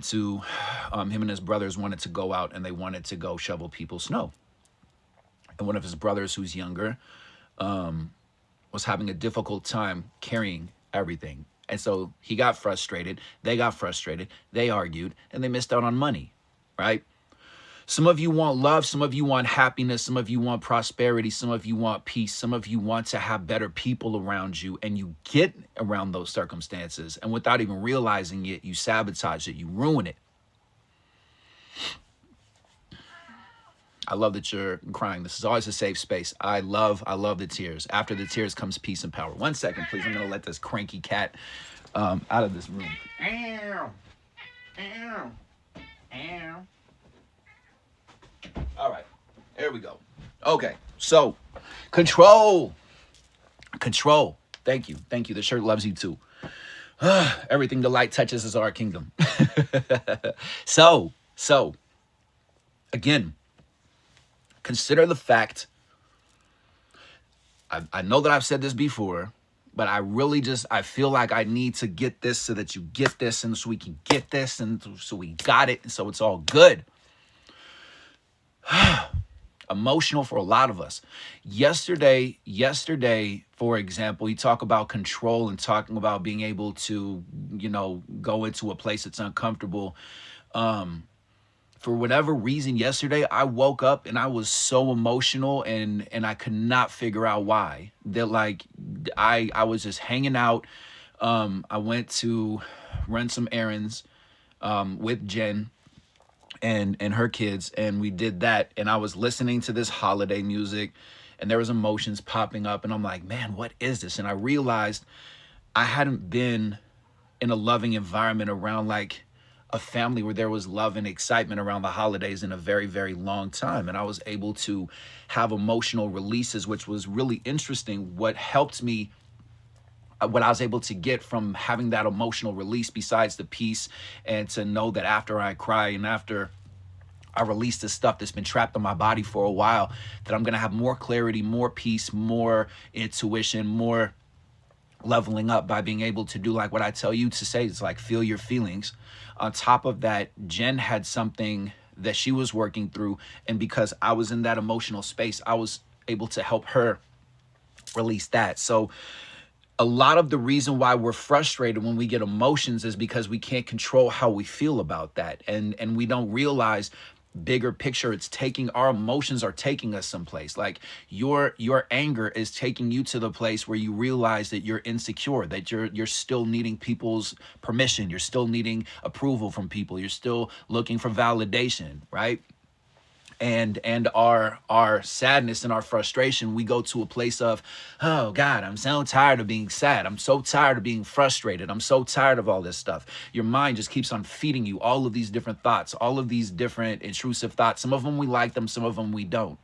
to him and his brothers wanted to go out and they wanted to go shovel people's snow. And one of his brothers, who's younger, was having a difficult time carrying everything. And so he got frustrated. They got frustrated. They argued and they missed out on money, right? Some of you want love. Some of you want happiness. Some of you want prosperity. Some of you want peace. Some of you want to have better people around you. And you get around those circumstances. And without even realizing it, you sabotage it. You ruin it. I love that you're crying. This is always a safe space. I love the tears. After the tears comes peace and power. 1 second, please. I'm going to let this cranky cat out of this room. Ow. Ow. Ow. All right. There we go. Okay. So, control. Control. Thank you. Thank you. The shirt loves you too. Everything the light touches is our kingdom. So, again, consider the fact, I know that I've said this before, but I feel like I need to get this so that you get this, and so we can get this, and so we got it, and so it's all good. Emotional for a lot of us. Yesterday, for example, you talk about control and talking about being able to, go into a place that's uncomfortable. For whatever reason, yesterday I woke up and I was so emotional and I could not figure out why. That I was just hanging out. I went to run some errands with Jen and her kids, and we did that, and I was listening to this holiday music and there was emotions popping up, and I'm like, man, what is this? And I realized I hadn't been in a loving environment around like a family where there was love and excitement around the holidays in a very, very long time. And I was able to have emotional releases, which was really interesting. What helped me, what I was able to get from having that emotional release, besides the peace, and to know that after I cry and after I release the stuff that's been trapped in my body for a while, that I'm going to have more clarity, more peace, more intuition, more leveling up by being able to do like what I tell you to say. It's like, feel your feelings. On top of that, Jen had something that she was working through. And because I was in that emotional space, I was able to help her release that. So a lot of the reason why we're frustrated when we get emotions is because we can't control how we feel about that. And we don't realize bigger picture. It's taking, our emotions are taking us someplace. Like your anger is taking you to the place where you realize that you're insecure, that you're still needing people's permission, you're still needing approval from people, you're still looking for validation, right? And our sadness and our frustration, we go to a place of, oh God, I'm so tired of being sad. I'm so tired of being frustrated. I'm so tired of all this stuff. Your mind just keeps on feeding you all of these different thoughts, all of these different intrusive thoughts. Some of them we like them, some of them we don't.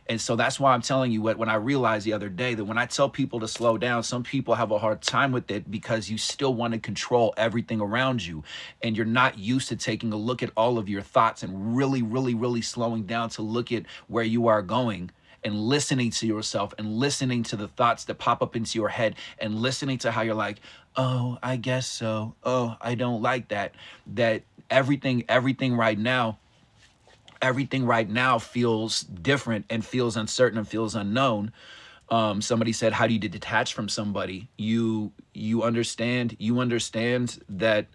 And so that's why I'm telling you what, when I realized the other day that when I tell people to slow down, some people have a hard time with it because you still want to control everything around you. And you're not used to taking a look at all of your thoughts and really, really, really slowing down to look at where you are going and listening to yourself and listening to the thoughts that pop up into your head and listening to how you're like, oh, I guess so. Oh, I don't like that. That everything right now feels different and feels uncertain and feels unknown. Somebody said, how do you detach from somebody? You understand that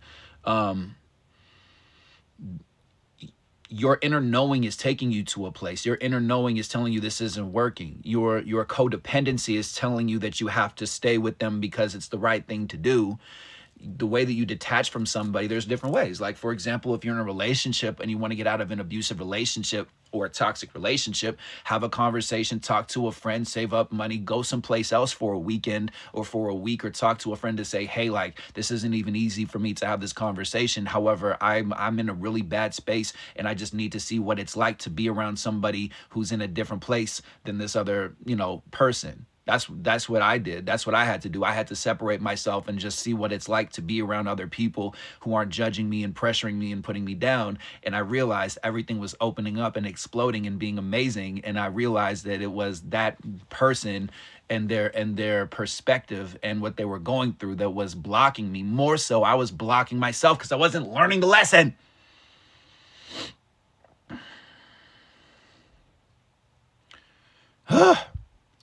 your inner knowing is taking you to a place. Your inner knowing is telling you this isn't working. Your codependency is telling you that you have to stay with them because it's the right thing to do. The way that you detach from somebody, there's different ways. Like, for example, if you're in a relationship and you want to get out of an abusive relationship or a toxic relationship, have a conversation, talk to a friend, save up money, go someplace else for a weekend or for a week, or talk to a friend to say, hey, like, this isn't even easy for me to have this conversation. However, I'm in a really bad space and I just need to see what it's like to be around somebody who's in a different place than this other, person. That's what I did. That's what I had to do. I had to separate myself and just see what it's like to be around other people who aren't judging me and pressuring me and putting me down. And I realized everything was opening up and exploding and being amazing. And I realized that it was that person and their perspective and what they were going through that was blocking me. More so, I was blocking myself because I wasn't learning the lesson.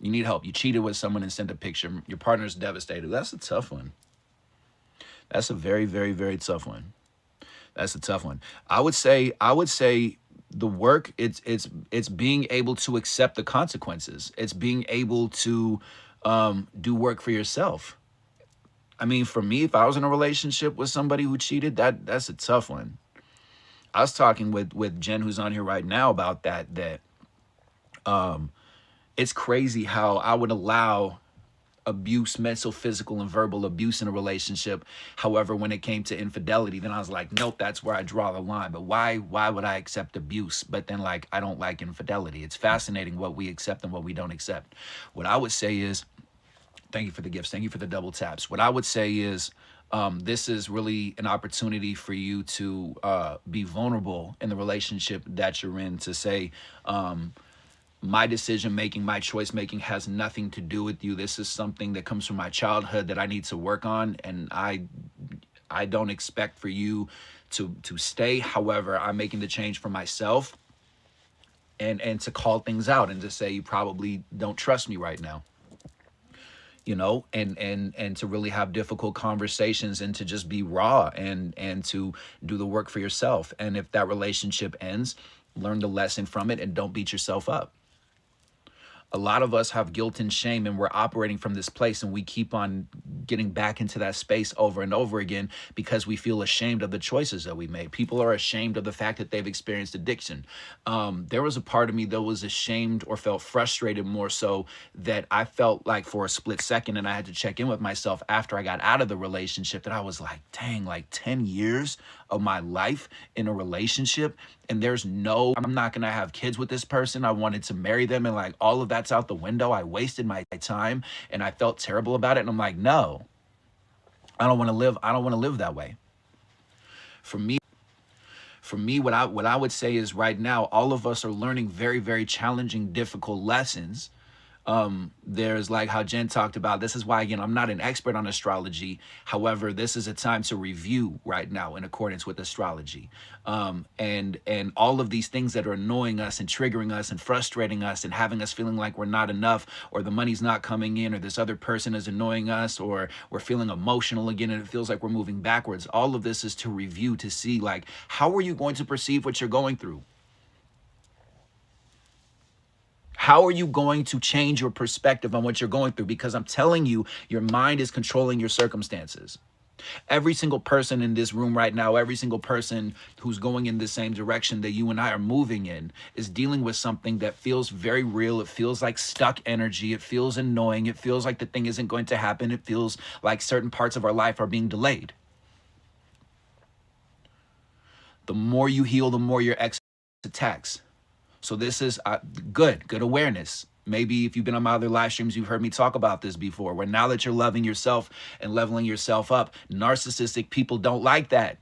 You need help. You cheated with someone and sent a picture. Your partner's devastated. That's a tough one. That's a very, very, very tough one. That's a tough one. I would say the work, it's being able to accept the consequences. It's being able to do work for yourself. I mean, for me, if I was in a relationship with somebody who cheated, that's a tough one. I was talking with Jen, who's on here right now, about that it's crazy how I would allow abuse, mental, physical, and verbal abuse in a relationship. However, when it came to infidelity, then I was like, nope, that's where I draw the line. But why would I accept abuse? But then, like, I don't like infidelity. It's fascinating what we accept and what we don't accept. What I would say is, thank you for the gifts. Thank you for the double taps. What I would say is, this is really an opportunity for you to be vulnerable in the relationship that you're in, to say, my decision making, my choice making has nothing to do with you. This is something that comes from my childhood that I need to work on, and I don't expect for you to stay. However, I'm making the change for myself, and to call things out and to say you probably don't trust me right now. And to really have difficult conversations and to just be raw and to do the work for yourself. And if that relationship ends, learn the lesson from it and don't beat yourself up. A lot of us have guilt and shame, and we're operating from this place, and we keep on getting back into that space over and over again because we feel ashamed of the choices that we made. People are ashamed of the fact that they've experienced addiction. There was a part of me that was ashamed or felt frustrated, more so, that I felt like for a split second, and I had to check in with myself after I got out of the relationship, that I was like, dang, like 10 years of my life in a relationship, and I'm not gonna have kids with this person. I wanted to marry them, and like all of that's out the window. I wasted my time and I felt terrible about it. And I'm like, no, I don't want to live that way. For me, what I would say is, right now, all of us are learning very, very challenging, difficult lessons. There's, like how Jen talked about, this is why, again, I'm not an expert on astrology. However, this is a time to review right now in accordance with astrology. And all of these things that are annoying us and triggering us and frustrating us and having us feeling like we're not enough, or the money's not coming in, or this other person is annoying us, or we're feeling emotional again and it feels like we're moving backwards. All of this is to review, to see, like, how are you going to perceive what you're going through? How are you going to change your perspective on what you're going through? Because I'm telling you, your mind is controlling your circumstances. Every single person in this room right now, every single person who's going in the same direction that you and I are moving in, is dealing with something that feels very real. It feels like stuck energy. It feels annoying. It feels like the thing isn't going to happen. It feels like certain parts of our life are being delayed. The more you heal, the more your ex attacks. So this is good awareness. Maybe if you've been on my other live streams, you've heard me talk about this before, where now that you're loving yourself and leveling yourself up, narcissistic people don't like that.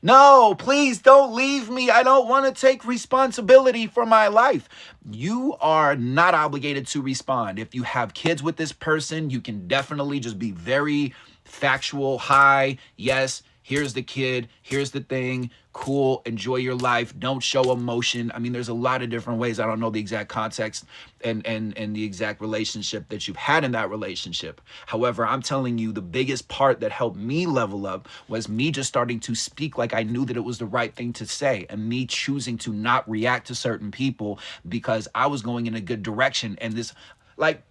No, please don't leave me. I don't want to take responsibility for my life. You are not obligated to respond. If you have kids with this person, you can definitely just be very factual. Hi, yes, here's the kid, here's the thing, cool, enjoy your life, don't show emotion. I mean, there's a lot of different ways. I don't know the exact context and the exact relationship that you've had in that relationship. However, I'm telling you, the biggest part that helped me level up was me just starting to speak like I knew that it was the right thing to say, and me choosing to not react to certain people because I was going in a good direction. And this, like,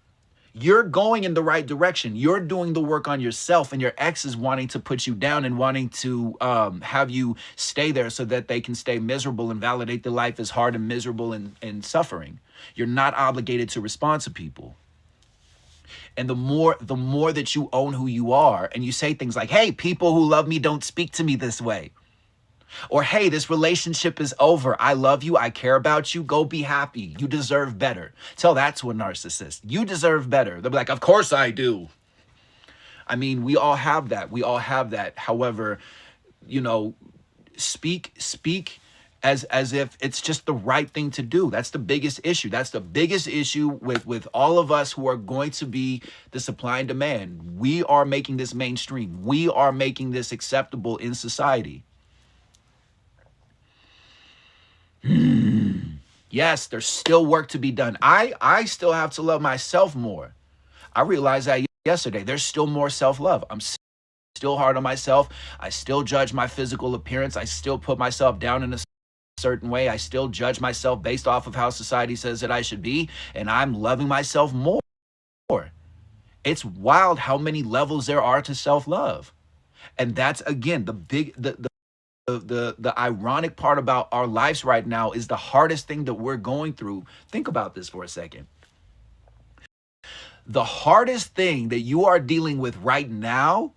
you're going in the right direction. You're doing the work on yourself, and your ex is wanting to put you down and wanting to have you stay there so that they can stay miserable and validate that life is hard and miserable and suffering. You're not obligated to respond to people. And the more that you own who you are, and you say things like, hey, people who love me don't speak to me this way. Or, hey, this relationship is over. I love you. I care about you. Go be happy. You deserve better. Tell that to a narcissist. You deserve better. They'll be like, of course I do. I mean, we all have that. We all have that. However, you know, speak as if it's just the right thing to do. That's the biggest issue. That's the biggest issue with all of us who are going to be the supply and demand. We are making this mainstream. We are making this acceptable in society. Yes, there's still work to be done. I still have to love myself more. I realized that yesterday. There's still more self-love. I'm still hard on myself. I still judge my physical appearance. I still put myself down in a certain way. I still judge myself based off of how society says that I should be, and I'm loving myself more. It's wild how many levels there are to self-love. And that's, again, the ironic part about our lives right now is the hardest thing that we're going through. Think about this for a second. The hardest thing that you are dealing with right now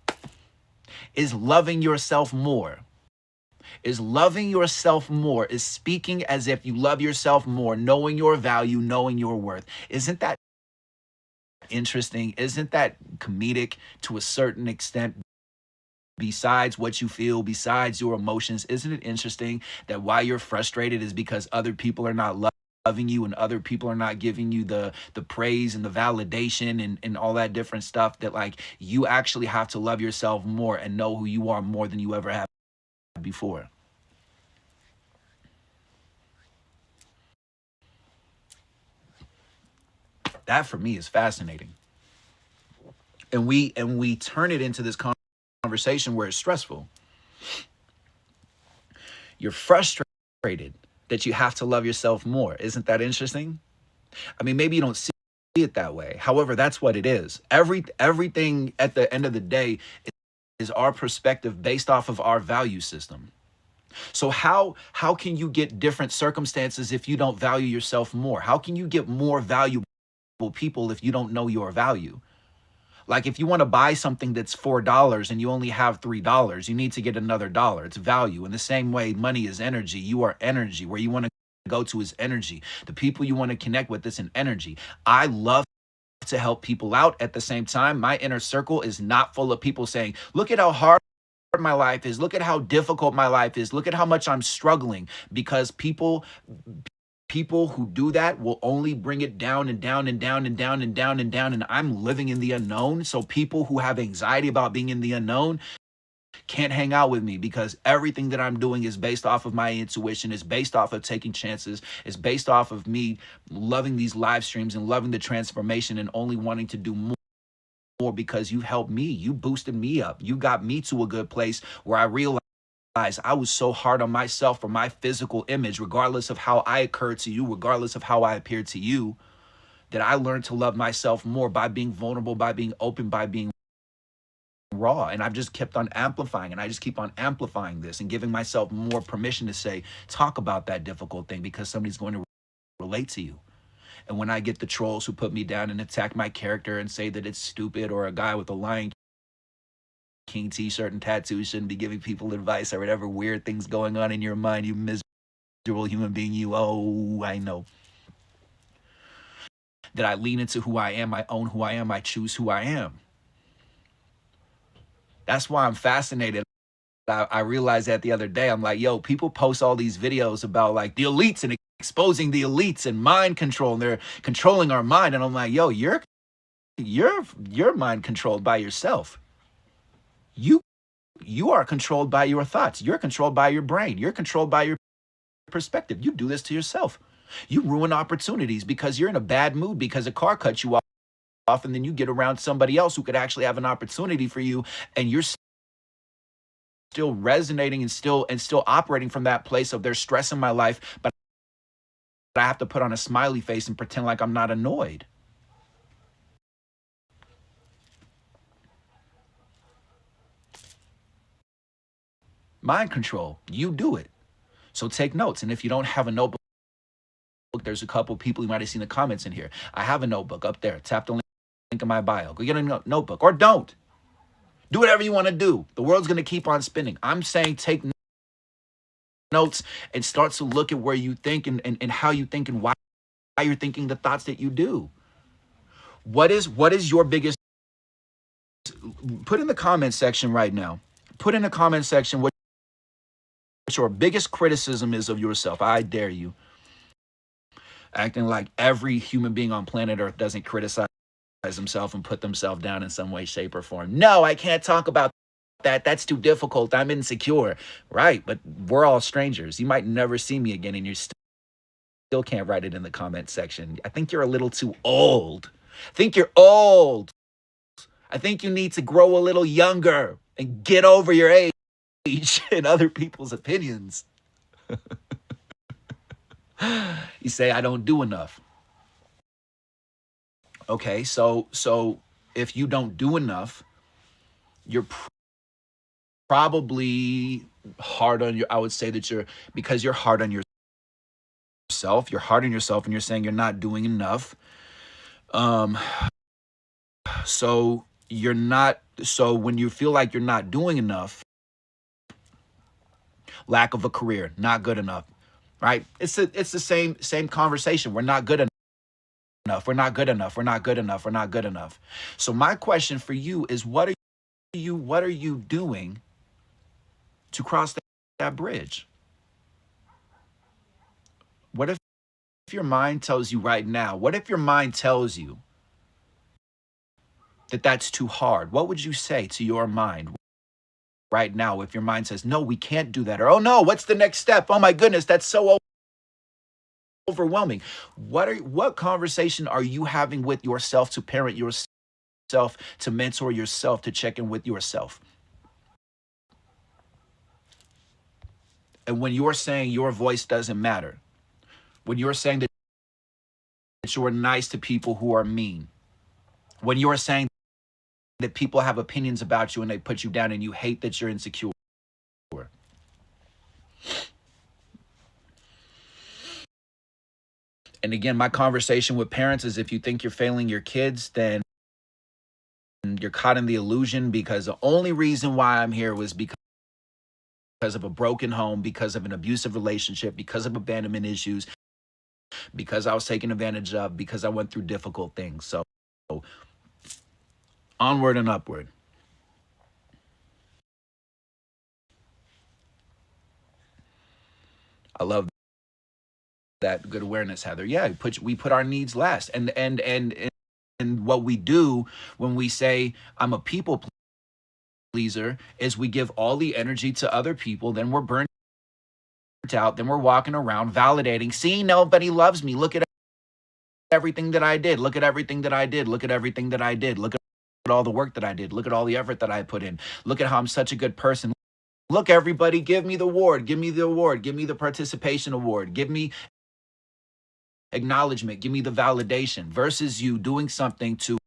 is loving yourself more. Is loving yourself more, is speaking as if you love yourself more, knowing your value, knowing your worth. Isn't that interesting? Isn't that comedic to a certain extent? Besides what you feel, besides your emotions, isn't it interesting that why you're frustrated is because other people are not loving you and other people are not giving you the praise and the validation and all that different stuff, that like you actually have to love yourself more and know who you are more than you ever have before. That for me is fascinating. And we turn it into this conversation where it's stressful. You're frustrated that you have to love yourself more. Isn't that interesting? I mean, maybe you don't see it that way. However, that's what it is. Everything at the end of the day is our perspective based off of our value system. So how can you get different circumstances if you don't value yourself more? How can you get more valuable people if you don't know your value? Like if you want to buy something that's $4 and you only have $3, you need to get another dollar. It's value. In the same way, money is energy. You are energy. Where you want to go to is energy. The people you want to connect with is an energy. I love to help people out. At the same time, my inner circle is not full of people saying, look at how hard my life is. Look at how difficult my life is. Look at how much I'm struggling. Because people who do that will only bring it down and down and down and down and down and down. And I'm living in the unknown. So people who have anxiety about being in the unknown can't hang out with me, because everything that I'm doing is based off of my intuition, is based off of taking chances, is based off of me loving these live streams and loving the transformation and only wanting to do more because you helped me. You boosted me up. You got me to a good place where I realized I was so hard on myself for my physical image, regardless of how I occurred to you, regardless of how I appeared to you, that I learned to love myself more by being vulnerable, by being open, by being raw. And I've just kept on amplifying, and I just keep on amplifying this and giving myself more permission to say, talk about that difficult thing, because somebody's going to relate to you. And when I get the trolls who put me down and attack my character and say that it's stupid, or a guy with a Lion King t-shirt and tattoos shouldn't be giving people advice, or whatever weird things going on in your mind, you miserable human being, you. Oh, I know that I lean into who I am, I own who I am, I choose who I am. That's why I'm fascinated. I realized that the other day. I'm like, yo, people post all these videos about like the elites and exposing the elites and mind control, and they're controlling our mind. And I'm like, yo, you're mind controlled by yourself. You are controlled by your thoughts. You're controlled by your brain. You're controlled by your perspective. You do this to yourself. You ruin opportunities because you're in a bad mood because a car cut you off, and then you get around somebody else who could actually have an opportunity for you, and you're still resonating and still operating from that place of there's stress in my life, but I have to put on a smiley face and pretend like I'm not annoyed. Mind control, you do it. So take notes. And if you don't have a notebook, there's a couple people, you might have seen the comments in here. I have a notebook up there. Tap the link in my bio. Go get a notebook, or don't. Do whatever you want to do. The world's going to keep on spinning. I'm saying take notes and start to look at where you think and how you think and why you're thinking the thoughts that you do. What is your biggest, put in the comment section right now. Put in the comment section what your biggest criticism is of yourself. I dare you. Acting like every human being on planet Earth doesn't criticize himself and put themselves down in some way, shape, or form. No, I can't talk about that. That's too difficult. I'm insecure. Right, but we're all strangers. You might never see me again, and you still can't write it in the comment section. I think you're a little too old. I think you're old. I think you need to grow a little younger and get over your age and other people's opinions. You say, I don't do enough. Okay, so if you don't do enough, you're probably hard on your, I would say that because you're hard on yourself, you're hard on yourself and you're saying you're not doing enough. So when you feel like you're not doing enough, lack of a career, not good enough, right? It's the same conversation. We're not good enough. We're not good enough. We're not good enough. We're not good enough. So my question for you is, what are you doing to cross that bridge? What if your mind tells you right now, what if your mind tells you that that's too hard? What would you say to your mind right now if your mind says, no, we can't do that? Or, oh no, what's the next step? Oh my goodness, that's so overwhelming. What conversation are you having with yourself to parent yourself, to mentor yourself, to check in with yourself? And when you're saying your voice doesn't matter, when you're saying that you're nice to people who are mean, when you're saying that people have opinions about you and they put you down and you hate that you're insecure. And again, my conversation with parents is, if you think you're failing your kids, then you're caught in the illusion, because the only reason why I'm here was because of a broken home, because of an abusive relationship, because of abandonment issues, because I was taken advantage of, because I went through difficult things. So onward and upward. I love that good awareness, Heather. Yeah, we put our needs last. And what we do when we say I'm a people pleaser is we give all the energy to other people, then we're burnt out, then we're walking around validating, see, nobody loves me. Look at everything that I did. Look at everything that I did. Look at everything that I did. Look at all the work that I did. Look at all the effort that I put in. Look at how I'm such a good person. Look, everybody, give me the award. Give me the award. Give me the participation award. Give me acknowledgement. Give me the validation, versus you doing something to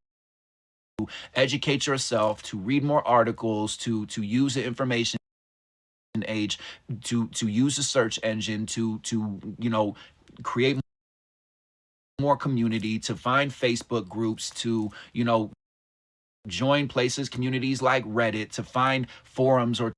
educate yourself, to read more articles, to use the information age, to use the search engine, to create more community, to find Facebook groups, to join places, communities like Reddit, to find forums, or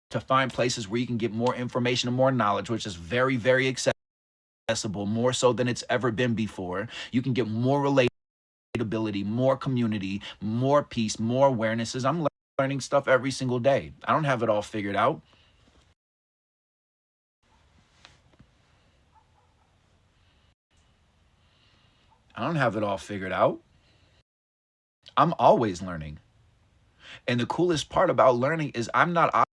to find places where you can get more information and more knowledge, which is very, very accessible, more so than it's ever been before. You can get more relatability, more community, more peace, more awarenesses. I'm learning stuff every single day. I don't have it all figured out. I don't have it all figured out. I'm always learning. And the coolest part about learning is I'm not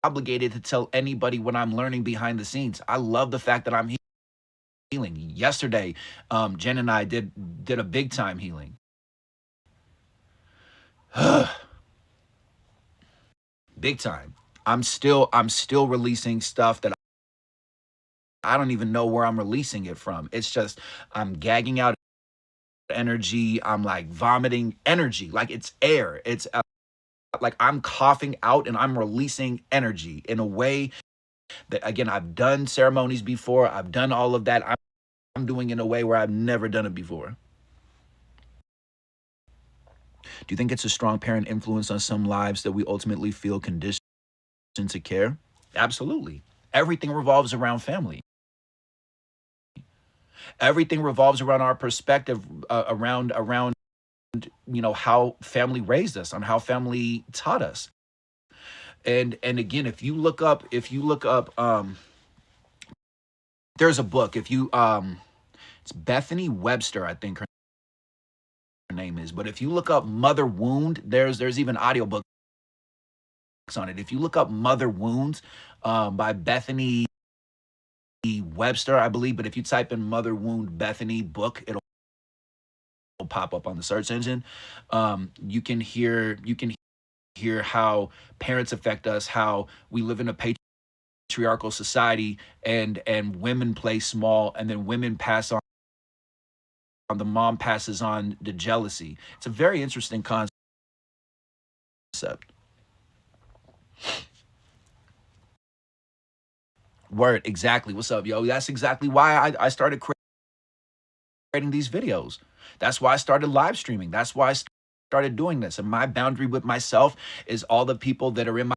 obligated to tell anybody what I'm learning behind the scenes. I love the fact that I'm healing. Yesterday, Jen and I did a big time healing. Big time. I'm still releasing stuff that I don't even know where I'm releasing it from. It's just, I'm gagging out energy. I'm like vomiting energy, like it's air. It's like I'm coughing out and I'm releasing energy in a way that, again, I've done ceremonies before. I've done all of that. I'm doing it in a way where I've never done it before. Do you think it's a strong parent influence on some lives that we ultimately feel conditioned to care? Absolutely. Everything revolves around family. Everything revolves around our perspective, around how family raised us, on how family taught us. And again, if you look up there's a book. If you It's Bethany Webster, I think her name is. But if you look up Mother Wound, there's even audiobooks on it. If you look up Mother Wounds by Bethany Webster, I believe, but if you type in Mother Wound Bethany book, it'll pop up on the search engine. You can hear how parents affect us, how we live in a patriarchal society, and women play small, and then women pass on, the mom passes on the jealousy. It's a very interesting concept. Word, exactly. What's up, yo? That's exactly why I started creating these videos. That's why I started live streaming. That's why I started doing this. And my boundary with myself is all the people that are in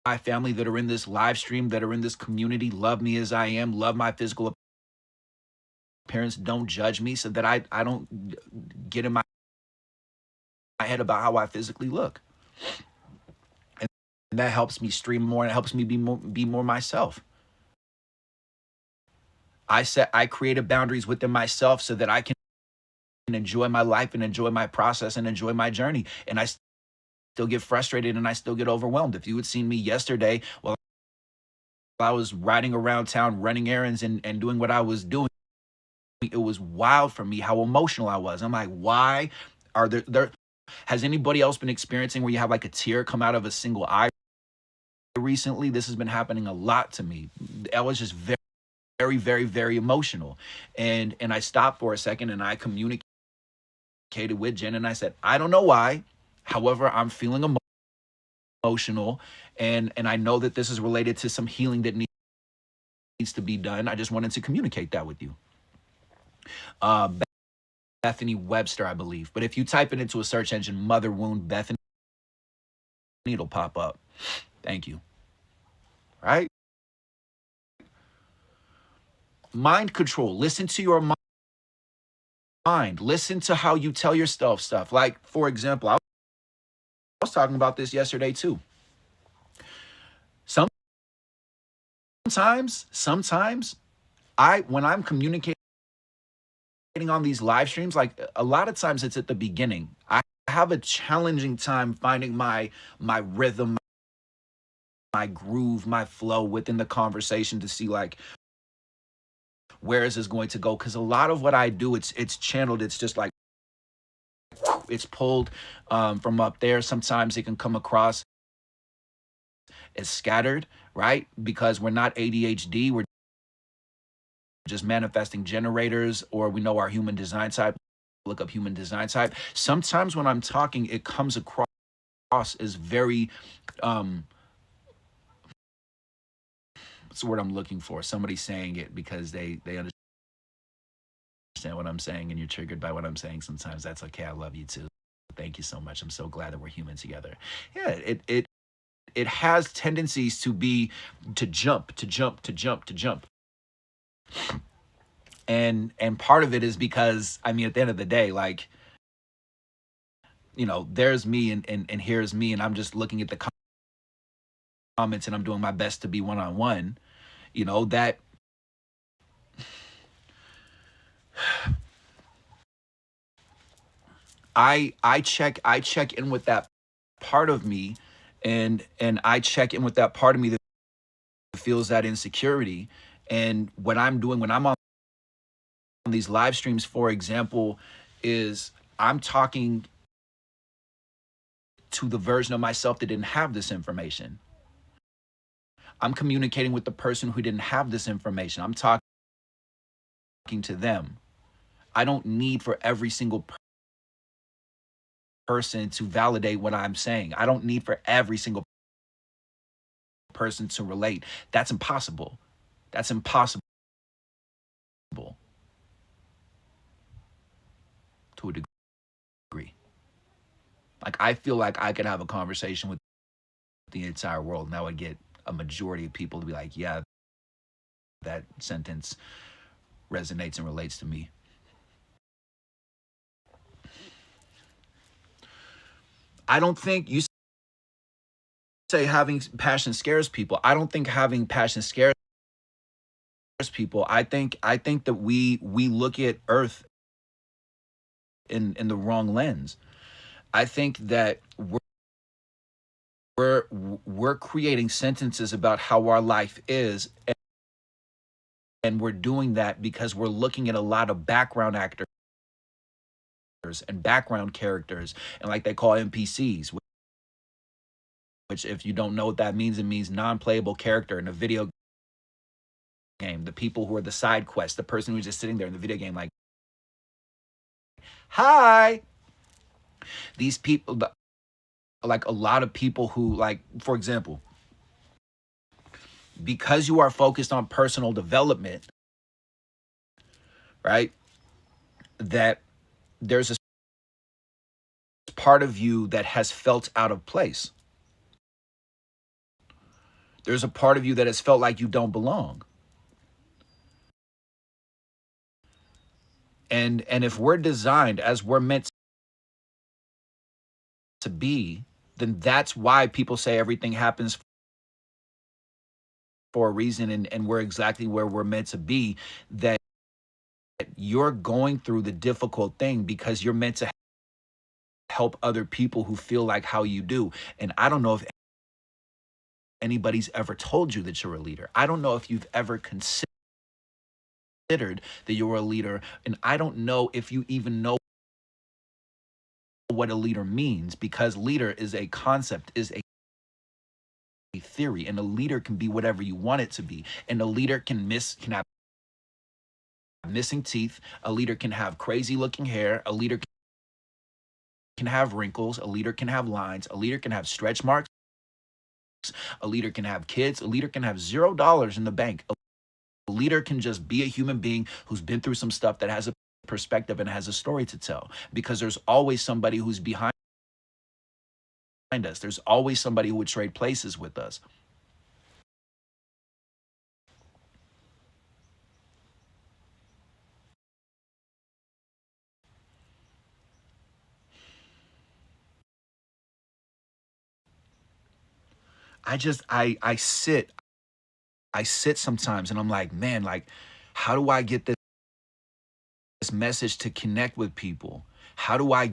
my family, that are in this live stream, that are in this community, love me as I am, love my physical appearance, don't judge me, so that I don't get in my head about how I physically look. And that helps me stream more, and it helps me be more myself. I created boundaries within myself so that I can enjoy my life and enjoy my process and enjoy my journey. And I still get frustrated and I still get overwhelmed. If you had seen me yesterday, well, I was riding around town running errands and doing what I was doing, it was wild for me how emotional I was. I'm like, why are there has anybody else been experiencing where you have like a tear come out of a single eye recently? This has been happening a lot to me. I was just very, very, very, very emotional. And I stopped for a second and I communicated with Jen and I said, I don't know why. However, I'm feeling emotional, and I know that this is related to some healing that needs to be done. I just wanted to communicate that with you. Uh, Bethany Webster, I believe. But if you type it into a search engine, Mother Wound Bethany, it'll pop up. Thank you. Right? Mind control. Listen to your mind. Listen to how you tell yourself stuff. Like, for example, I was talking about this yesterday too. Sometimes when I'm communicating on these live streams, like a lot of times it's at the beginning. I have a challenging time finding my rhythm, my groove, my flow within the conversation to see like where is this going to go? Because a lot of what I do, it's channeled. It's just like it's pulled from up there. Sometimes it can come across as scattered, right? Because we're not ADHD. We're just manifesting generators, or we know our human design type. Look up human design type. Sometimes when I'm talking, it comes across as very what's the word I'm looking for? Somebody saying it because they understand what I'm saying, and you're triggered by what I'm saying sometimes. That's okay. I love you too. Thank you so much. I'm so glad that we're human together. Yeah, it has tendencies to jump. And part of it is because, I mean, at the end of the day, like, there's me and here's me, and I'm just looking at the comments and I'm doing my best to be one-on-one, that I check in with that part of me, and I check in with that part of me that feels that insecurity. And what I'm doing when I'm on these live streams, for example, is I'm talking to the version of myself that didn't have this information. I'm communicating with the person who didn't have this information. I'm talking to them. I don't need for every single person to validate what I'm saying. I don't need for every single person to relate. That's impossible. That's impossible to a degree. Like, I feel like I could have a conversation with the entire world, and I would get a majority of people to be like, yeah, that sentence resonates and relates to me. I don't think you say having passion scares people. I don't think having passion scares people. I think that we look at Earth in the wrong lens. I think that we're we're creating sentences about how our life is, and we're doing that because we're looking at a lot of background actors and background characters, and like they call NPCs, which if you don't know what that means, it means non-playable character in a video game. The people who are the side quests, the person who's just sitting there in the video game like, hi. These people, like a lot of people who, like, for example, because you are focused on personal development, right? That there's a part of you that has felt out of place. There's a part of you that has felt like you don't belong. And if we're designed as we're meant to be, then that's why people say everything happens for a reason, and we're exactly where we're meant to be. That you're going through the difficult thing because you're meant to help other people who feel like how you do. And I don't know if anybody's ever told you that you're a leader. I don't know if you've ever considered that you're a leader, and I don't know if you even know what a leader means, because leader is a concept, is a theory, and a leader can be whatever you want it to be. And a leader can have missing teeth, a leader can have crazy looking hair, a leader can have wrinkles, a leader can have lines, a leader can have stretch marks, a leader can have kids, a leader can have $0 in the bank. A leader can just be a human being who's been through some stuff, that has a perspective and has a story to tell, because there's always somebody who's behind us. There's always somebody who would trade places with us. I sit sometimes and I'm like, man, like, how do I get this message to connect with people? How do I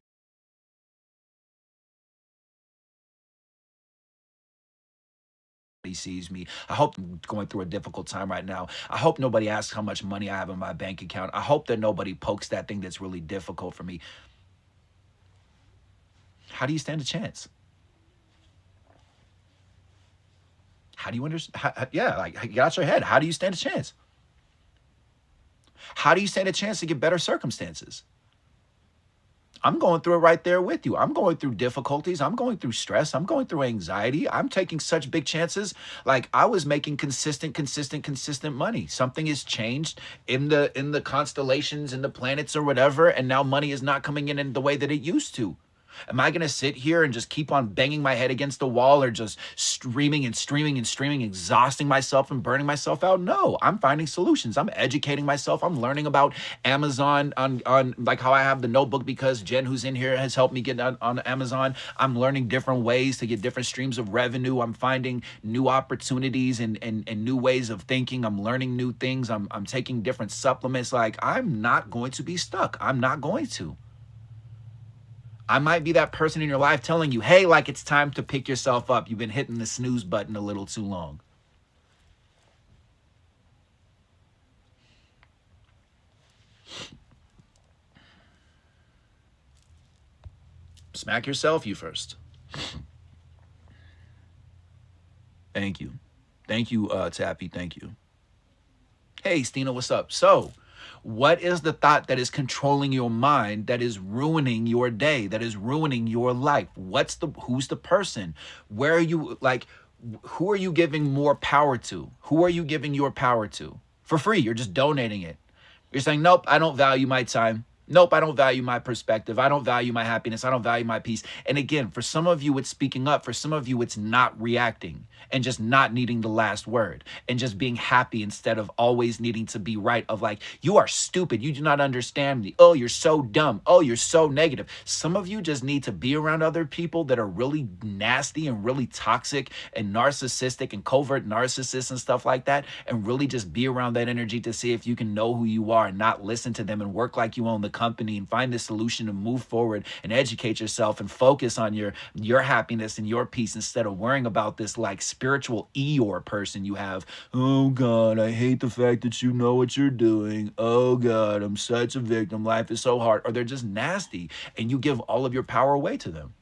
he sees me? I hope I'm going through a difficult time right now. I hope nobody asks how much money I have in my bank account. I hope that nobody pokes that thing that's really difficult for me. How do you stand a chance? How do you understand? Yeah, like, get out your head. How do you stand a chance? How do you stand a chance to get better circumstances? I'm going through it right there with you. I'm going through difficulties. I'm going through stress. I'm going through anxiety. I'm taking such big chances. Like, I was making consistent money. Something has changed in the constellations and the planets or whatever, and now money is not coming in the way that it used to. Am I going to sit here and just keep on banging my head against the wall, or just streaming and streaming and streaming, exhausting myself and burning myself out? No, I'm finding solutions. I'm educating myself. I'm learning about Amazon on like how I have the notebook, because Jen, who's in here, has helped me get on Amazon. I'm learning different ways to get different streams of revenue. I'm finding new opportunities and new ways of thinking. I'm learning new things. I'm taking different supplements. Like, I'm not going to be stuck. I'm not going to. I might be that person in your life telling you, hey, like, it's time to pick yourself up. You've been hitting the snooze button a little too long. Smack yourself, you first. Thank you. Thank you, Tappy. Thank you. Hey, Stina, what's up? So, what is the thought that is controlling your mind, that is ruining your day, that is ruining your life? Who's the person? Where are you, like, who are you giving more power to? Who are you giving your power to? For free, you're just donating it. You're saying, nope, I don't value my time. Nope, I don't value my perspective. I don't value my happiness. I don't value my peace. And again, for some of you, it's speaking up. For some of you, it's not reacting and just not needing the last word and just being happy instead of always needing to be right. Of like, you are stupid. You do not understand me. Oh, you're so dumb. Oh, you're so negative. Some of you just need to be around other people that are really nasty and really toxic and narcissistic and covert narcissists and stuff like that. And really just be around that energy to see if you can know who you are and not listen to them and work like you own the company and find the solution to move forward and educate yourself and focus on your happiness and your peace instead of worrying about this like spiritual Eeyore person you have. Oh God, I hate the fact that you know what you're doing. Oh God, I'm such a victim. Life is so hard. Or they're just nasty and you give all of your power away to them.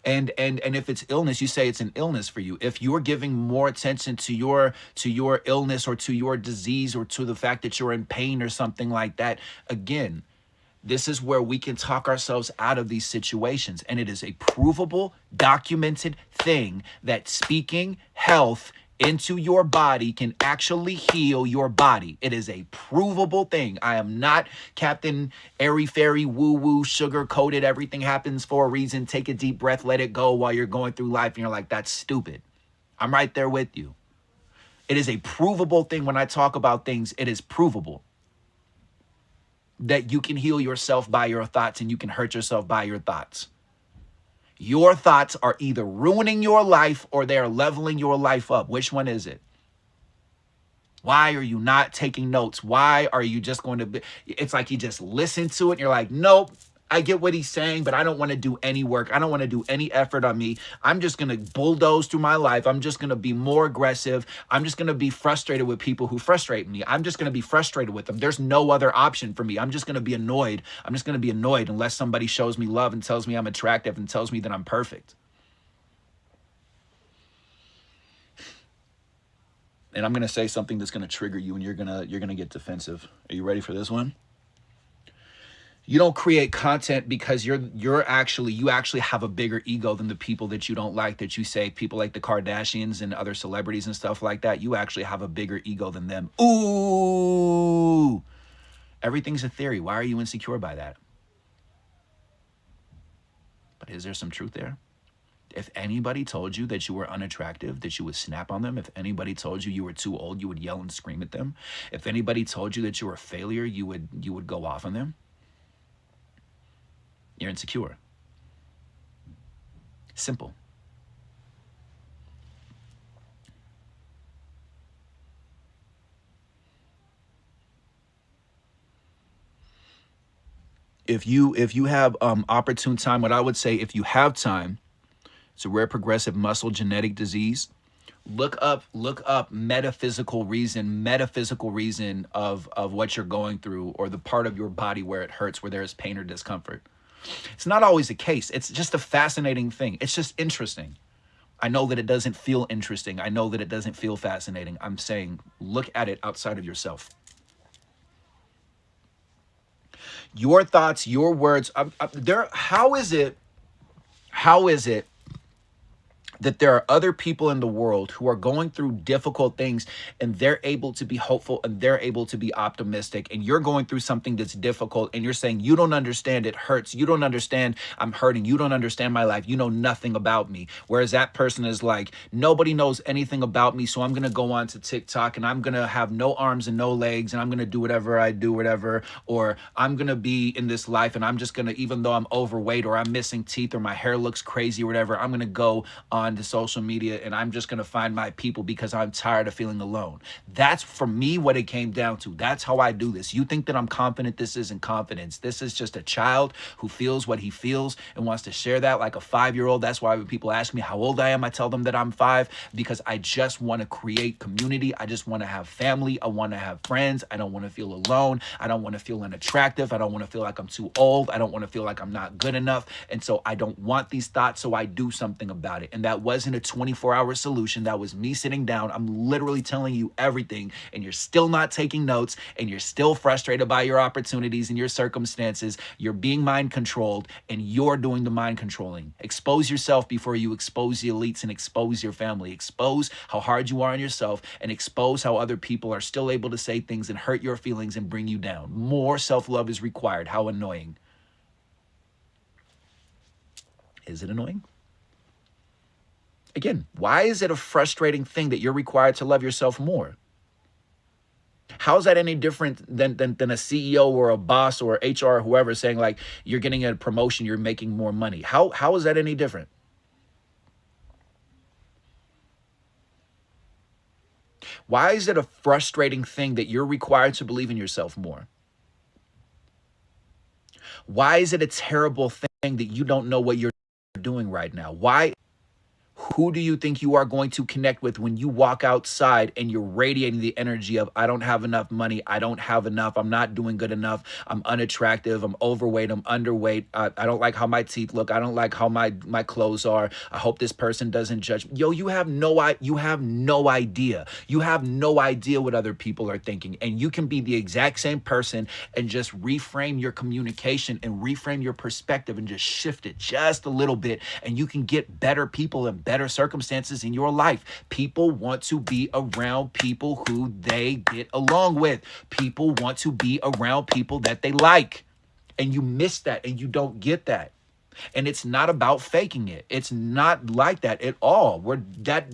And if it's illness, you say it's an illness for you. If you're giving more attention to your illness or to your disease or to the fact that you're in pain or something like that, again, this is where we can talk ourselves out of these situations. And it is a provable, documented thing that speaking health into your body can actually heal your body. It is a provable thing. I am not Captain Airy Fairy woo woo sugar coated. Everything happens for a reason. Take a deep breath, let it go while you're going through life. And you're like, that's stupid. I'm right there with you. It is a provable thing. When I talk about things, it is provable that you can heal yourself by your thoughts and you can hurt yourself by your thoughts. Your thoughts are either ruining your life or they are leveling your life up. Which one is it? Why are you not taking notes? Why are you just going to be, it's like you just listen to it and you're like, nope, I get what he's saying, but I don't want to do any work. I don't want to do any effort on me. I'm just going to bulldoze through my life. I'm just going to be more aggressive. I'm just going to be frustrated with people who frustrate me. I'm just going to be frustrated with them. There's no other option for me. I'm just going to be annoyed. I'm just going to be annoyed unless somebody shows me love and tells me I'm attractive and tells me that I'm perfect. And I'm going to say something that's going to trigger you and you're going to get defensive. Are you ready for this one? You don't create content because you actually have a bigger ego than the people that you don't like, that you say, people like the Kardashians and other celebrities and stuff like that. You actually have a bigger ego than them. Ooh, everything's a theory. Why are you insecure by that? But is there some truth there? If anybody told you that you were unattractive, that you would snap on them. If anybody told you you were too old, you would yell and scream at them. If anybody told you that you were a failure, you would go off on them. You're insecure. Simple. If you have opportune time, what I would say, if you have time, it's a rare progressive muscle genetic disease. Look up metaphysical reason of what you're going through or the part of your body where it hurts, where there is pain or discomfort. It's not always the case. It's just a fascinating thing. It's just interesting. I know that it doesn't feel interesting. I know that it doesn't feel fascinating. I'm saying look at it outside of yourself. Your thoughts, your words, how is it that there are other people in the world who are going through difficult things and they're able to be hopeful and they're able to be optimistic, and you're going through something that's difficult and you're saying, you don't understand, it hurts. You don't understand, I'm hurting. You don't understand my life. You know nothing about me. Whereas that person is like, nobody knows anything about me, so I'm going to go on to TikTok and I'm going to have no arms and no legs and I'm going to do whatever I do, whatever, or I'm going to be in this life and I'm just going to, even though I'm overweight or I'm missing teeth or my hair looks crazy or whatever, I'm going to go on to social media and I'm just going to find my people because I'm tired of feeling alone. That's for me what it came down to. That's how I do this. You think that I'm confident? This isn't confidence. This is just a child who feels what he feels and wants to share that like a 5-year-old. That's why when people ask me how old I am, I tell them that I'm 5, because I just want to create community. I just want to have family. I want to have friends. I don't want to feel alone. I don't want to feel unattractive. I don't want to feel like I'm too old. I don't want to feel like I'm not good enough. And so I don't want these thoughts, so I do something about it. And that that wasn't a 24-hour solution. That was me sitting down. I'm literally telling you everything, and you're still not taking notes, and you're still frustrated by your opportunities and your circumstances. You're being mind controlled, and you're doing the mind controlling. Expose yourself before you expose the elites and expose your family. Expose how hard you are on yourself, and expose how other people are still able to say things and hurt your feelings and bring you down. More self-love is required. How annoying. Is it annoying? Again, why is it a frustrating thing that you're required to love yourself more? How is that any different than a CEO or a boss or HR or whoever saying like you're getting a promotion, you're making more money? How is that any different? Why is it a frustrating thing that you're required to believe in yourself more? Why is it a terrible thing that you don't know what you're doing right now? Why? Who do you think you are going to connect with when you walk outside and you're radiating the energy of, I don't have enough money, I don't have enough, I'm not doing good enough, I'm unattractive, I'm overweight, I'm underweight, I don't like how my teeth look, I don't like how my clothes are, I hope this person doesn't judge me. Yo, you have no idea. You have no idea what other people are thinking. And you can be the exact same person and just reframe your communication and reframe your perspective and just shift it just a little bit, and you can get better people and better circumstances in your life. People want to be around people who they get along with. People want to be around people that they like. And you miss that and you don't get that. And it's not about faking it. It's not like that at all.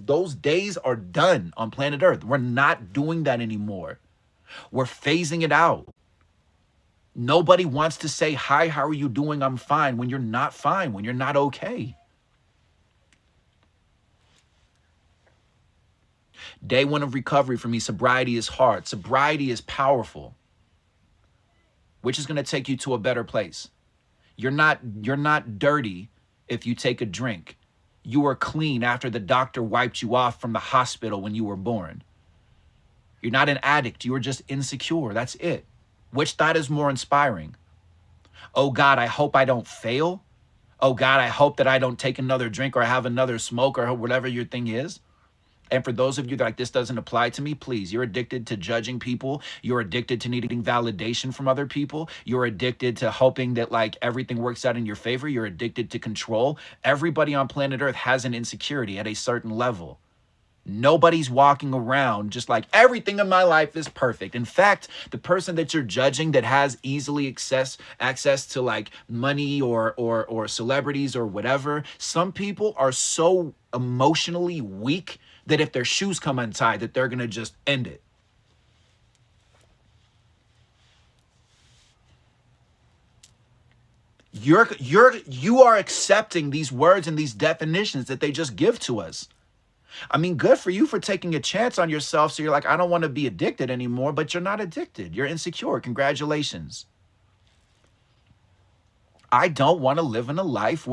Those days are done on planet Earth. We're not doing that anymore. We're phasing it out. Nobody wants to say, hi, how are you doing? I'm fine, when you're not fine, when you're not okay. Day one of recovery for me, sobriety is hard. Sobriety is powerful, which is going to take you to a better place. You're not dirty if you take a drink. You are clean after the doctor wiped you off from the hospital when you were born. You're not an addict. You are just insecure. That's it. Which thought is more inspiring? Oh God, I hope I don't fail. Oh God, I hope that I don't take another drink or have another smoke or whatever your thing is. And for those of you that like, this doesn't apply to me, please, you're addicted to judging people. You're addicted to needing validation from other people. You're addicted to hoping that like everything works out in your favor. You're addicted to control. Everybody on planet Earth has an insecurity at a certain level. Nobody's walking around just like everything in my life is perfect. In fact, the person that you're judging that has easily access to like money or celebrities or whatever, some people are so emotionally weak that if their shoes come untied, that they're going to just end it. You are accepting these words and these definitions that they just give to us. I mean, good for you for taking a chance on yourself. So you're like, I don't want to be addicted anymore, but you're not addicted. You're insecure. Congratulations. I don't want to live in a life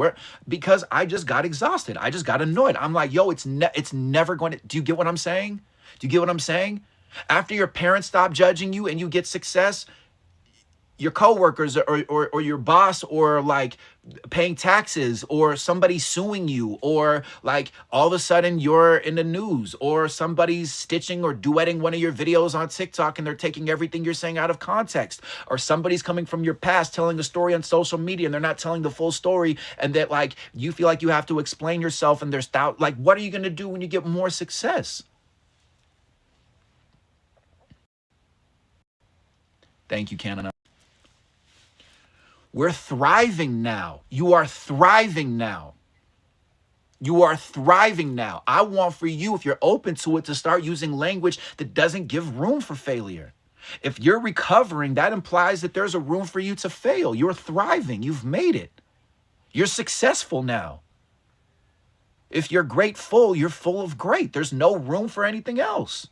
because I just got exhausted. I just got annoyed. I'm like, yo, it's never going to, do you get what I'm saying? Do you get what I'm saying? After your parents stop judging you and you get success, your coworkers or your boss or like paying taxes or somebody suing you or like all of a sudden you're in the news or somebody's stitching or duetting one of your videos on TikTok and they're taking everything you're saying out of context, or somebody's coming from your past telling a story on social media and they're not telling the full story, and that like you feel like you have to explain yourself and there's doubt. Like, what are you going to do when you get more success? Thank you, Canada. We're thriving now. You are thriving now. You are thriving now. I want for you, if you're open to it, to start using language that doesn't give room for failure. If you're recovering, that implies that there's a room for you to fail. You're thriving. You've made it. You're successful now. If you're grateful, you're full of great. There's no room for anything else.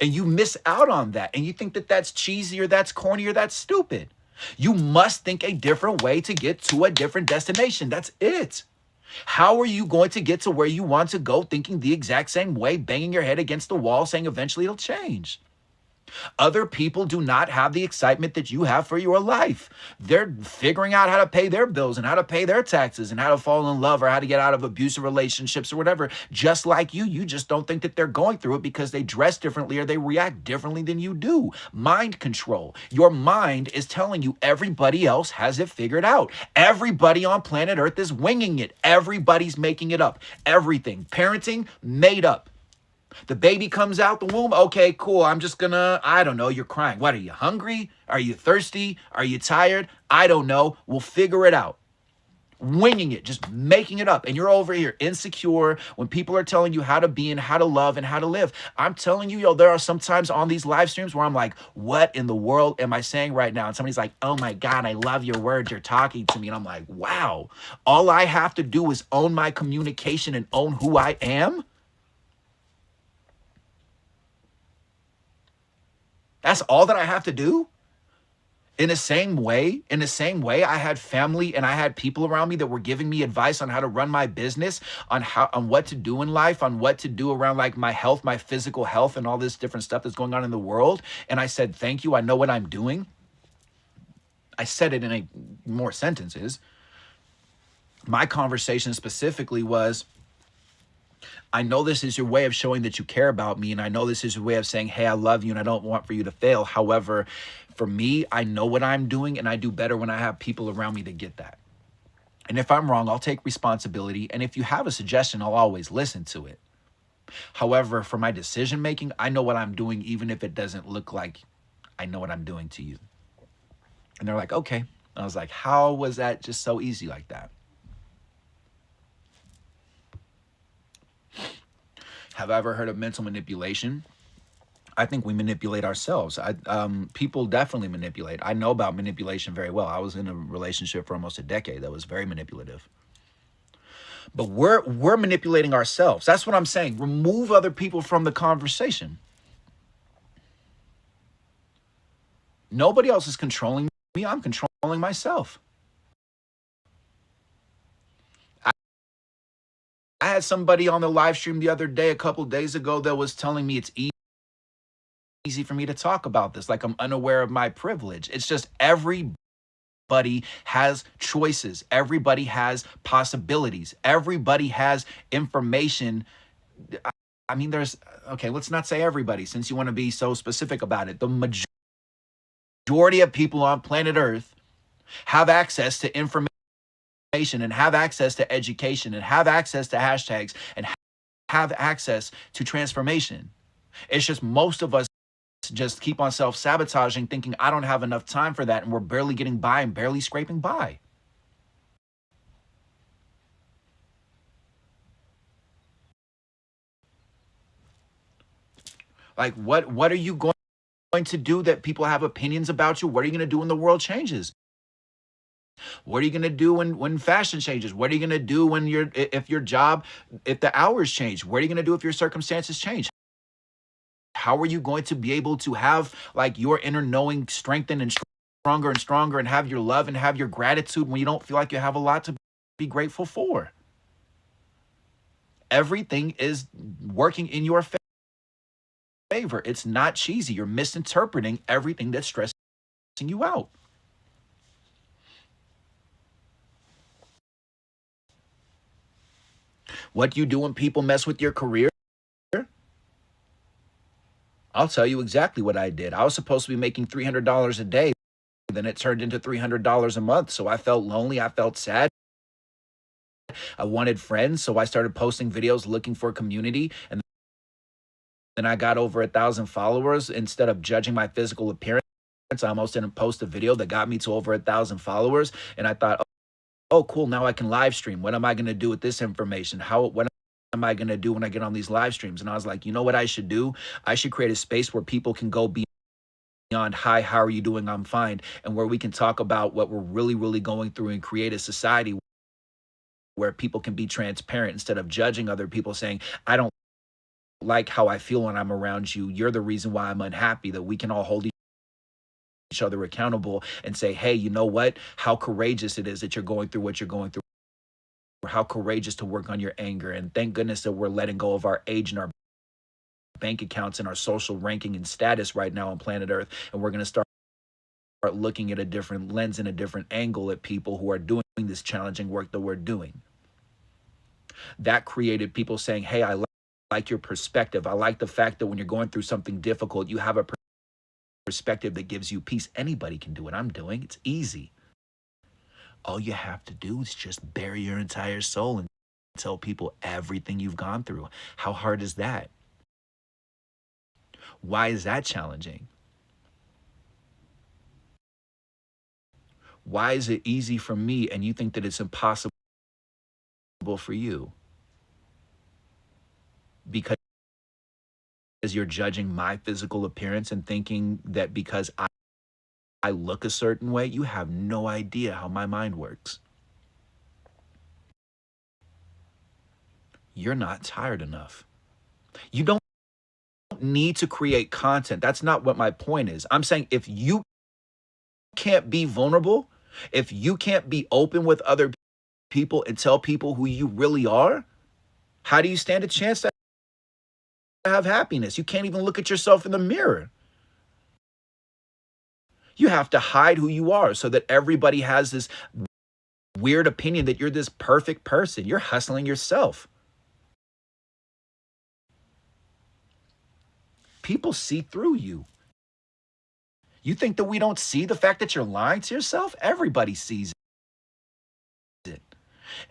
And you miss out on that. And you think that that's cheesy or that's corny or that's stupid. You must think a different way to get to a different destination. That's it. How are you going to get to where you want to go thinking the exact same way, banging your head against the wall, saying eventually it'll change? Other people do not have the excitement that you have for your life. They're figuring out how to pay their bills and how to pay their taxes and how to fall in love or how to get out of abusive relationships or whatever. Just like you, you just don't think that they're going through it because they dress differently or they react differently than you do. Mind control. Your mind is telling you everybody else has it figured out. Everybody on planet Earth is winging it. Everybody's making it up. Everything. Parenting, made up. The baby comes out the womb. Okay, cool. I'm just gonna, I don't know. You're crying. What, are you hungry? Are you thirsty? Are you tired? I don't know. We'll figure it out. Winging it, just making it up. And you're over here insecure when people are telling you how to be and how to love and how to live. I'm telling you, yo, there are sometimes on these live streams where I'm like, what in the world am I saying right now? And somebody's like, oh my God, I love your words. You're talking to me. And I'm like, wow, all I have to do is own my communication and own who I am. That's all that I have to do. In the same way, I had family and I had people around me that were giving me advice on how to run my business, on what to do in life, on what to do around like my health, my physical health, and all this different stuff that's going on in the world. And I said, thank you. I know what I'm doing. I said it in more sentences. My conversation specifically was, I know this is your way of showing that you care about me. And I know this is your way of saying, hey, I love you and I don't want for you to fail. However, for me, I know what I'm doing and I do better when I have people around me that get that. And if I'm wrong, I'll take responsibility. And if you have a suggestion, I'll always listen to it. However, for my decision making, I know what I'm doing, even if it doesn't look like I know what I'm doing to you. And they're like, okay. I was like, how was that just so easy like that? Have I ever heard of mental manipulation? I think we manipulate ourselves. People definitely manipulate. I know about manipulation very well. I was in a relationship for almost a decade that was very manipulative. But we're manipulating ourselves. That's what I'm saying. Remove other people from the conversation. Nobody else is controlling me. I'm controlling myself. I had somebody on the live stream the other day, a couple days ago, that was telling me it's easy for me to talk about this, like I'm unaware of my privilege. It's just everybody has choices. Everybody has possibilities. Everybody has information. I mean, okay, let's not say everybody, since you want to be so specific about it. The majority of people on planet Earth have access to information and have access to education and have access to hashtags and have access to transformation. It's just most of us just keep on self-sabotaging, thinking I don't have enough time for that, and we're barely getting by and barely scraping by. Like, what are you going to do that people have opinions about you? What are you going to do when the world changes? What are you going to do when fashion changes? What are you going to do when if the hours change? What are you going to do if your circumstances change? How are you going to be able to have like your inner knowing strengthen and stronger and have your love and have your gratitude when you don't feel like you have a lot to be grateful for? Everything is working in your favor. It's not cheesy. You're misinterpreting everything that's stressing you out. What do you do when people mess with your career? I'll tell you exactly what I did. I was supposed to be making $300 a day. Then it turned into $300 a month. So I felt lonely. I felt sad. I wanted friends. So I started posting videos looking for community. And then I got over 1,000 followers. Instead of judging my physical appearance, I almost didn't post a video that got me to over 1,000 followers. And I thought, oh, cool. Now I can live stream. What am I going to do with this information? What am I going to do when I get on these live streams? And I was like, you know what I should do? I should create a space where people can go beyond, hi, how are you doing? I'm fine. And where we can talk about what we're really, really going through and create a society where people can be transparent instead of judging other people, saying, I don't like how I feel when I'm around you. You're the reason why I'm unhappy. That we can all hold each other accountable and say, hey, you know what? How courageous it is that you're going through what you're going through. How courageous to work on your anger. And thank goodness that we're letting go of our age and our bank accounts and our social ranking and status right now on planet Earth. And we're going to start looking at a different lens and a different angle at people who are doing this challenging work that we're doing. That created people saying, hey, I like your perspective. I like the fact that when you're going through something difficult, you have a perspective that gives you peace. Anybody can do what I'm doing. It's easy. All you have to do is just bury your entire soul and tell people everything you've gone through. How hard is that? Why is that challenging? Why is it easy for me and you think that it's impossible for you? Because you're judging my physical appearance and thinking that because I look a certain way, you have no idea how my mind works. You're not tired enough. You don't need to create content. That's not what my point is. I'm saying if you can't be vulnerable, if you can't be open with other people and tell people who you really are, how do you stand a chance to have happiness? You can't even look at yourself in the mirror. You have to hide who you are so that everybody has this weird opinion that you're this perfect person. You're hustling yourself. People see through you. You think that we don't see the fact that you're lying to yourself? Everybody sees it.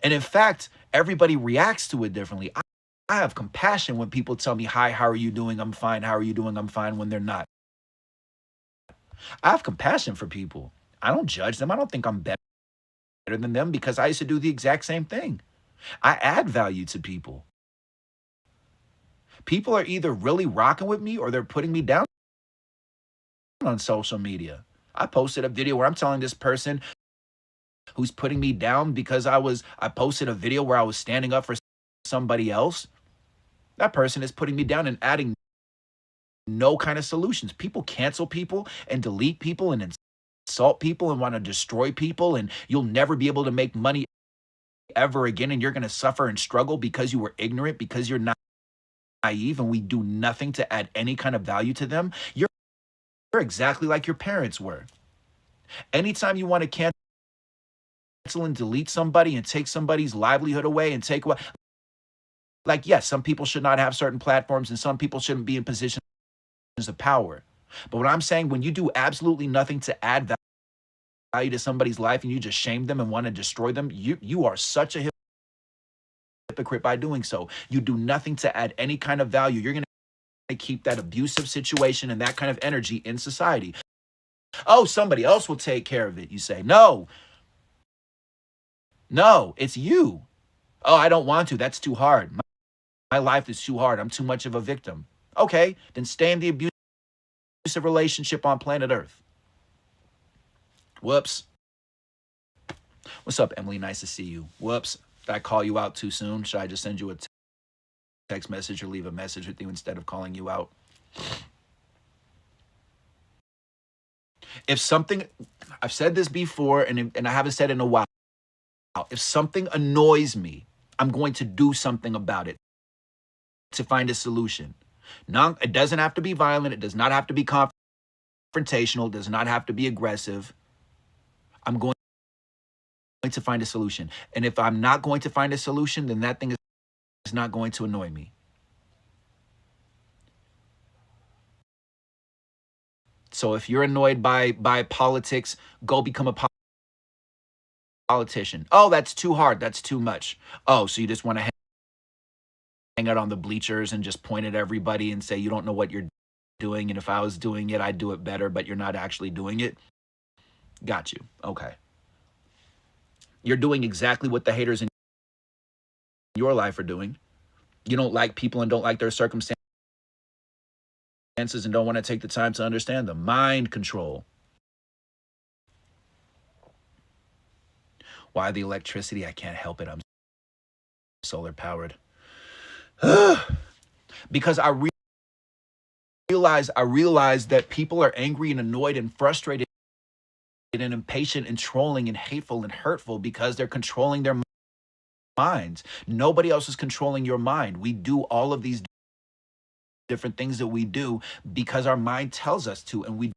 And in fact, everybody reacts to it differently. I have compassion when people tell me, hi, how are you doing? I'm fine. How are you doing? I'm fine, when they're not. I have compassion for people. I don't judge them. I don't think I'm better than them because I used to do the exact same thing. I add value to people. People are either really rocking with me or they're putting me down on social media. I posted a video where I'm telling this person who's putting me down because I posted a video where I was standing up for somebody else. That person is putting me down and adding no kind of solutions. People cancel people and delete people and insult people and want to destroy people, and you'll never be able to make money ever again, and you're going to suffer and struggle because you were ignorant, because you're not naive, and we do nothing to add any kind of value to them. You're exactly like your parents were. Anytime you want to cancel and delete somebody and take somebody's livelihood away and take what, like, yes, some people should not have certain platforms and some people shouldn't be in positions of power. But what I'm saying, when you do absolutely nothing to add value to somebody's life and you just shame them and want to destroy them, you are such a hypocrite by doing so. You do nothing to add any kind of value. You're going to keep that abusive situation and that kind of energy in society. Oh, somebody else will take care of it. You say, no, it's you. Oh, I don't want to. That's too hard. My life is too hard. I'm too much of a victim. Okay, then stay in the abusive relationship on planet Earth. Whoops. What's up, Emily? Nice to see you. Whoops. Did I call you out too soon? Should I just send you a text message or leave a message with you instead of calling you out? If something, I've said this before and I haven't said it in a while. If something annoys me, I'm going to do something about it to find a solution. No, it doesn't have to be violent. It does not have to be confrontational. It does not have to be aggressive. I'm going to find a solution. And if I'm not going to find a solution, then that thing is not going to annoy me. So if you're annoyed by politics, go become a politician. Oh, that's too hard. That's too much. Oh, so you just want to hang out on the bleachers and just point at everybody and say you don't know what you're doing, and if I was doing it, I'd do it better, but you're not actually doing it. Got you. Okay. You're doing exactly what the haters in your life are doing. You don't like people and don't like their circumstances and don't want to take the time to understand them. Mind control. Why the electricity? I can't help it. I'm solar powered. Because I realize that people are angry and annoyed and frustrated and impatient and trolling and hateful and hurtful because they're controlling their minds. Nobody else is controlling your mind. We do all of these different things that we do because our mind tells us to, and we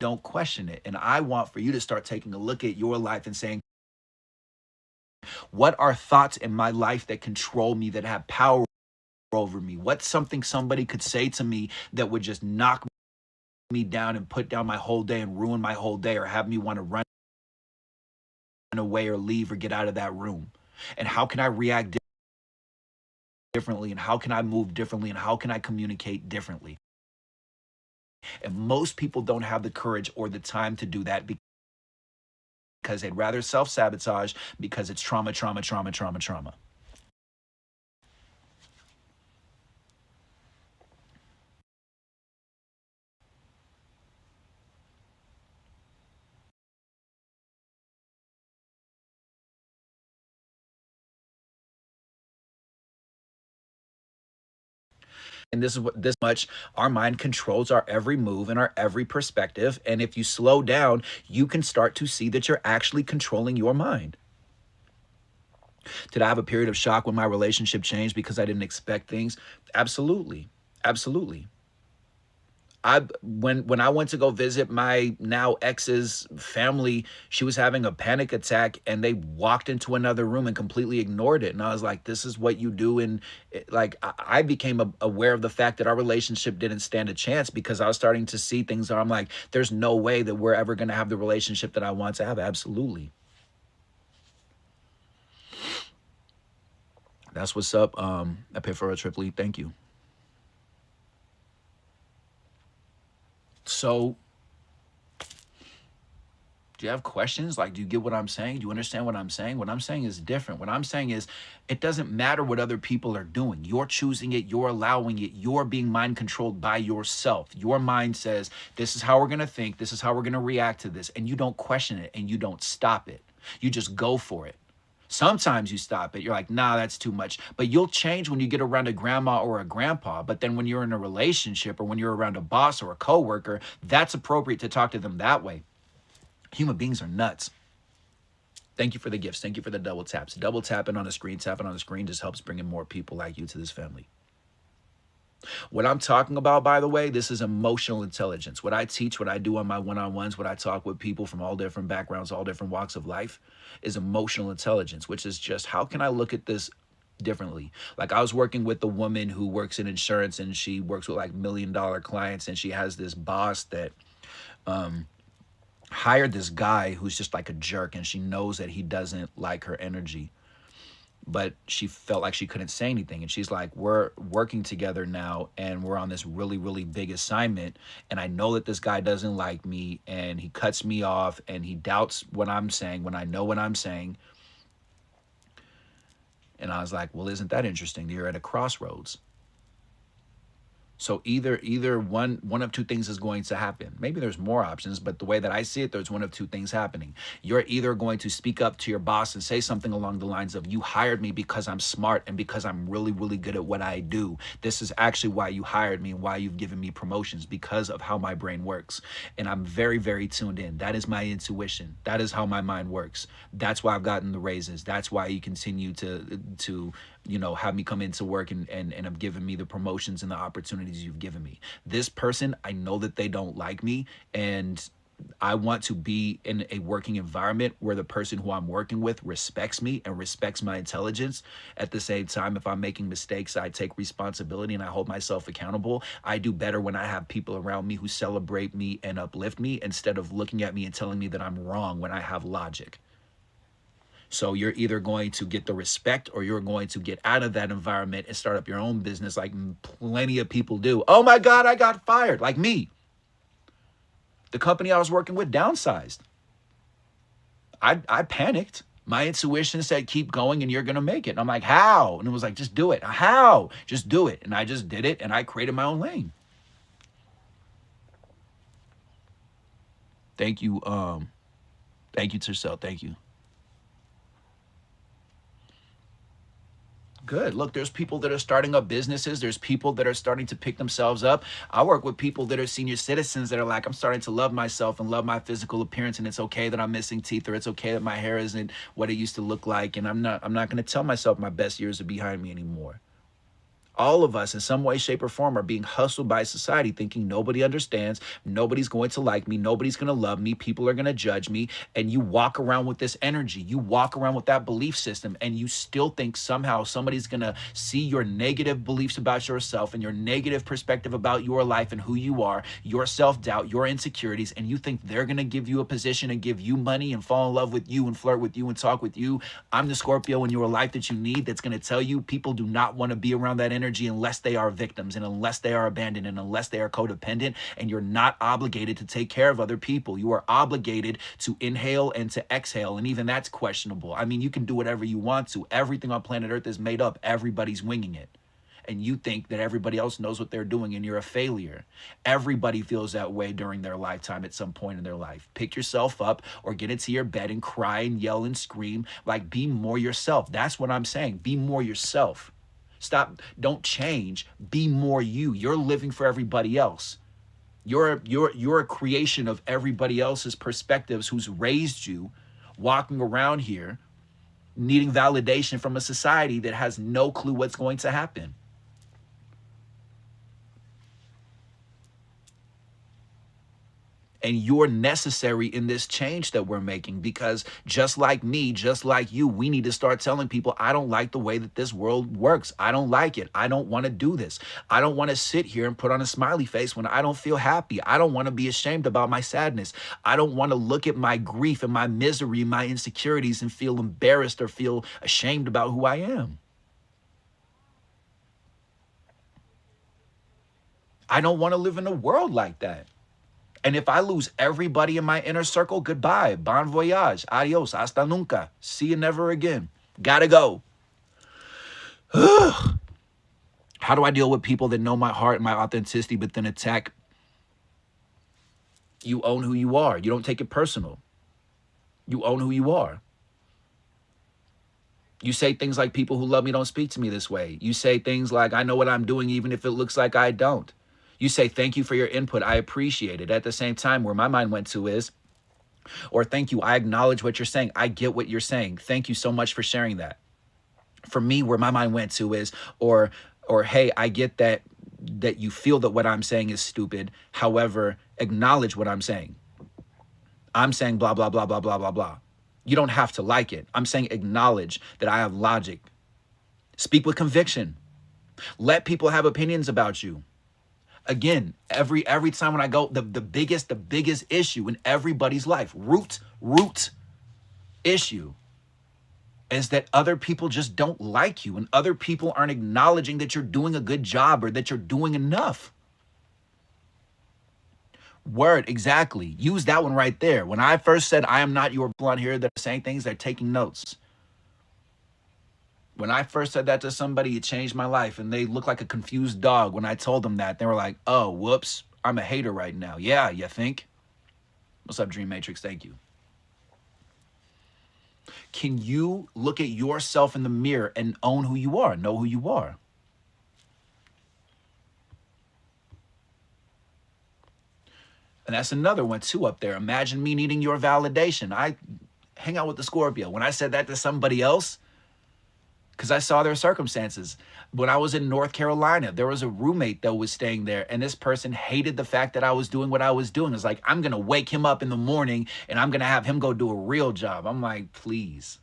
don't question it. And I want for you to start taking a look at your life and saying, what are thoughts in my life that control me, that have power over me? What's something somebody could say to me that would just knock me down and put down my whole day and ruin my whole day, or have me want to run away or leave or get out of that room? And how can I react differently? And how can I move differently? And how can I communicate differently? And most people don't have the courage or the time to do that because they'd rather self-sabotage because it's trauma, trauma, trauma, trauma, trauma. And this is what this much our mind controls our every move and our every perspective. And if you slow down, you can start to see that you're actually controlling your mind. Did I have a period of shock when my relationship changed because I didn't expect things? Absolutely. Absolutely. When I went to go visit my now ex's family, she was having a panic attack and they walked into another room and completely ignored it. And I was like, this is what you do. And like, I became aware of the fact that our relationship didn't stand a chance because I was starting to see things where I'm like, there's no way that we're ever going to have the relationship that I want to have. Absolutely. That's what's up. I paid for a triple E. Thank you. So, do you have questions? Like, do you get what I'm saying? Do you understand what I'm saying? What I'm saying is different. What I'm saying is, it doesn't matter what other people are doing. You're choosing it. You're allowing it. You're being mind controlled by yourself. Your mind says, this is how we're going to think. This is how we're going to react to this. And you don't question it and you don't stop it. You just go for it. Sometimes you stop it. You're like, nah, that's too much. But you'll change when you get around a grandma or a grandpa. But then when you're in a relationship or when you're around a boss or a coworker, that's appropriate to talk to them that way. Human beings are nuts. Thank you for the gifts. Thank you for the double taps. Double tapping on the screen, tapping on the screen just helps bring in more people like you to this family. What I'm talking about, by the way, this is emotional intelligence. What I teach, what I do on my one-on-ones, what I talk with people from all different backgrounds, all different walks of life, is emotional intelligence, which is just how can I look at this differently? Like I was working with a woman who works in insurance and she works with like $1 million clients, and she has this boss that hired this guy who's just like a jerk, and she knows that he doesn't like her energy, but she felt like she couldn't say anything. And she's like, we're working together now and we're on this really, really big assignment. And I know that this guy doesn't like me and he cuts me off and he doubts what I'm saying when I know what I'm saying. And I was like, well, isn't that interesting? You're at a crossroads. So either one of two things is going to happen. Maybe there's more options, but the way that I see it, there's one of two things happening. You're either going to speak up to your boss and say something along the lines of, you hired me because I'm smart and because I'm really, really good at what I do. This is actually why you hired me and why you've given me promotions, because of how my brain works. And I'm very, very tuned in. That is my intuition. That is how my mind works. That's why I've gotten the raises. That's why you continue to have me come into work and have given me the promotions and the opportunities you've given me. This person, I know that they don't like me, and I want to be in a working environment where the person who I'm working with respects me and respects my intelligence. At the same time, if I'm making mistakes, I take responsibility and I hold myself accountable. I do better when I have people around me who celebrate me and uplift me instead of looking at me and telling me that I'm wrong when I have logic. So you're either going to get the respect or you're going to get out of that environment and start up your own business like plenty of people do. Oh my God, I got fired. Like me. The company I was working with downsized. I panicked. My intuition said, keep going and you're going to make it. And I'm like, how? And it was like, just do it. How? Just do it. And I just did it and I created my own lane. Thank you. Thank you, Tercel. Thank you. Good. Look, there's people that are starting up businesses. There's people that are starting to pick themselves up. I work with people that are senior citizens that are like, I'm starting to love myself and love my physical appearance, and it's okay that I'm missing teeth, or it's okay that my hair isn't what it used to look like, and I'm not going to tell myself my best years are behind me anymore. All of us in some way, shape, or form are being hustled by society thinking nobody understands, nobody's going to like me, nobody's going to love me, people are going to judge me. And you walk around with this energy, you walk around with that belief system, and you still think somehow somebody's going to see your negative beliefs about yourself and your negative perspective about your life and who you are, your self-doubt, your insecurities, and you think they're going to give you a position and give you money and fall in love with you and flirt with you and talk with you. I'm the Scorpio in your life that you need that's going to tell you people do not want to be around that energy unless they are victims and unless they are abandoned and unless they are codependent, and you're not obligated to take care of other people. You are obligated to inhale and to exhale, and even that's questionable. I mean, you can do whatever you want to. Everything on planet Earth is made up. Everybody's winging it. And you think that everybody else knows what they're doing and you're a failure. Everybody feels that way during their lifetime at some point in their life. Pick yourself up or get into your bed and cry and yell and scream. Like, be more yourself. That's what I'm saying. Be more yourself. Stop. Don't change. Be more you. You're living for everybody else. You're a creation of everybody else's perspectives who's raised you, walking around here needing validation from a society that has no clue what's going to happen. And you're necessary in this change that we're making, because just like me, just like you, we need to start telling people, I don't like the way that this world works. I don't like it. I don't want to do this. I don't want to sit here and put on a smiley face when I don't feel happy. I don't want to be ashamed about my sadness. I don't want to look at my grief and my misery, my insecurities, and feel embarrassed or feel ashamed about who I am. I don't want to live in a world like that. And if I lose everybody in my inner circle, goodbye. Bon voyage. Adios. Hasta nunca. See you never again. Gotta go. How do I deal with people that know my heart and my authenticity, but then attack? You own who you are. You don't take it personal. You own who you are. You say things like, people who love me don't speak to me this way. You say things like, I know what I'm doing even if it looks like I don't. You say, thank you for your input. I appreciate it. At the same time, where my mind went to is, or thank you, I acknowledge what you're saying. I get what you're saying. Thank you so much for sharing that. For me, where my mind went to is, or hey, I get that you feel that what I'm saying is stupid. However, acknowledge what I'm saying. I'm saying blah, blah, blah, blah, blah, blah, blah. You don't have to like it. I'm saying acknowledge that I have logic. Speak with conviction. Let people have opinions about you. Again, every time when I go, the biggest issue in everybody's life, root issue, is that other people just don't like you, and other people aren't acknowledging that you're doing a good job or that you're doing enough. Word, exactly. Use that one right there. When I first said, I am not your blonde hair, they're saying things, they're taking notes. When I first said that to somebody, it changed my life, and they looked like a confused dog when I told them that. They were like, oh, whoops, I'm a hater right now. Yeah, you think? What's up, Dream Matrix? Thank you. Can you look at yourself in the mirror and own who you are, know who you are? And that's another one too up there. Imagine me needing your validation. I hang out with the Scorpio. When I said that to somebody else, because I saw their circumstances. When I was in North Carolina, there was a roommate that was staying there, and this person hated the fact that I was doing what I was doing. It's like, I'm going to wake him up in the morning, and I'm going to have him go do a real job. I'm like, please.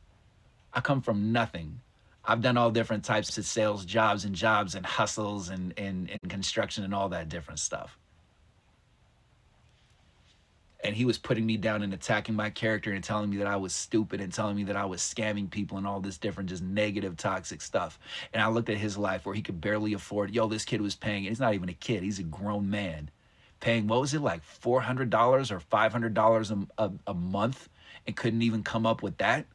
I come from nothing. I've done all different types of sales jobs and hustles and construction and all that different stuff. And he was putting me down and attacking my character and telling me that I was stupid and telling me that I was scamming people and all this different, just negative, toxic stuff. And I looked at his life where he could barely afford, this kid was paying, he's not even a kid, he's a grown man, paying, what was it, like $400 or $500 a month, and couldn't even come up with that.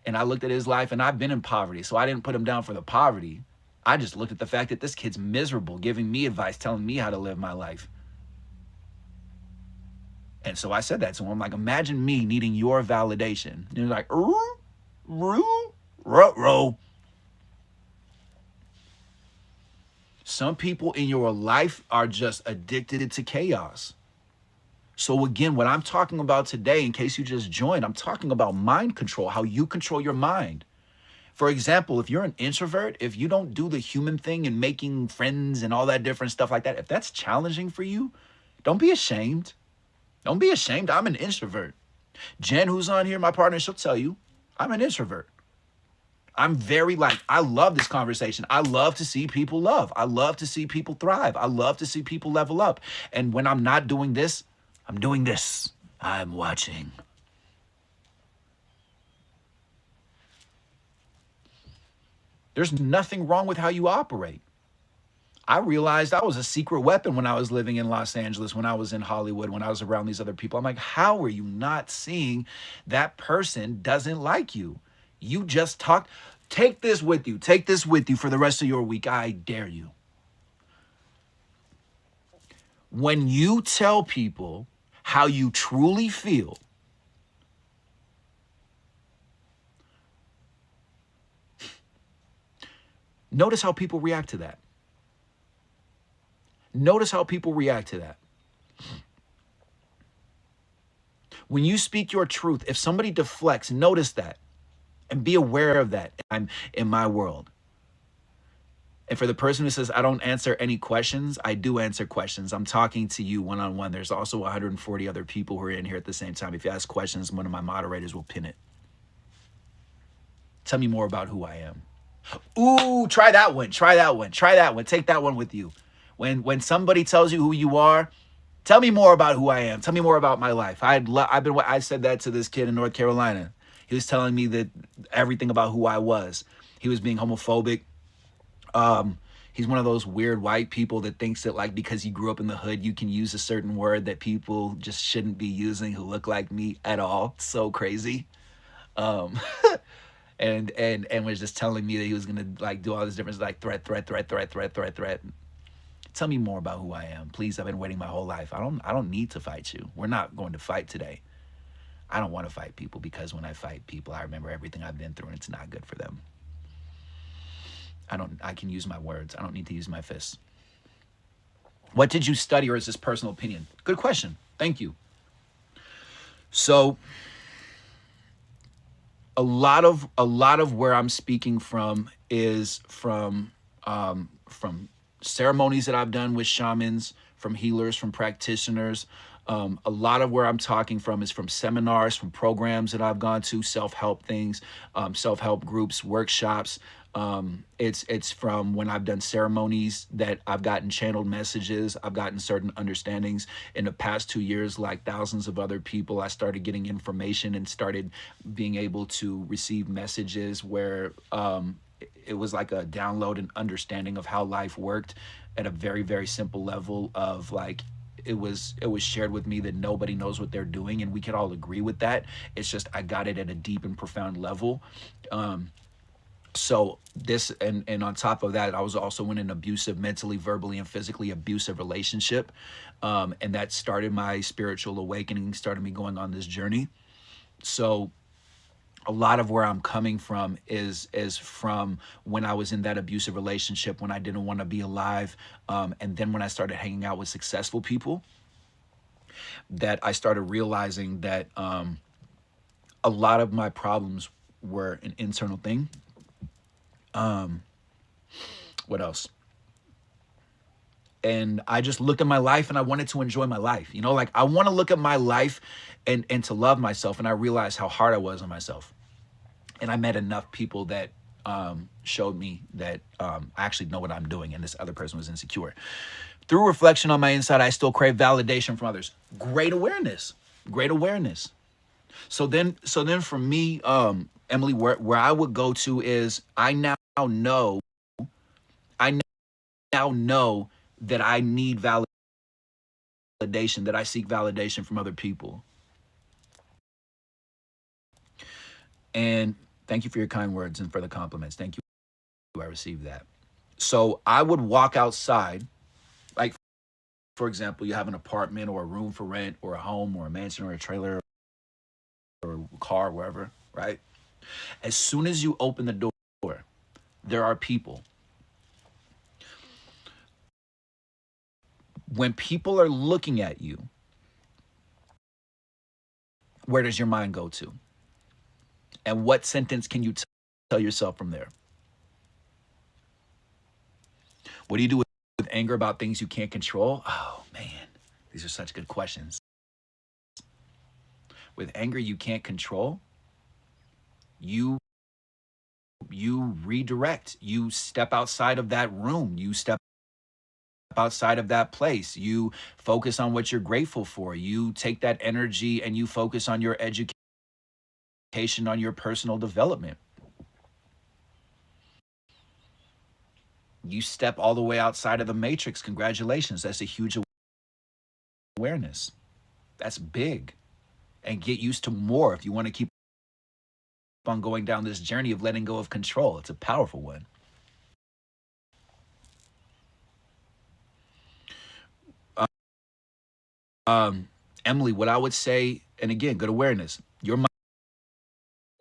And I looked at his life, and I've been in poverty, so I didn't put him down for the poverty. I just looked at the fact that this kid's miserable, giving me advice, telling me how to live my life. And so I said that to him. I'm like, imagine me needing your validation. And he was like, ruh-roh. Some people in your life are just addicted to chaos. So again, what I'm talking about today, in case you just joined, I'm talking about mind control, how you control your mind. For example, if you're an introvert, if you don't do the human thing and making friends and all that different stuff like that, if that's challenging for you, don't be ashamed. Don't be ashamed. I'm an introvert. Jen, who's on here, my partner, she'll tell you, I'm an introvert. I'm very like, I love this conversation. I love to see people love. I love to see people thrive. I love to see people level up. And when I'm not doing this, I'm doing this. I'm watching. There's nothing wrong with how you operate. I realized I was a secret weapon when I was living in Los Angeles, when I was in Hollywood, when I was around these other people. I'm like, how are you not seeing that person doesn't like you? You just talked. Take this with you. Take this with you for the rest of your week. I dare you. When you tell people how you truly feel, notice how people react to that. Notice how people react to that. When you speak your truth, if somebody deflects, notice that and be aware of that. I'm in my world. And for the person who says, I don't answer any questions, I do answer questions. I'm talking to you one-on-one. There's also 140 other people who are in here at the same time. If you ask questions, one of my moderators will pin it. Tell me more about who I am. Ooh, try that one. Try that one. Try that one. Take that one with you. When somebody tells you who you are, tell me more about who I am. Tell me more about my life. I said that to this kid in North Carolina. He was telling me that everything about who I was. He was being homophobic. He's one of those weird white people that thinks that like because he grew up in the hood, you can use a certain word that people just shouldn't be using who look like me at all. So crazy. Um, and was just telling me that he was gonna like do all this different like threat. Tell me more about who I am, please. I've been waiting my whole life. I don't need to fight you. We're not going to fight today. I don't want to fight people because when I fight people, I remember everything I've been through and it's not good for them. I can use my words. I don't need to use my fists. What did you study, or is this personal opinion? Good question. Thank you. So a lot of where I'm speaking from is from ceremonies that I've done with shamans, from healers, from practitioners. A lot of where I'm talking from is from seminars, from programs that I've gone to, self-help things, self-help groups, workshops. It's from when I've done ceremonies that I've gotten channeled messages. I've gotten certain understandings. In the past 2 years, like thousands of other people, I started getting information and started being able to receive messages where it was like a download and understanding of how life worked at a very, very simple level of like, it was shared with me that nobody knows what they're doing, and we could all agree with that. It's just I got it at a deep and profound level. So this, and on top of that, I was also in an abusive, mentally, verbally, and physically abusive relationship. And that started my spiritual awakening, started me going on this journey. So a lot of where I'm coming from is from when I was in that abusive relationship, when I didn't want to be alive. And then when I started hanging out with successful people, that I started realizing that a lot of my problems were an internal thing. What else? And I just looked at my life and I wanted to enjoy my life. You know, like I want to look at my life and to love myself. And I realized how hard I was on myself. And I met enough people that showed me that I actually know what I'm doing, and this other person was insecure. Through reflection on my inside, I still crave validation from others. Great awareness. Great awareness. So then for me, Emily, where I would go to is I now know that I need validation, that I seek validation from other people. And thank you for your kind words and for the compliments. Thank you. I received that. So I would walk outside, like, for example, you have an apartment or a room for rent or a home or a mansion or a trailer or a car, wherever, right? As soon as you open the door, there are people. When people are looking at you, where does your mind go to? And what sentence can you tell yourself from there? What do you do with anger about things you can't control? Oh, man, these are such good questions. With anger you can't control, you redirect. You step outside of that room. You step outside of that place. You focus on what you're grateful for. You take that energy and you focus on your education, on your personal development. You step all the way outside of the matrix. Congratulations. That's a huge awareness. That's big. And get used to more if you want to keep on going down this journey of letting go of control. It's a powerful one. Emily, what I would say, and again, good awareness. Your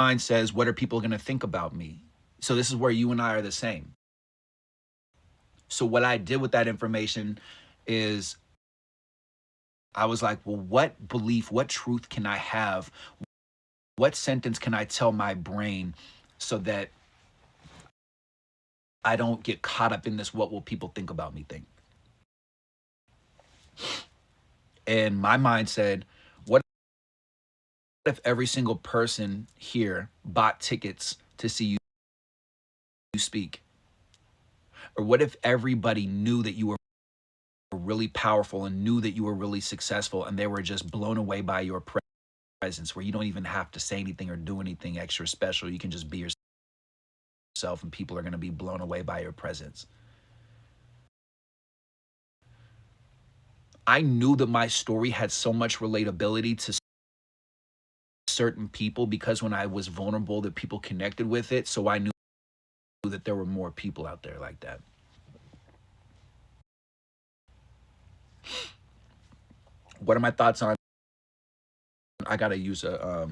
mind says, what are people going to think about me? So this is where you and I are the same. So what I did with that information is I was like, well, what belief, what truth can I have? What sentence can I tell my brain so that I don't get caught up in this what will people think about me thing? And my mind said, what if every single person here bought tickets to see you speak? Or what if everybody knew that you were really powerful and knew that you were really successful and they were just blown away by your presence, where you don't even have to say anything or do anything extra special. You can just be yourself and people are going to be blown away by your presence. I knew that my story had so much relatability to certain people because when I was vulnerable that people connected with it. So I knew that there were more people out there like that. What are my thoughts on, I got to use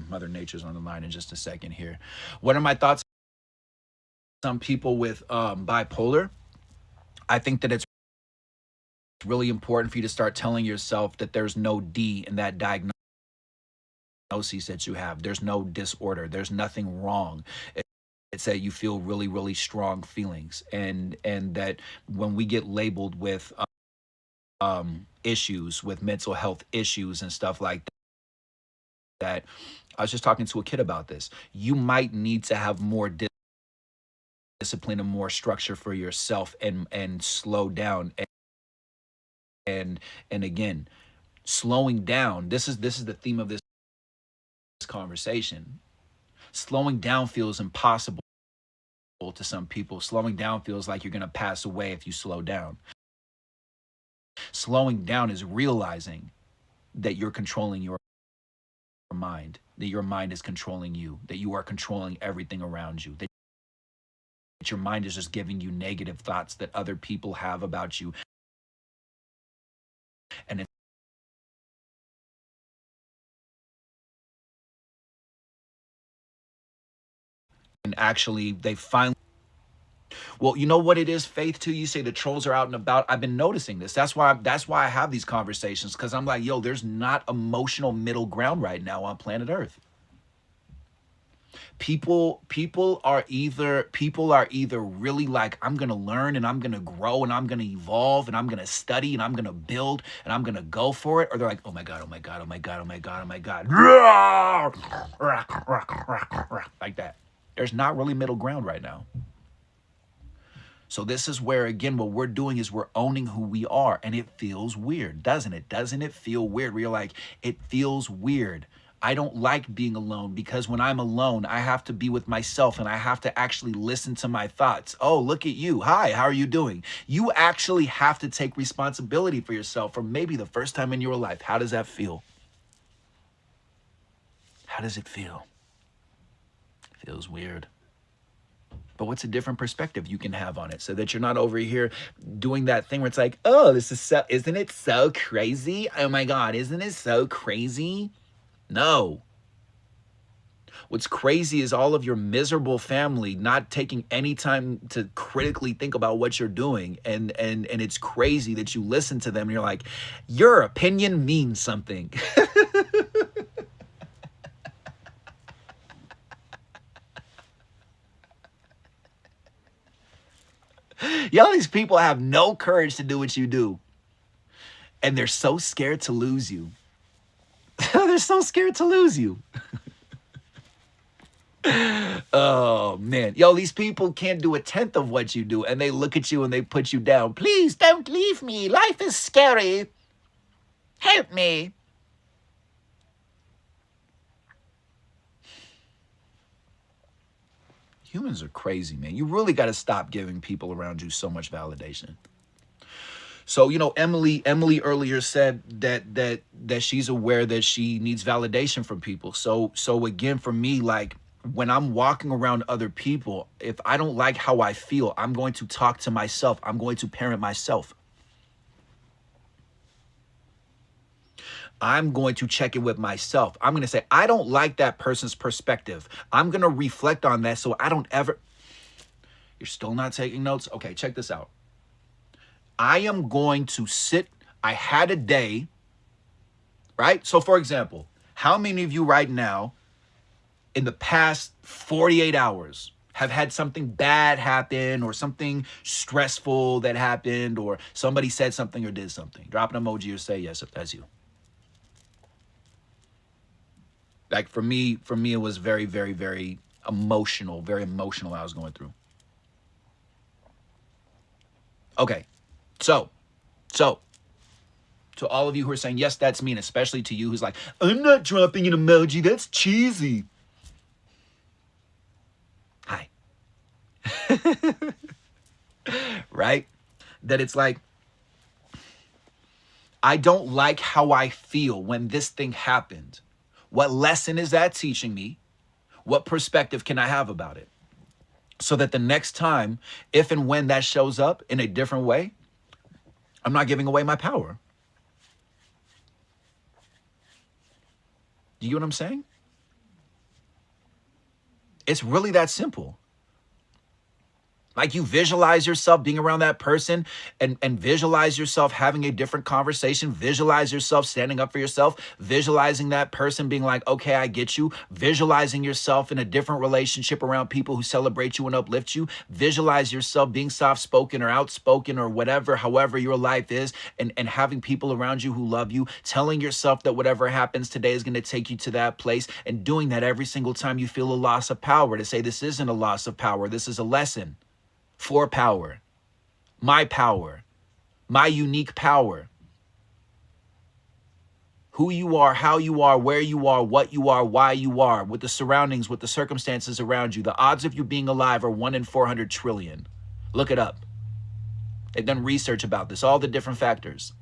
Mother Nature's on the line in just a second here. What are my thoughts on people with bipolar? I think that it's really important for you to start telling yourself that there's no D in that diagnosis that you have. There's no disorder. There's nothing wrong. It's that you feel really, really strong feelings, and that when we get labeled with issues, with mental health issues and stuff like that, I was just talking to a kid about this. You might need to have more discipline and more structure for yourself, and slow down. And again, slowing down. This is the theme of this conversation. Slowing down feels impossible to some people. Slowing down feels like you're going to pass away if you slow down. Slowing down is realizing that you're controlling your mind, that your mind is controlling you, that you are controlling everything around you, that your mind is just giving you negative thoughts that other people have about you. And actually, they finally, well, you know what it is, Faith, too? You say the trolls are out and about. I've been noticing this. That's why I have these conversations, because I'm like, yo, there's not emotional middle ground right now on planet Earth. People are either really like, I'm gonna learn and I'm gonna grow and I'm gonna evolve and I'm gonna study and I'm gonna build and I'm gonna go for it, or they're like, oh my god, oh my god, oh my god, oh my god, oh my god, like that. There's not really middle ground right now. So this is where, again, what we're doing is we're owning who we are. And it feels weird, doesn't it? Doesn't it feel weird? Where you're like, it feels weird. I don't like being alone, because when I'm alone, I have to be with myself and I have to actually listen to my thoughts. Oh, look at you. Hi, how are you doing? You actually have to take responsibility for yourself for maybe the first time in your life. How does that feel? How does it feel? It feels weird. But what's a different perspective you can have on it, so that you're not over here doing that thing where it's like, oh, this is so, isn't it so crazy? Oh my God, isn't it so crazy? No. What's crazy is all of your miserable family not taking any time to critically think about what you're doing. And it's crazy that you listen to them and you're like, your opinion means something. Y'all, these people have no courage to do what you do. And they're so scared to lose you. They're so scared to lose you. Oh, man. Yo, these people can't do a tenth of what you do. And they look at you and they put you down. Please don't leave me. Life is scary. Help me. Humans are crazy, man. You really got to stop giving people around you so much validation. So, you know, Emily earlier said that she's aware that she needs validation from people. So again, for me, like when I'm walking around other people, if I don't like how I feel, I'm going to talk to myself. I'm going to parent myself. I'm going to check in with myself. I'm going to say, I don't like that person's perspective. I'm going to reflect on that so I don't ever... You're still not taking notes? Okay, check this out. I am going to sit... I had a day, right? So for example, how many of you right now in the past 48 hours have had something bad happen or something stressful that happened or somebody said something or did something? Drop an emoji or say yes if that's you. Like for me, it was very, very, very emotional I was going through. Okay, so to all of you who are saying, yes, that's me, and especially to you who's like, I'm not dropping an emoji, that's cheesy. Hi. Right? That it's like, I don't like how I feel when this thing happened. What lesson is that teaching me? What perspective can I have about it? So that the next time, if and when that shows up in a different way, I'm not giving away my power. Do you get what I'm saying? It's really that simple. Like you visualize yourself being around that person and visualize yourself having a different conversation. Visualize yourself standing up for yourself. Visualizing that person being like, okay, I get you. Visualizing yourself in a different relationship around people who celebrate you and uplift you. Visualize yourself being soft-spoken or outspoken or whatever, however your life is, and having people around you who love you. Telling yourself that whatever happens today is going to take you to that place, and doing that every single time you feel a loss of power, to say this isn't a loss of power. This is a lesson. For power, my unique power, who you are, how you are, where you are, what you are, why you are, with the surroundings, with the circumstances around you. The odds of you being alive are 1 in 400 trillion. Look it up. They've done research about this, all the different factors.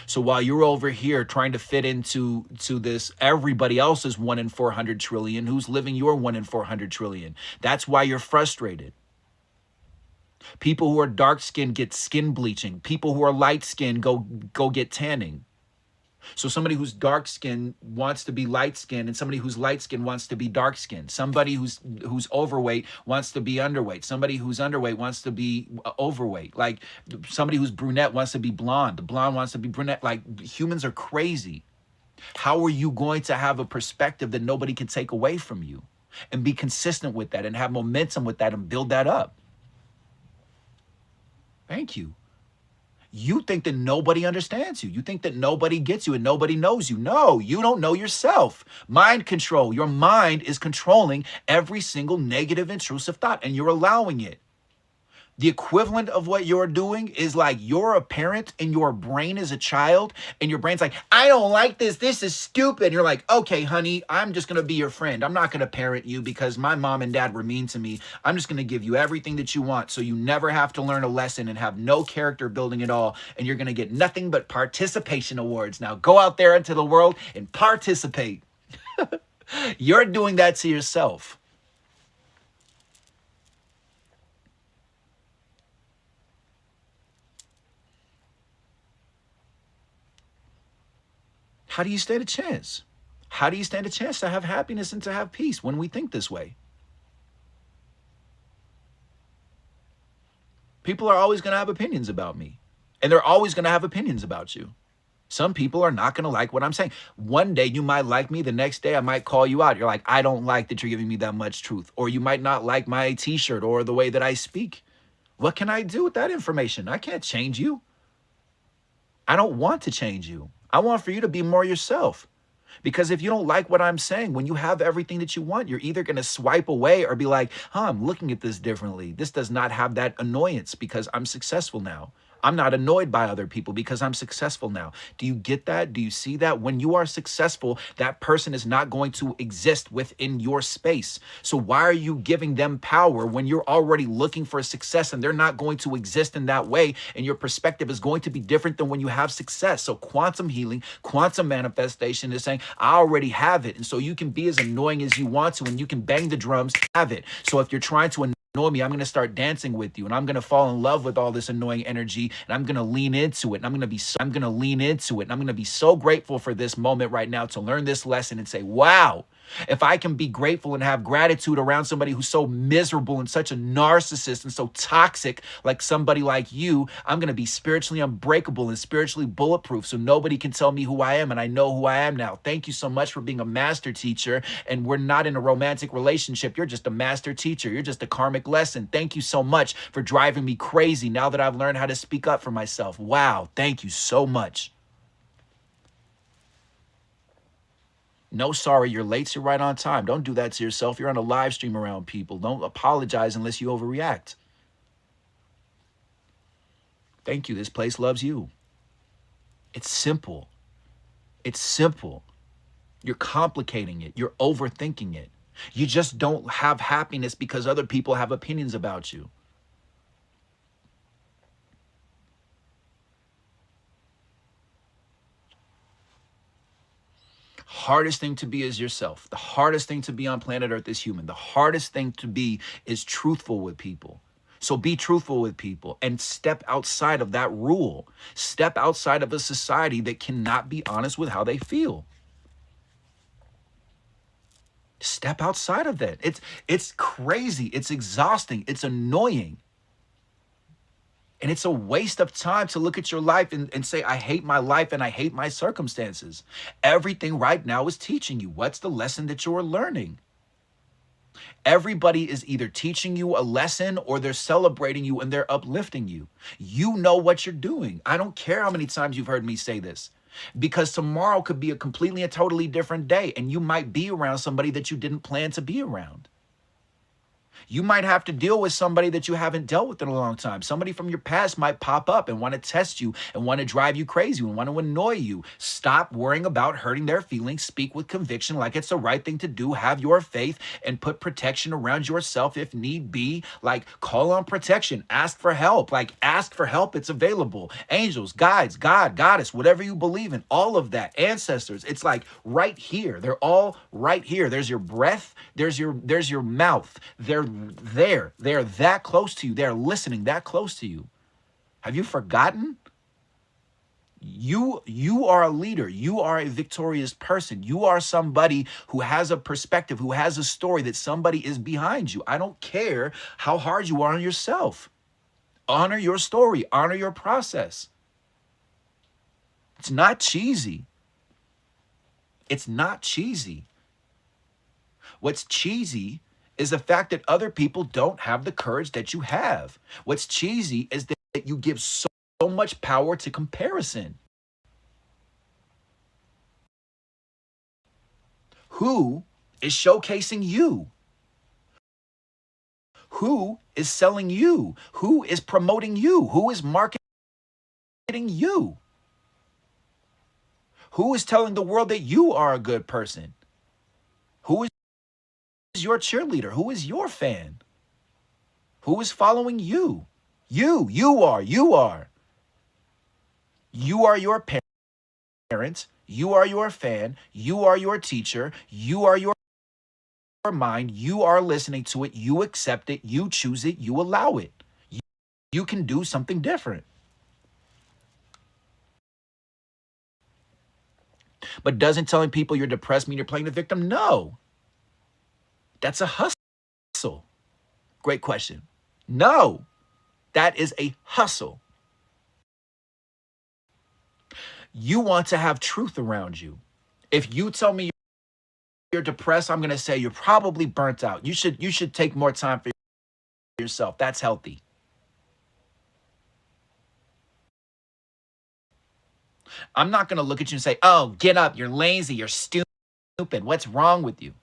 So while you're over here trying to fit into this, everybody else is 1 in 400 trillion. Who's living your 1 in 400 trillion? That's why you're frustrated. People who are dark-skinned get skin bleaching. People who are light-skinned go get tanning. So somebody who's dark-skinned wants to be light-skinned, and somebody who's light-skinned wants to be dark-skinned. Somebody who's overweight wants to be underweight. Somebody who's underweight wants to be overweight. Like somebody who's brunette wants to be blonde. The blonde wants to be brunette. Like humans are crazy. How are you going to have a perspective that nobody can take away from you and be consistent with that and have momentum with that and build that up? Thank you. You think that nobody understands you. You think that nobody gets you and nobody knows you. No, you don't know yourself. Mind control. Your mind is controlling every single negative, intrusive thought, and you're allowing it. The equivalent of what you're doing is like you're a parent and your brain is a child and your brain's like, I don't like this. This is stupid. And you're like, okay, honey, I'm just going to be your friend. I'm not going to parent you because my mom and dad were mean to me. I'm just going to give you everything that you want so you never have to learn a lesson and have no character building at all. And you're going to get nothing but participation awards. Now go out there into the world and participate. You're doing that to yourself. How do you stand a chance? How do you stand a chance to have happiness and to have peace when we think this way? People are always going to have opinions about me, and they're always going to have opinions about you. Some people are not going to like what I'm saying. One day you might like me. The next day I might call you out. You're like, I don't like that you're giving me that much truth. Or you might not like my t-shirt or the way that I speak. What can I do with that information? I can't change you. I don't want to change you. I want for you to be more yourself. Because if you don't like what I'm saying, when you have everything that you want, you're either going to swipe away or be like, I'm looking at this differently. This does not have that annoyance because I'm successful now. I'm not annoyed by other people because I'm successful now. Do you get that? Do you see that? When you are successful, that person is not going to exist within your space. So why are you giving them power when you're already looking for success and they're not going to exist in that way? And your perspective is going to be different than when you have success. So quantum healing, quantum manifestation is saying, I already have it. And so you can be as annoying as you want to, and you can bang the drums, have it. So if you're trying to annoy me, I'm going to start dancing with you, and I'm going to fall in love with all this annoying energy, and I'm going to lean into it, and I'm going to lean into it, and I'm going to be so grateful for this moment right now to learn this lesson and say, wow, if I can be grateful and have gratitude around somebody who's so miserable and such a narcissist and so toxic like somebody like you, I'm going to be spiritually unbreakable and spiritually bulletproof so nobody can tell me who I am, and I know who I am now. Thank you so much for being a master teacher, and we're not in a romantic relationship. You're just a master teacher. You're just a karmic lesson. Thank you so much for driving me crazy now that I've learned how to speak up for myself. Wow, thank you so much. No, sorry, you're late, so you're right on time. Don't do that to yourself. You're on a live stream around people. Don't apologize unless you overreact. Thank you. This place loves you. It's simple. It's simple. You're complicating it. You're overthinking it. You just don't have happiness because other people have opinions about you. Hardest thing to be is yourself. The hardest thing to be on planet Earth is human. The hardest thing to be is truthful with people. So be truthful with people and step outside of that rule. Step outside of a society that cannot be honest with how they feel. Step outside of that. It's crazy. It's exhausting. It's annoying. And it's a waste of time to look at your life and say, I hate my life and I hate my circumstances. Everything right now is teaching you. What's the lesson that you're learning? Everybody is either teaching you a lesson or they're celebrating you and they're uplifting you. You know what you're doing. I don't care how many times you've heard me say this, because tomorrow could be a completely and totally different day, and you might be around somebody that you didn't plan to be around. You might have to deal with somebody that you haven't dealt with in a long time. Somebody from your past might pop up and want to test you and want to drive you crazy and want to annoy you. Stop worrying about hurting their feelings. Speak with conviction like it's the right thing to do. Have your faith and put protection around yourself if need be. Like, call on protection. Ask for help. Like, ask for help. It's available. Angels, guides, God, goddess, whatever you believe in, all of that. Ancestors. It's like right here. They're all right here. There's your breath. There's your mouth. They're that close to you. They're listening that close to you. Have you forgotten? You are a leader. You are a victorious person. You are somebody who has a perspective, who has a story, that somebody is behind you. I don't care how hard you are on yourself. Honor your story. Honor your process. It's not cheesy. It's not cheesy. What's cheesy is the fact that other people don't have the courage that you have. What's cheesy is that you give so much power to comparison. Who is showcasing you? Who is selling you? Who is promoting you? Who is marketing you? Who is telling the world that you are a good person? Who is your cheerleader? Who is your fan? Who is following you? You are your parent. You are your fan. You are your teacher. You are your mind. You are listening to it. You accept it. You choose it. You allow it. You can do something different. But doesn't telling people you're depressed mean you're playing the victim? No. That's a hustle. Great question. No, that is a hustle. You want to have truth around you. If you tell me you're depressed, I'm going to say you're probably burnt out. You should take more time for yourself. That's healthy. I'm not going to look at you and say, oh, get up, you're lazy, you're stupid, what's wrong with you?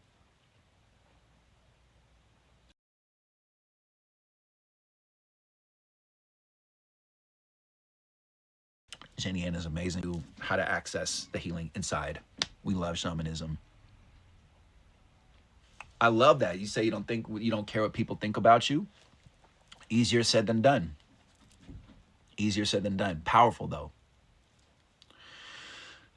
Jenny Ann is amazing. How to access the healing inside. We love shamanism. I love that. You say you don't care what people think about you. Easier said than done. Easier said than done. Powerful though.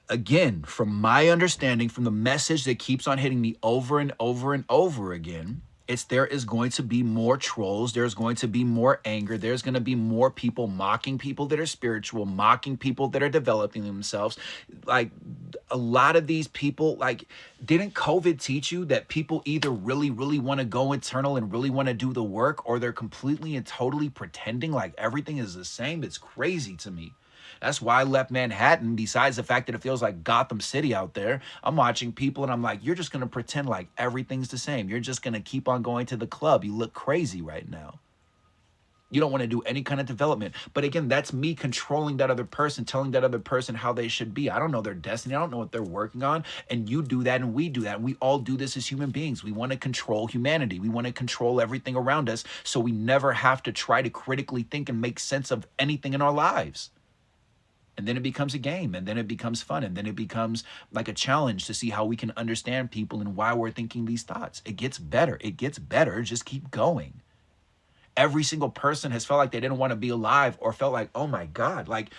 Again, from my understanding, from the message that keeps on hitting me over and over and over again, it's there is going to be more trolls. There's going to be more anger. There's going to be more people mocking people that are spiritual, mocking people that are developing themselves. Like a lot of these people, like, didn't COVID teach you that people either really, really want to go internal and really want to do the work, or they're completely and totally pretending like everything is the same? It's crazy to me. That's why I left Manhattan. Besides the fact that it feels like Gotham City out there, I'm watching people and I'm like, you're just going to pretend like everything's the same. You're just going to keep on going to the club. You look crazy right now. You don't want to do any kind of development. But again, that's me controlling that other person, telling that other person how they should be. I don't know their destiny. I don't know what they're working on. And you do that and we do that. And we all do this as human beings. We want to control humanity. We want to control everything around us so we never have to try to critically think and make sense of anything in our lives. And then it becomes a game, and then it becomes fun, and then it becomes like a challenge to see how we can understand people and why we're thinking these thoughts. It gets better. It gets better. Just keep going. Every single person has felt like they didn't want to be alive, or felt like, oh my God, like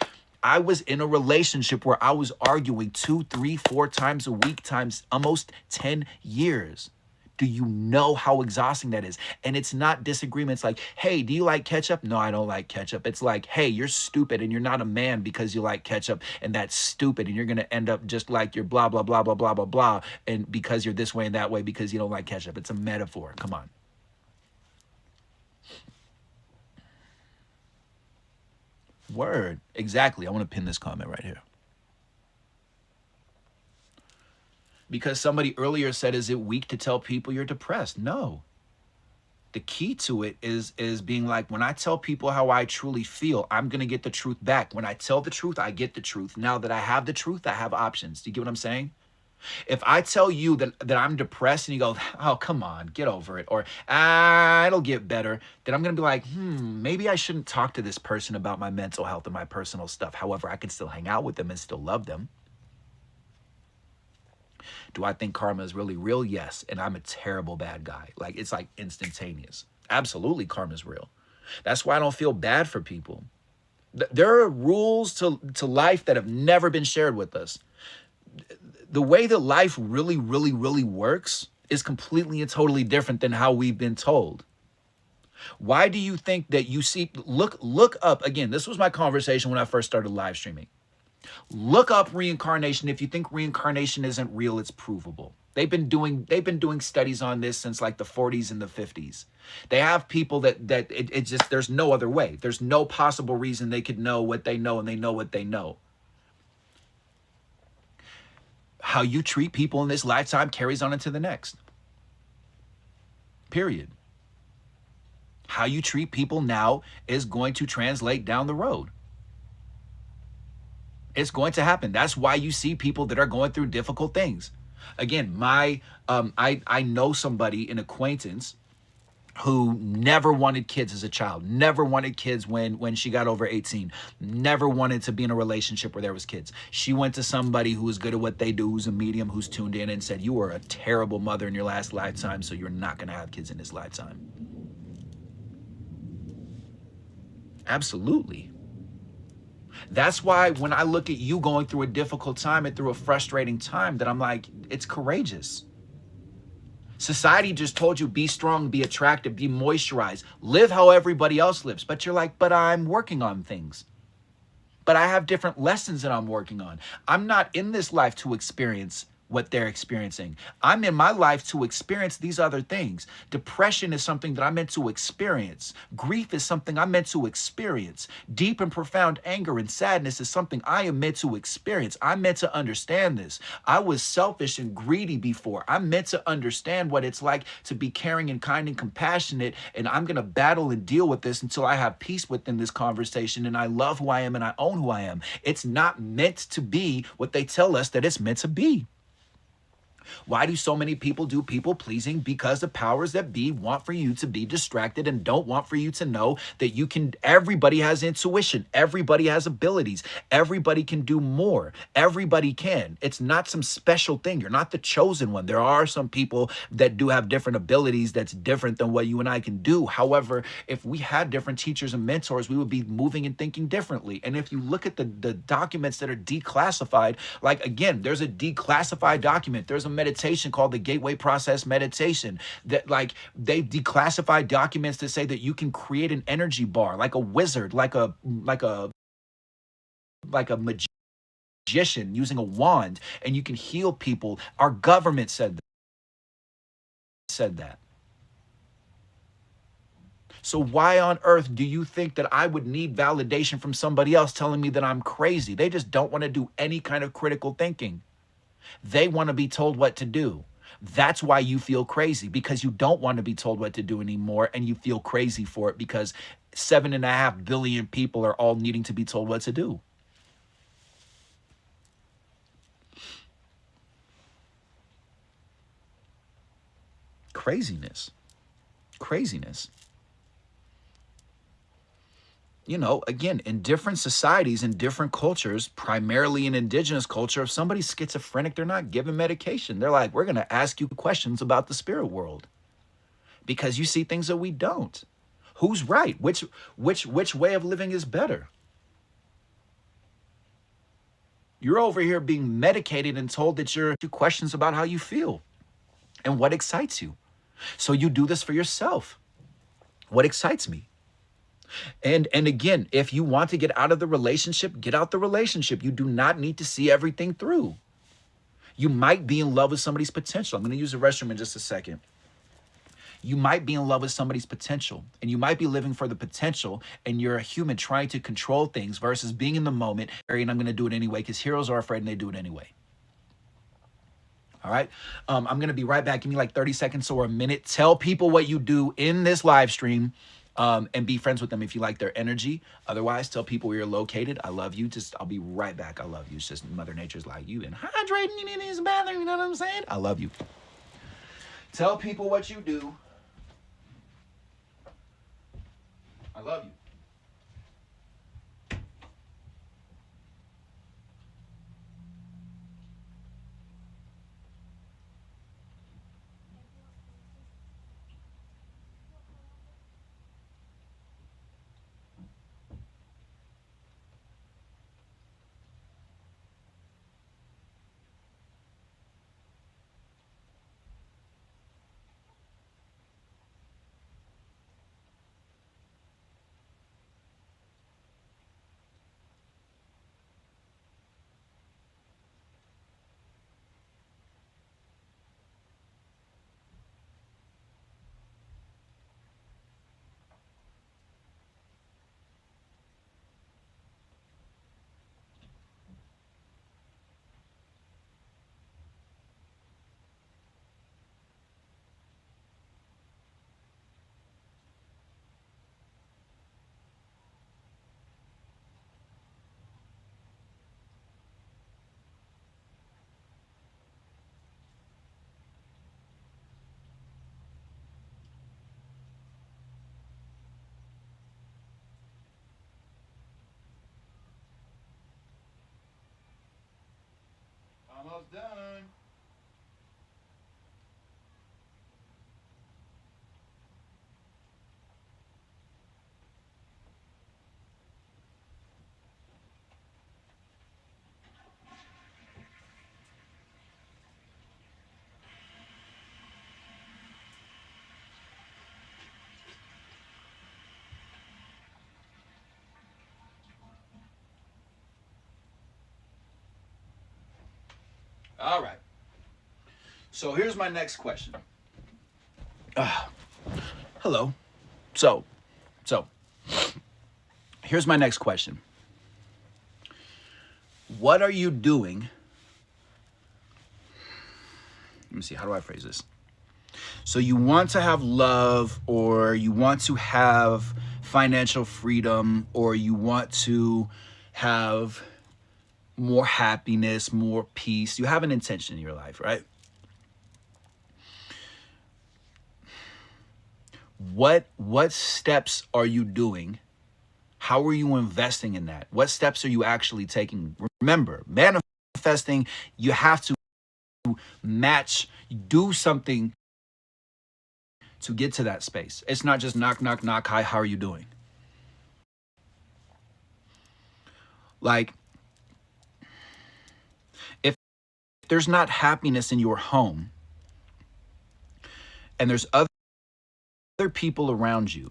I was in a relationship where I was arguing 2, 3, 4 times a week times almost 10 years. Do you know how exhausting that is? And it's not disagreements like, hey, do you like ketchup? No, I don't like ketchup. It's like, hey, you're stupid and you're not a man because you like ketchup, and that's stupid. And you're going to end up just like you're blah, blah, blah, blah, blah, blah, blah. And because you're this way and that way because you don't like ketchup. It's a metaphor. Come on. Word. Exactly. I want to pin this comment right here. Because somebody earlier said, is it weak to tell people you're depressed? No. The key to it is being like, when I tell people how I truly feel, I'm going to get the truth back. When I tell the truth, I get the truth. Now that I have the truth, I have options. Do you get what I'm saying? If I tell you that I'm depressed and you go, oh, come on, get over it, or it'll get better, then I'm going to be like, maybe I shouldn't talk to this person about my mental health and my personal stuff. However, I can still hang out with them and still love them. Do I think karma is really real? Yes. And I'm a terrible bad guy. Like, it's like instantaneous. Absolutely, karma is real. That's why I don't feel bad for people. There are rules to life that have never been shared with us. The way that life really, really, really works is completely and totally different than how we've been told. Why do you think that you see, look up, again, this was my conversation when I first started live streaming. Look up reincarnation. If you think reincarnation isn't real, it's provable. They've been doing studies on this since like the 40s and the 50s. They have people that it just, there's no other way. There's no possible reason they could know what they know, and they know what they know. How you treat people in this lifetime carries on into the next. Period. How you treat people now is going to translate down the road. It's going to happen. That's why you see people that are going through difficult things. Again, I know somebody, an acquaintance, who never wanted kids as a child, never wanted kids when she got over 18, never wanted to be in a relationship where there was kids. She went to somebody who was good at what they do, who's a medium, who's tuned in, and said, you were a terrible mother in your last lifetime, so you're not going to have kids in this lifetime. Absolutely. That's why when I look at you going through a difficult time and through a frustrating time, that I'm like, it's courageous. Society just told you, be strong, be attractive, be moisturized, live how everybody else lives. But you're like, but I'm working on things. But I have different lessons that I'm working on. I'm not in this life to experience what they're experiencing. I'm in my life to experience these other things. Depression is something that I'm meant to experience. Grief is something I'm meant to experience. Deep and profound anger and sadness is something I am meant to experience. I'm meant to understand this. I was selfish and greedy before. I'm meant to understand what it's like to be caring and kind and compassionate. And I'm going to battle and deal with this until I have peace within this conversation and I love who I am and I own who I am. It's not meant to be what they tell us that it's meant to be. Why do so many people do people pleasing? Because the powers that be want for you to be distracted and don't want for you to know that you can. Everybody has intuition. Everybody has abilities. Everybody can do more. Everybody can. It's not some special thing. You're not the chosen one. There are some people that do have different abilities that's different than what you and I can do. However, if we had different teachers and mentors, we would be moving and thinking differently. And if you look at the documents that are declassified, like again, there's a declassified document. There's a meditation called the Gateway Process Meditation that like they've declassified documents that say that you can create an energy bar like a wizard, like a magician using a wand, and you can heal people. Our government said that. So why on earth do you think that I would need validation from somebody else telling me that I'm crazy? They just don't want to do any kind of critical thinking. They want to be told what to do. That's why you feel crazy, because you don't want to be told what to do anymore, and you feel crazy for it because 7.5 billion people are all needing to be told what to do. Craziness. Craziness. You know, again, in different societies, in different cultures, primarily in indigenous culture, if somebody's schizophrenic, they're not given medication. They're like, we're going to ask you questions about the spirit world because you see things that we don't. Who's right? Which way of living is better? You're over here being medicated and told that you're questions about how you feel and what excites you. So you do this for yourself. What excites me? And again, if you want to get out of the relationship, get out the relationship. You do not need to see everything through. You might be in love with somebody's potential. I'm going to use the restroom in just a second. You might be in love with somebody's potential, and you might be living for the potential, and you're a human trying to control things versus being in the moment, and I'm going to do it anyway because heroes are afraid and they do it anyway. All right. I'm going to be right back. Give me like 30 seconds or a minute. Tell people what you do in this live stream. And be friends with them if you like their energy. Otherwise, tell people where you're located. I love you. I'll be right back. I love you. It's just Mother Nature's like, you been hydrating in this bathroom. You know what I'm saying? I love you. Tell people what you do. I love you. Almost done. All right. So here's my next question. Hello. So, so here's my next question. What are you doing? Let me see. How do I phrase this? So you want to have love, or you want to have financial freedom, or you want to have more happiness, more peace. You have an intention in your life, right? What steps are you doing? How are you investing in that? What steps are you actually taking? Remember, manifesting, you have to match, do something to get to that space. It's not just knock, knock, knock. Hi, how are you doing? Like, if there's not happiness in your home and there's other people around you,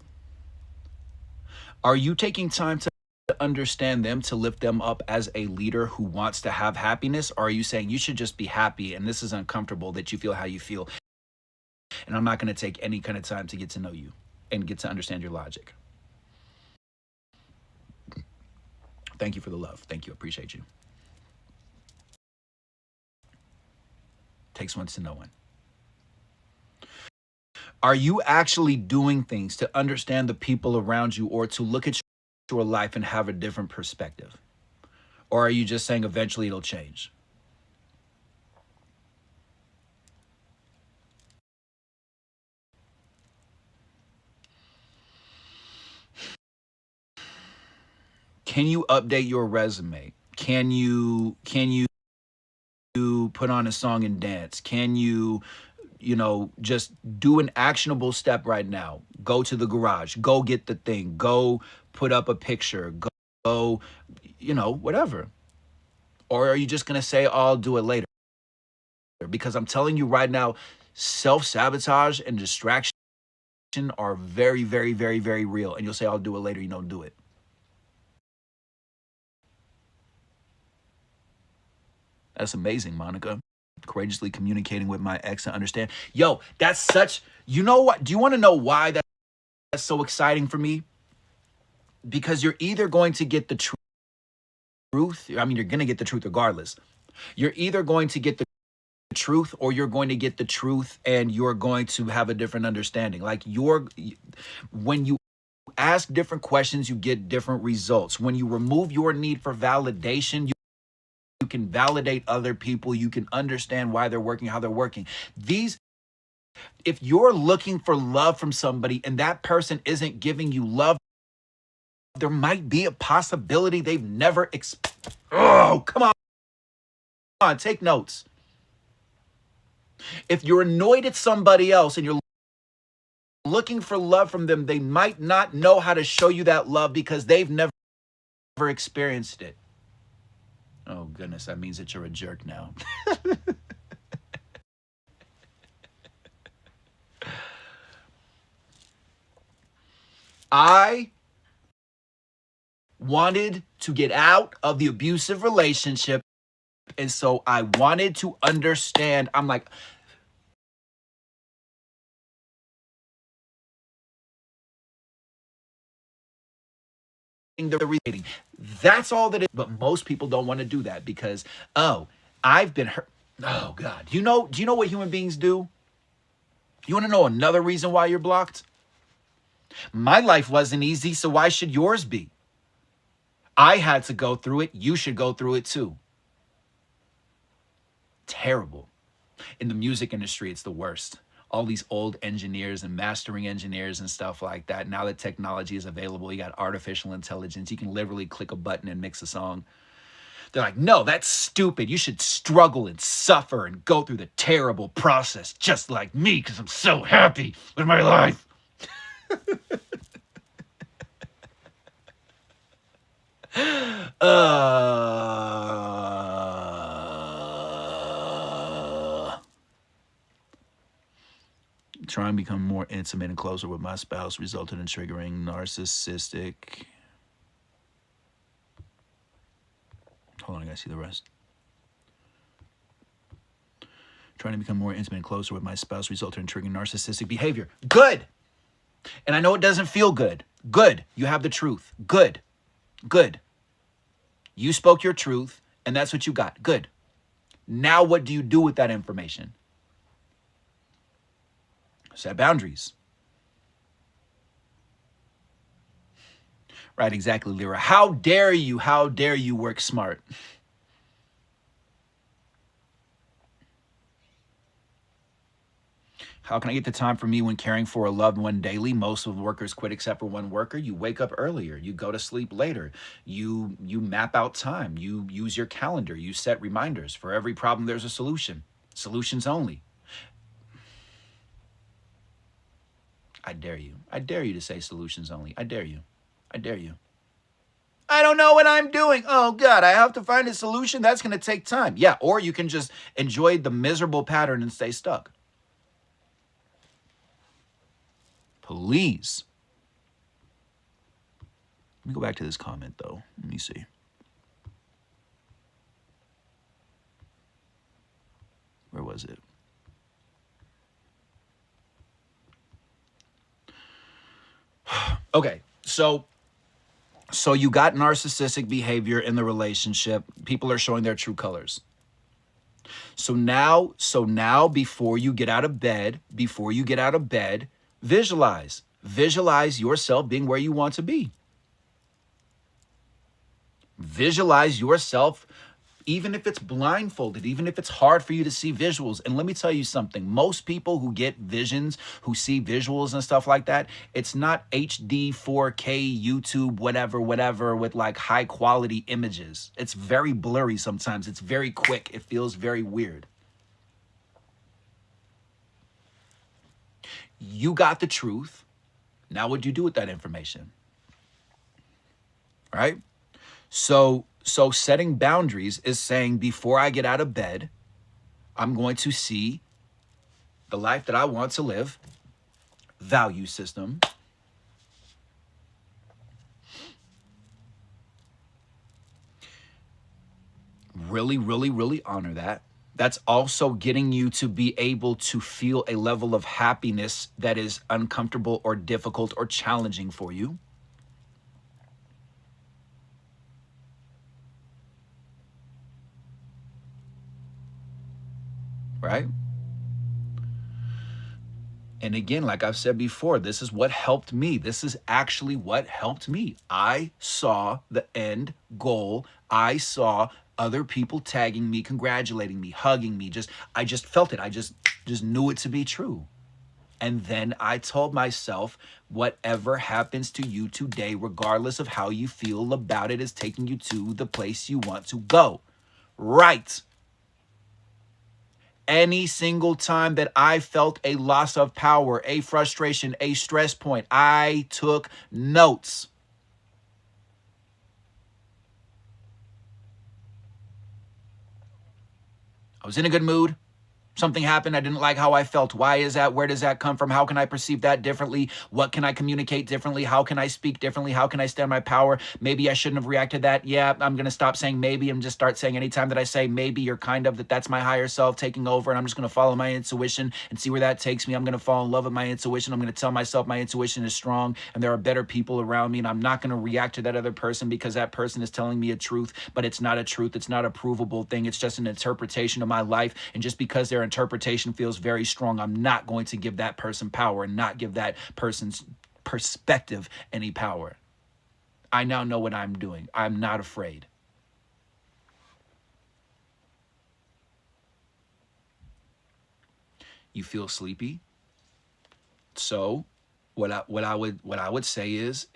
are you taking time to understand them, to lift them up as a leader who wants to have happiness? Or are you saying you should just be happy and this is uncomfortable that you feel how you feel, and I'm not going to take any kind of time to get to know you and get to understand your logic? Thank you for the love. Thank you. Appreciate you. Takes one to know one. Are you actually doing things to understand the people around you, or to look at your life and have a different perspective? Or are you just saying eventually it'll change? Can you update your resume? Can you put on a song and dance? Can you just do an actionable step right now? Go to the garage, go get the thing, go put up a picture, go whatever. Or are you just going to say, oh, I'll do it later? Because I'm telling you right now, self-sabotage and distraction are very, very, very, very real. And you'll say, I'll do it later. You don't do it. That's amazing, Monica. Courageously communicating with my ex to understand. Yo, that's such, you know what? Do you want to know why that's so exciting for me? Because you're either going to get the truth. I mean, you're going to get the truth regardless. You're either going to get the truth, or you're going to get the truth and you're going to have a different understanding. Like, when you ask different questions, you get different results. When you remove your need for validation, you can validate other people. You can understand why they're working, how they're working. If you're looking for love from somebody and that person isn't giving you love, there might be a possibility they've never oh, come on, take notes. If you're annoyed at somebody else and you're looking for love from them, they might not know how to show you that love because they've never experienced it. Oh, goodness, that means that you're a jerk now. I wanted to get out of the abusive relationship, and so I wanted to understand. I'm like, the reading. That's all that is. But most people don't want to do that because, oh, I've been hurt. Oh God. Do you know what human beings do? You want to know another reason why you're blocked? My life wasn't easy, so why should yours be? I had to go through it. You should go through it too. Terrible. In the music industry, it's the worst. All these old engineers and mastering engineers and stuff like that. Now that technology is available, you got artificial intelligence. You can literally click a button and mix a song. They're like, no, that's stupid. You should struggle and suffer and go through the terrible process just like me because I'm so happy with my life. Try and become more intimate and closer with my spouse resulted in triggering narcissistic. Hold on, I gotta see the rest. Trying to become more intimate and closer with my spouse resulted in triggering narcissistic behavior. Good. And I know it doesn't feel good. Good. You have the truth. Good. Good. You spoke your truth, and that's what you got. Good. Now what do you do with that information? Set boundaries. Right, exactly, Lyra. How dare you? How dare you work smart? How can I get the time for me when caring for a loved one daily? Most of the workers quit except for one worker. You wake up earlier. You go to sleep later. You map out time. You use your calendar. You set reminders. For every problem, there's a solution. Solutions only. I dare you. I dare you to say solutions only. I dare you. I dare you. I don't know what I'm doing. Oh, God, I have to find a solution. That's going to take time. Yeah, or you can just enjoy the miserable pattern and stay stuck. Please. Let me go back to this comment, though. Let me see. Where was it? Okay, so you got narcissistic behavior in the relationship. People are showing their true colors. So now before you get out of bed, visualize yourself being where you want to be. Visualize yourself, even if it's blindfolded, even if it's hard for you to see visuals. And let me tell you something, most people who get visions, who see visuals and stuff like that, it's not HD, 4K, YouTube, whatever, with like high quality images. It's very blurry sometimes. It's very quick. It feels very weird. You got the truth. Now what do you do with that information? Right? So setting boundaries is saying, before I get out of bed, I'm going to see the life that I want to live, value system. Really, really, really honor that. That's also getting you to be able to feel a level of happiness that is uncomfortable or difficult or challenging for you. Right? And again, like I've said before, this is what helped me. This is actually what helped me. I saw the end goal. I saw other people tagging me, congratulating me, hugging me. I just felt it. I just knew it to be true. And then I told myself, whatever happens to you today, regardless of how you feel about it, is taking you to the place you want to go. Right. Any single time that I felt a loss of power, a frustration, a stress point, I took notes. I was in a good mood. Something happened. I didn't like how I felt. Why is that? Where does that come from? How can I perceive that differently? What can I communicate differently? How can I speak differently? How can I stand my power? Maybe I shouldn't have reacted to that. Yeah, I'm going to stop saying maybe and just start saying anytime that I say maybe, you're kind of that's my higher self taking over, and I'm just going to follow my intuition and see where that takes me. I'm going to fall in love with my intuition. I'm going to tell myself my intuition is strong and there are better people around me, and I'm not going to react to that other person because that person is telling me a truth, but it's not a truth. It's not a provable thing. It's just an interpretation of my life, and just because their interpretation feels very strong, I'm not going to give that person power and not give that person's perspective any power. I now know what I'm doing. I'm not afraid. You feel sleepy? So what I would say is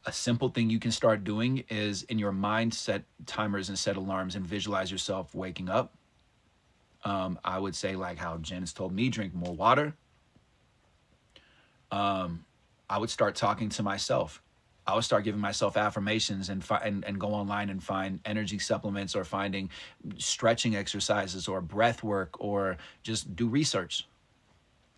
a simple thing you can start doing is, in your mind, set timers and set alarms and visualize yourself waking up. I would say, like how Jen's told me, drink more water. I would start talking to myself. I would start giving myself affirmations and go online and find energy supplements, or finding stretching exercises or breath work, or just do research.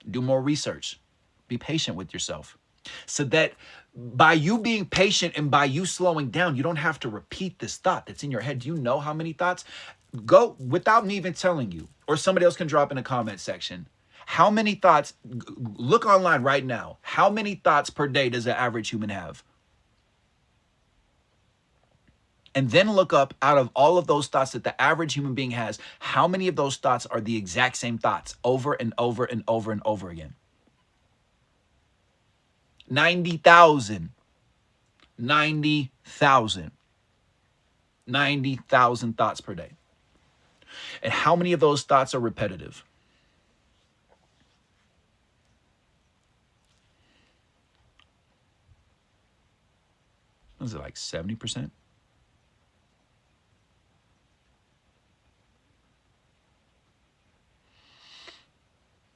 Do more research. Be patient with yourself. So that by you being patient and by you slowing down, you don't have to repeat this thought that's in your head. Do you know how many thoughts? Go without me even telling you, or somebody else can drop in the comment section. How many thoughts? Look online right now. How many thoughts per day does an average human have? And then look up, out of all of those thoughts that the average human being has, how many of those thoughts are the exact same thoughts over and over and over and over again? 90,000. 90,000. 90,000 thoughts per day. And how many of those thoughts are repetitive? Was it like 70%?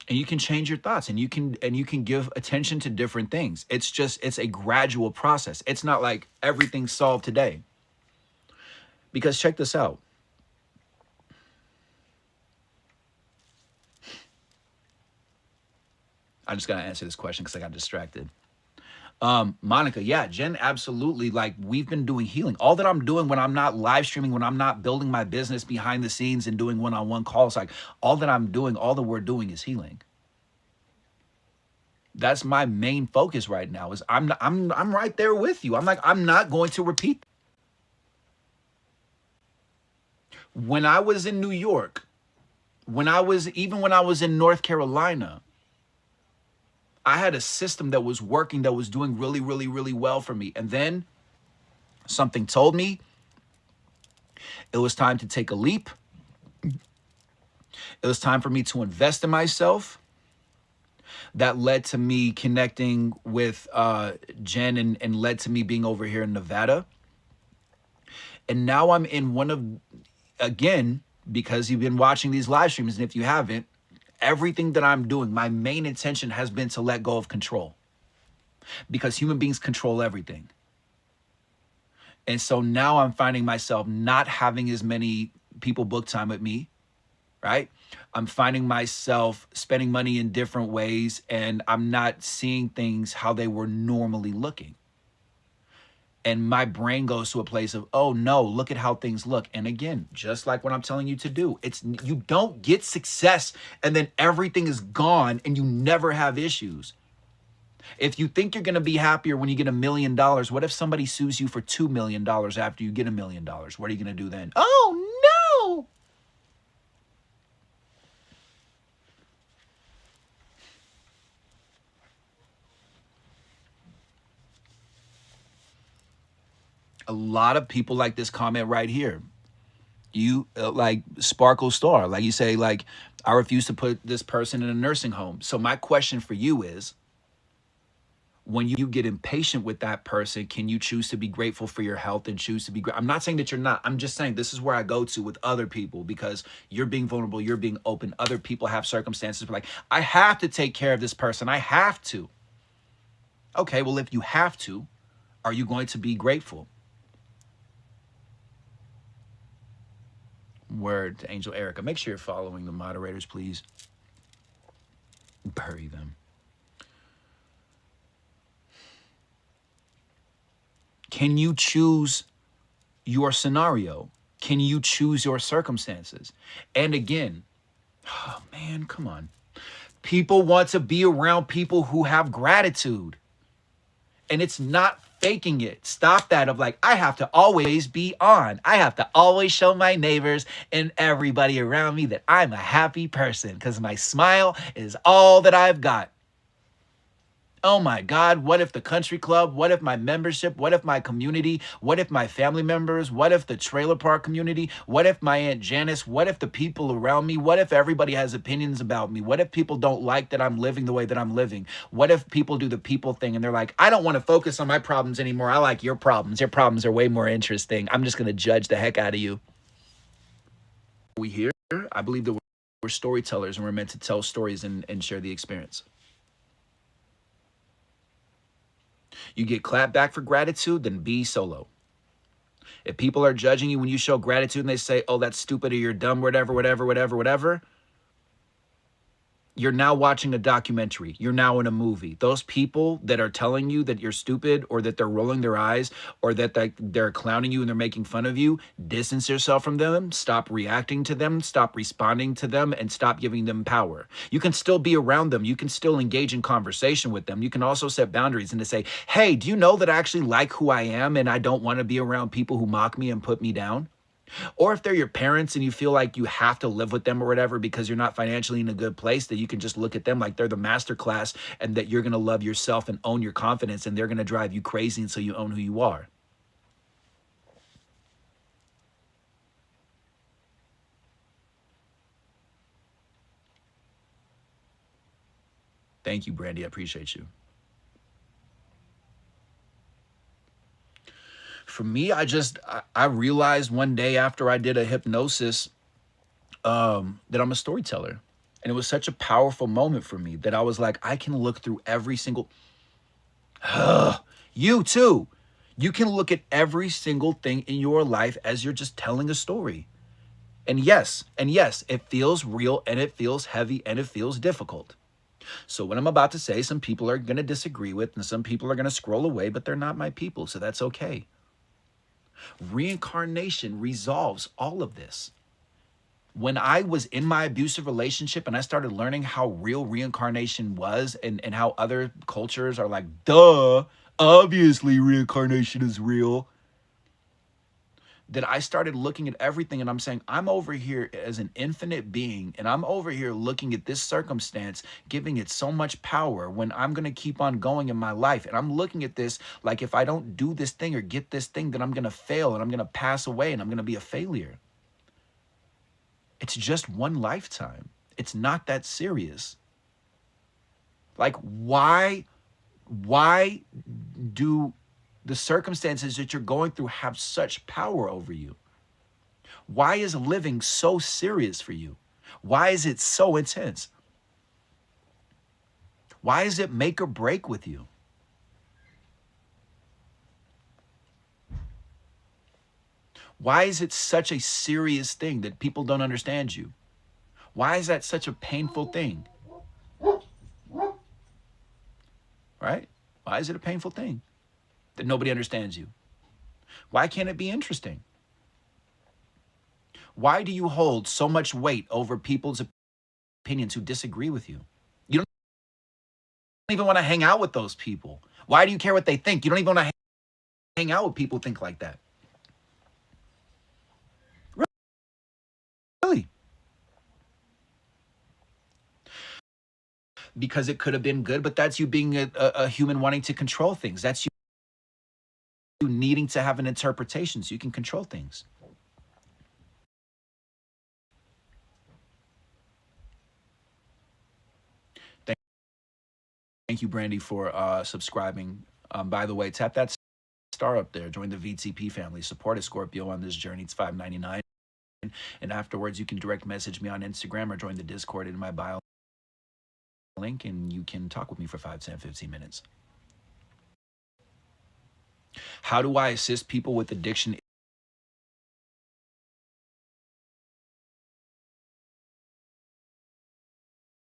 And you can change your thoughts, and you can give attention to different things. It's a gradual process. It's not like everything's solved today. Because check this out. I just gotta answer this question because I got distracted. Monica, yeah, Jen, absolutely. Like, we've been doing healing. All that I'm doing when I'm not live streaming, when I'm not building my business behind the scenes and doing one-on-one calls, like all that I'm doing, all that we're doing is healing. That's my main focus right now. Is I'm right there with you. I'm like, I'm not going to repeat. When I was in New York, when I was in North Carolina, I had a system that was working, that was doing really, really, really well for me. And then something told me it was time to take a leap. It was time for me to invest in myself. That led to me connecting with Jen and led to me being over here in Nevada. And now I'm in one of, again, because you've been watching these live streams, and if you haven't, everything that I'm doing, my main intention has been to let go of control, because human beings control everything. And so now I'm finding myself not having as many people book time with me, right? I'm finding myself spending money in different ways, and I'm not seeing things how they were normally looking. And my brain goes to a place of, oh no, look at how things look. And again, just like what I'm telling you to do, it's, you don't get success and then everything is gone and you never have issues. If you think you're going to be happier when you get $1 million, what if somebody sues you for $2 million after you get $1 million? What are you going to do then? Oh no. A lot of people like this comment right here. You like Sparkle Star, like you say, like, I refuse to put this person in a nursing home. So my question for you is, when you get impatient with that person, can you choose to be grateful for your health and choose to be I'm not saying that you're not. I'm just saying this is where I go to with other people, because you're being vulnerable, you're being open. Other people have circumstances where, like, I have to take care of this person. I have to. Okay, well, if you have to, are you going to be grateful? Word to Angel Erica. Make sure you're following the moderators, please. Bury them. Can you choose your scenario? Can you choose your circumstances? And again, oh man, come on. People want to be around people who have gratitude. And it's not faking it. Stop that of like, I have to always be on. I have to always show my neighbors and everybody around me that I'm a happy person because my smile is all that I've got. Oh my God, what if the country club? What if my membership? What if my community? What if my family members? What if the trailer park community? What if my Aunt Janice? What if the people around me? What if everybody has opinions about me? What if people don't like that I'm living the way that I'm living? What if people do the people thing and they're like, I don't want to focus on my problems anymore. I like your problems. Your problems are way more interesting. I'm just going to judge the heck out of you. We here, I believe that we're storytellers and we're meant to tell stories and share the experience. You get clapped back for gratitude, then be solo. If people are judging you when you show gratitude and they say, oh, that's stupid or you're dumb, whatever, You're now watching a documentary. You're now in a movie. Those people that are telling you that you're stupid, or that they're rolling their eyes, or that they're clowning you and they're making fun of you, distance yourself from them. Stop reacting to them. Stop responding to them, and stop giving them power. You can still be around them. You can still engage in conversation with them. You can also set boundaries and to say, hey, do you know that I actually like who I am and I don't want to be around people who mock me and put me down? Or if they're your parents and you feel like you have to live with them or whatever because you're not financially in a good place, that you can just look at them like they're the master class, and that you're going to love yourself and own your confidence, and they're going to drive you crazy until you own who you are. Thank you, Brandy. I appreciate you. For me, I realized one day after I did a hypnosis that I'm a storyteller. And it was such a powerful moment for me that I was like, I can look through every single, you too. You can look at every single thing in your life as you're just telling a story. And yes, it feels real, and it feels heavy, and it feels difficult. So what I'm about to say, some people are going to disagree with, and some people are going to scroll away, but they're not my people, so that's okay. Reincarnation resolves all of this. When I was in my abusive relationship and I started learning how real reincarnation was, and how other cultures are like, duh, obviously reincarnation is real, that I started looking at everything and I'm saying, I'm over here as an infinite being, and I'm over here looking at this circumstance, giving it so much power when I'm going to keep on going in my life. And I'm looking at this like, if I don't do this thing or get this thing, then I'm going to fail and I'm going to pass away and I'm going to be a failure. It's just one lifetime. It's not that serious. Like, why do the circumstances that you're going through have such power over you? Why is living so serious for you? Why is it so intense? Why is it make or break with you? Why is it such a serious thing that people don't understand you? Why is that such a painful thing? Right? Why is it a painful thing that nobody understands you? Why can't it be interesting? Why do you hold so much weight over people's opinions who disagree with you? You don't even want to hang out with those people. Why do you care what they think? You don't even want to hang out with people who think like that. Really? Because it could have been good, but that's you being a human wanting to control things. That's you needing to have an interpretation so you can control things. Thank you, Brandy, for subscribing. By the way, tap that star up there. Join the VTP family. Support a Scorpio on this journey. It's $5.99. And afterwards, you can direct message me on Instagram or join the Discord in my bio link, and you can talk with me for 5, 10, 15 minutes. How do I assist people with addiction?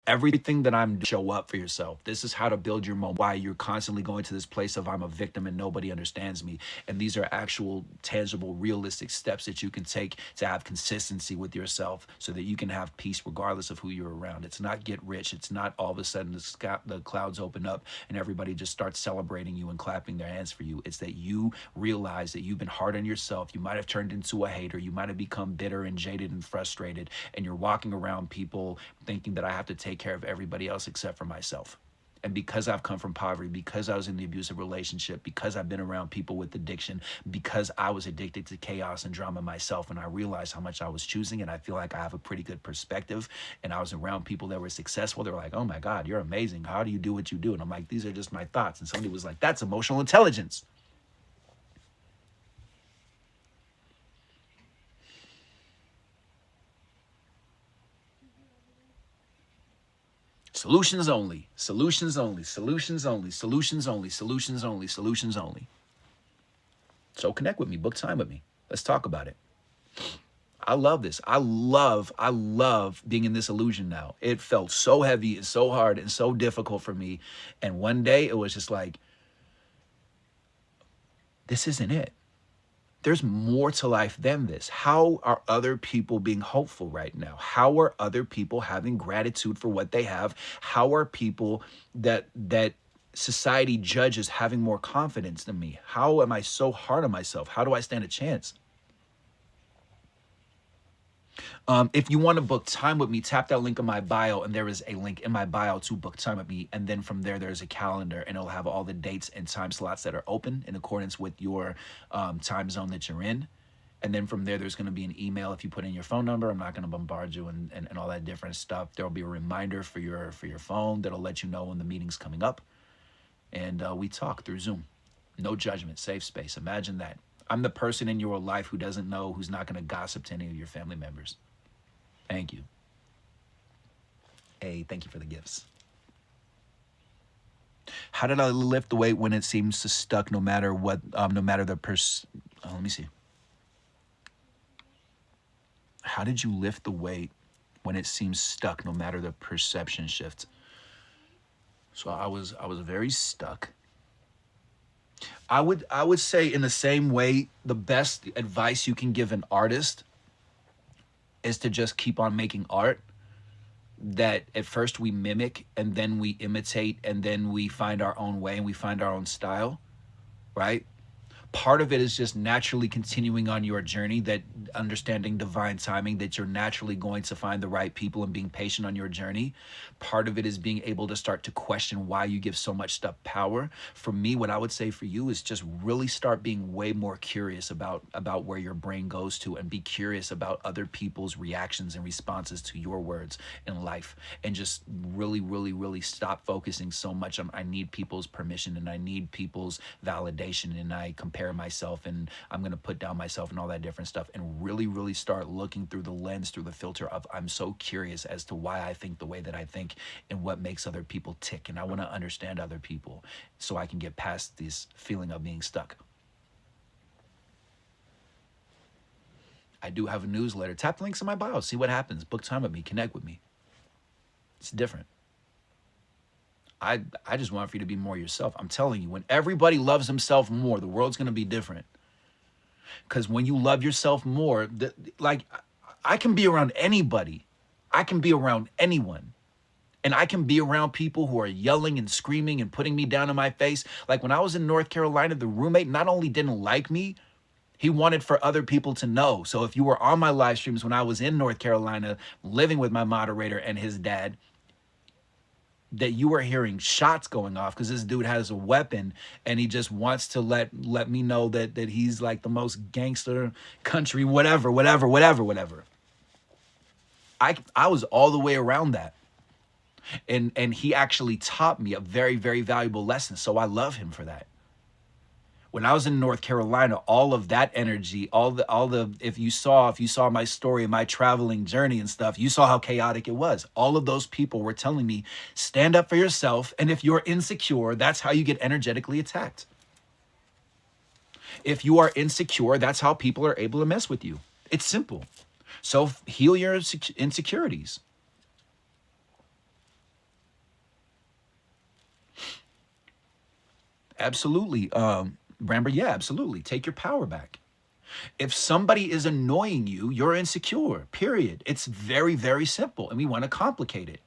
Everything that I'm show up for yourself. This is how to build your moment. Why you're constantly going to this place of I'm a victim and nobody understands me. And these are actual, tangible, realistic steps that you can take to have consistency with yourself so that you can have peace regardless of who you're around. It's not get rich. It's not all of a sudden the clouds open up and everybody just starts celebrating you and clapping their hands for you. It's that you realize that you've been hard on yourself. You might have turned into a hater. You might have become bitter and jaded and frustrated. And you're walking around people thinking that I have to take care of everybody else except for myself. And because I've come from poverty, because I was in the abusive relationship, because I've been around people with addiction, because I was addicted to chaos and drama myself, and I realized how much I was choosing, and I feel like I have a pretty good perspective, and I was around people that were successful. They were like, oh my God, you're amazing. How do you do what you do? And I'm like, these are just my thoughts. And somebody was like, that's emotional intelligence. Solutions only, solutions only, solutions only, solutions only, solutions only, solutions only. So connect with me, book time with me. Let's talk about it. I love this. I love being in this illusion now. It felt so heavy and so hard and so difficult for me. And one day it was just like, this isn't it. There's more to life than this. How are other people being hopeful right now? How are other people having gratitude for what they have? How are people that society judges having more confidence than me? How am I so hard on myself? How do I stand a chance? If you want to book time with me, tap that link in my bio, and there is a link in my bio to book time with me. And then from there's a calendar, and it'll have all the dates and time slots that are open in accordance with your time zone that you're in. And then from there's going to be an email if you put in your phone number. I'm not going to bombard you and all that different stuff. There will be a reminder for your phone that'll let you know when the meeting's coming up. And we talk through Zoom. No judgment, safe space. Imagine that. I'm the person in your life who doesn't know, who's not going to gossip to any of your family members. Thank you. Hey, thank you for the gifts. How did I lift the weight when it seems to stuck no matter what, no matter the let me see. How did you lift the weight when it seems stuck no matter the perception shift? So I was very stuck. I would say in the same way, the best advice you can give an artist is to just keep on making art that at first we mimic and then we imitate and then we find our own way and we find our own style, right? Part of it is just naturally continuing on your journey, that understanding divine timing, that you're naturally going to find the right people and being patient on your journey. Part of it is being able to start to question why you give so much stuff power. For me, what I would say for you is just really start being way more curious about where your brain goes to, and be curious about other people's reactions and responses to your words in life. And just really, really, really stop focusing so much on I need people's permission and I need people's validation and I compare myself and I'm going to put down myself and all that different stuff, and really, really start looking through the lens, through the filter of I'm so curious as to why I think the way that I think and what makes other people tick. And I want to understand other people so I can get past this feeling of being stuck. I do have a newsletter. Tap the links in my bio. See what happens. Book time with me. Connect with me. It's different. I just want for you to be more yourself. I'm telling you, when everybody loves themselves more, the world's going to be different. Because when you love yourself more, like I can be around anybody. I can be around anyone. And I can be around people who are yelling and screaming and putting me down in my face. Like when I was in North Carolina, the roommate not only didn't like me, he wanted for other people to know. So if you were on my live streams when I was in North Carolina, living with my moderator and his dad, that you were hearing shots going off because this dude has a weapon and he just wants to let me know that he's like the most gangster country, whatever. I was all the way around that. And he actually taught me a very, very valuable lesson. So I love him for that. When I was in North Carolina, all of that energy, all the if you saw my story, my traveling journey and stuff, you saw how chaotic it was. All of those people were telling me, stand up for yourself. And if you're insecure, that's how you get energetically attacked. If you are insecure, that's how people are able to mess with you. It's simple. So heal your insecurities. Absolutely. Bramber, yeah, absolutely. Take your power back. If somebody is annoying you, you're insecure, period. It's very, very simple, and we want to complicate it.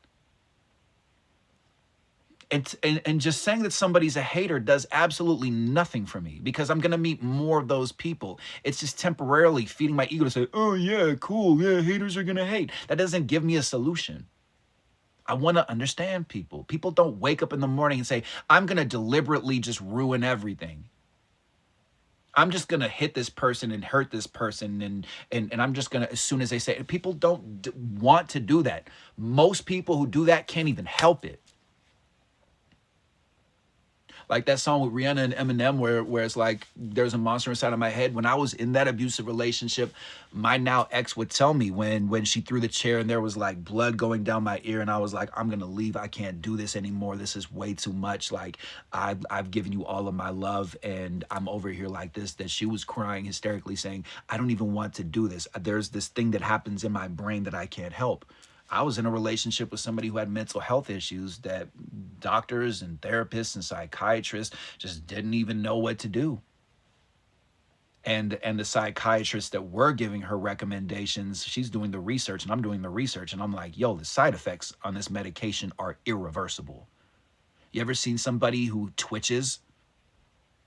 And just saying that somebody's a hater does absolutely nothing for me, because I'm going to meet more of those people. It's just temporarily feeding my ego to say, oh, yeah, cool, yeah, haters are going to hate. That doesn't give me a solution. I want to understand people. People don't wake up in the morning and say, I'm going to deliberately just ruin everything. I'm just going to hit this person and hurt this person. And I'm just going to, as soon as they say it, people don't want to do that. Most people who do that can't even help it. Like that song with Rihanna and Eminem where it's like there's a monster inside of my head. When I was in that abusive relationship, my now ex would tell me when she threw the chair and there was like blood going down my ear, and I was like, I'm gonna leave. I can't do this anymore. This is way too much. Like I've given you all of my love and I'm over here like this. That she was crying hysterically saying, I don't even want to do this. There's this thing that happens in my brain that I can't help. I was in a relationship with somebody who had mental health issues that doctors and therapists and psychiatrists just didn't even know what to do. And the psychiatrist that were giving her recommendations, she's doing the research and I'm doing the research, and I'm like, yo, the side effects on this medication are irreversible. You ever seen somebody who twitches?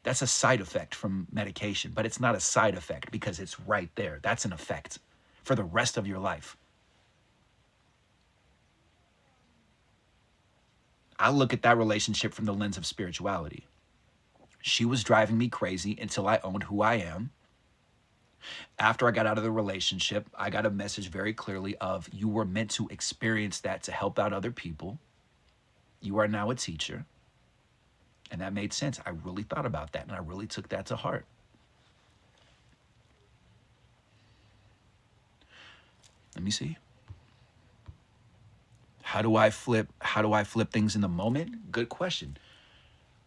That's a side effect from medication, but it's not a side effect because it's right there. That's an effect for the rest of your life. I look at that relationship from the lens of spirituality. She was driving me crazy until I owned who I am. After I got out of the relationship, I got a message very clearly of, you were meant to experience that to help out other people. You are now a teacher. And that made sense. I really thought about that and I really took that to heart. Let me see. How do I flip things in the moment? Good question.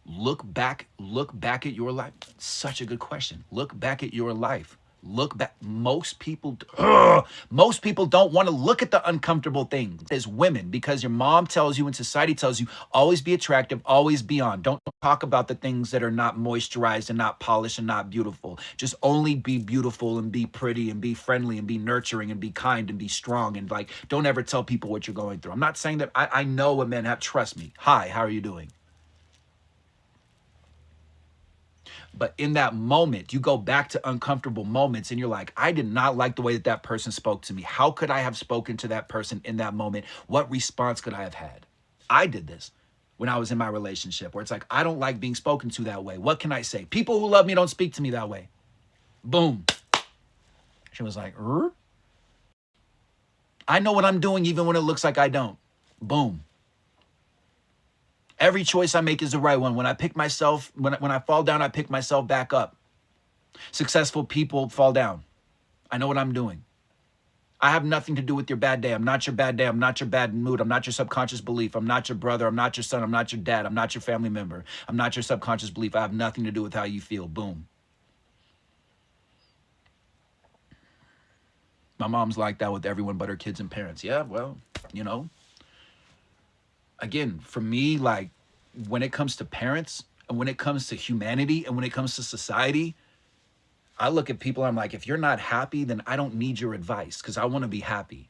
Look back at your life. Such a good question. Look back at your life. Look back. Most people don't want to look at the uncomfortable things as women, because your mom tells you and society tells you, always be attractive, always be on. Don't talk about the things that are not moisturized and not polished and not beautiful. Just only be beautiful and be pretty and be friendly and be nurturing and be kind and be strong. And like, don't ever tell people what you're going through. I'm not saying that I know what men have. Trust me. Hi, how are you doing? But in that moment, you go back to uncomfortable moments and you're like, I did not like the way that that person spoke to me. How could I have spoken to that person in that moment? What response could I have had? I did this when I was in my relationship where it's like, I don't like being spoken to that way. What can I say? People who love me don't speak to me that way. Boom. She was like, I know what I'm doing even when it looks like I don't. Boom. Every choice I make is the right one. When I pick myself, when I fall down, I pick myself back up. Successful people fall down. I know what I'm doing. I have nothing to do with your bad day. I'm not your bad day. I'm not your bad mood. I'm not your subconscious belief. I'm not your brother. I'm not your son. I'm not your dad. I'm not your family member. I'm not your subconscious belief. I have nothing to do with how you feel. Boom. My mom's like that with everyone but her kids and parents. Yeah, well, you know, again, for me, like when it comes to parents and when it comes to humanity and when it comes to society, I look at people, I'm like, if you're not happy, then I don't need your advice because I want to be happy.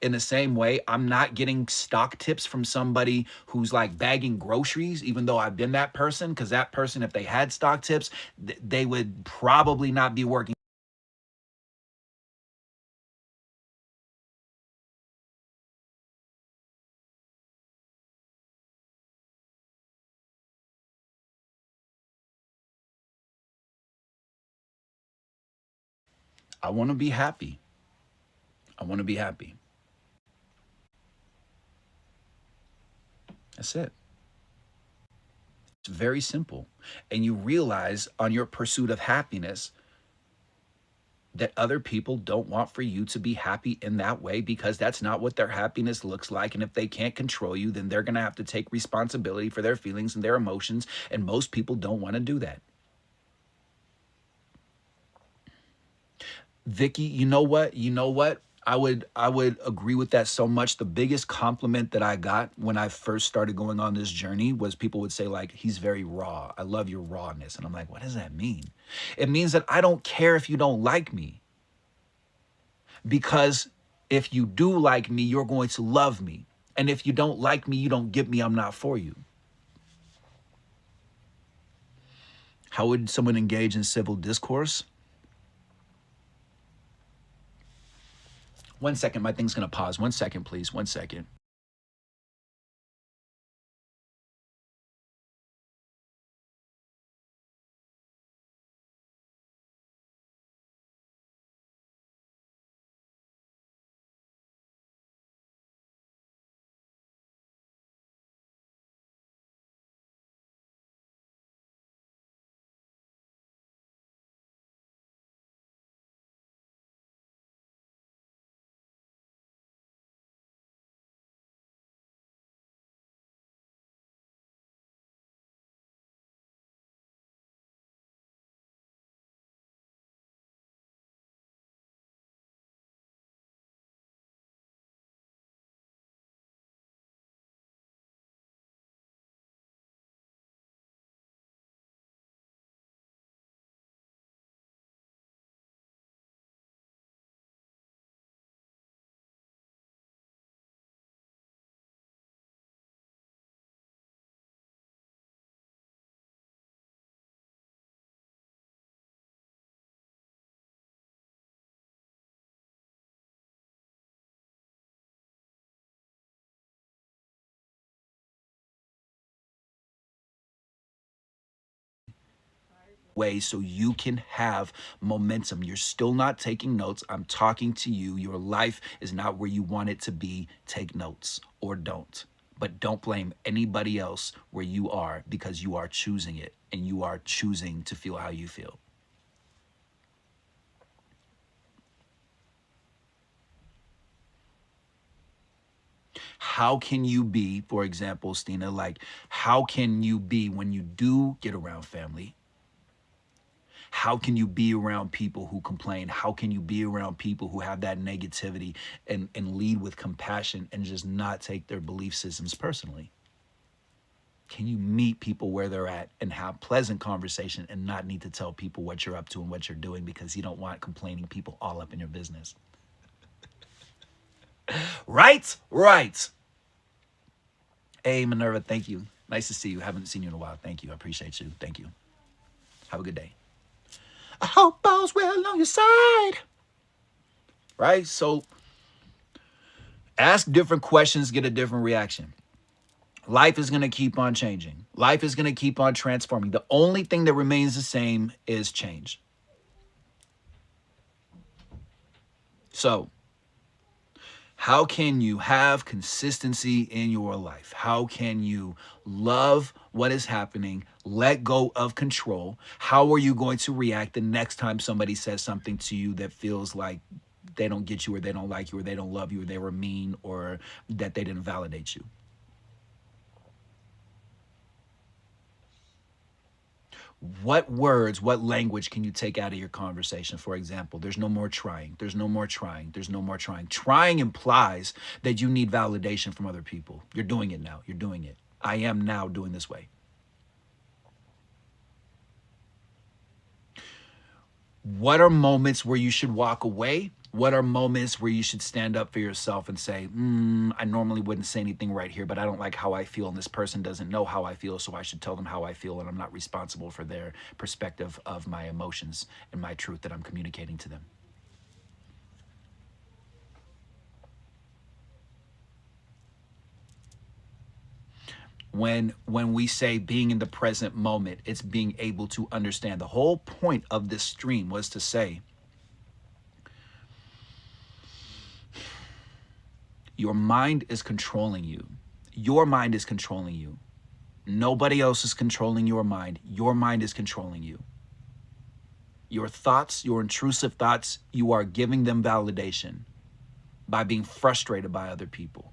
In the same way, I'm not getting stock tips from somebody who's like bagging groceries, even though I've been that person, because that person, if they had stock tips, they would probably not be working. I want to be happy. I want to be happy. That's it. It's very simple. And you realize on your pursuit of happiness that other people don't want for you to be happy in that way because that's not what their happiness looks like. And if they can't control you, then they're going to have to take responsibility for their feelings and their emotions. And most people don't want to do that. Vicky, you know what? You know what? I would agree with that so much. The biggest compliment that I got when I first started going on this journey was people would say like, he's very raw. I love your rawness. And I'm like, what does that mean? It means that I don't care if you don't like me, because if you do like me, you're going to love me. And if you don't like me, you don't get me, I'm not for you. How would someone engage in civil discourse? One second, my thing's gonna pause. 1 second, please. 1 second. way so you can have momentum. You're still not taking notes. I'm talking to you. Your life is not where you want it to be. Take notes or don't. But don't blame anybody else where you are, because you are choosing it and you are choosing to feel how you feel. How can you be, for example, Stina, like, how can you be when you do get around family? How can you be around people who complain? How can you be around people who have that negativity and lead with compassion and just not take their belief systems personally? Can you meet people where they're at and have pleasant conversation and not need to tell people what you're up to and what you're doing because you don't want complaining people all up in your business? Right? Right. Hey, Minerva, thank you. Nice to see you. Haven't seen you in a while. Thank you. I appreciate you. Thank you. Have a good day. I hope all's well on your side. Right? So ask different questions, get a different reaction. Life is going to keep on changing. Life is going to keep on transforming. The only thing that remains the same is change. So, how can you have consistency in your life? How can you love what is happening, let go of control? How are you going to react the next time somebody says something to you that feels like they don't get you, or they don't like you, or they don't love you, or they were mean, or that they didn't validate you? What words, what language can you take out of your conversation? For example, there's no more trying. There's no more trying. There's no more trying. Trying implies that you need validation from other people. You're doing it now. You're doing it. I am now doing this way. What are moments where you should walk away? What are moments where you should stand up for yourself and say, I normally wouldn't say anything right here, but I don't like how I feel, and this person doesn't know how I feel, so I should tell them how I feel, and I'm not responsible for their perspective of my emotions and my truth that I'm communicating to them. When we say being in the present moment, it's being able to understand. The whole point of this stream was to say, your mind is controlling you. Your mind is controlling you. Nobody else is controlling your mind. Your mind is controlling you. Your thoughts, your intrusive thoughts, you are giving them validation by being frustrated by other people.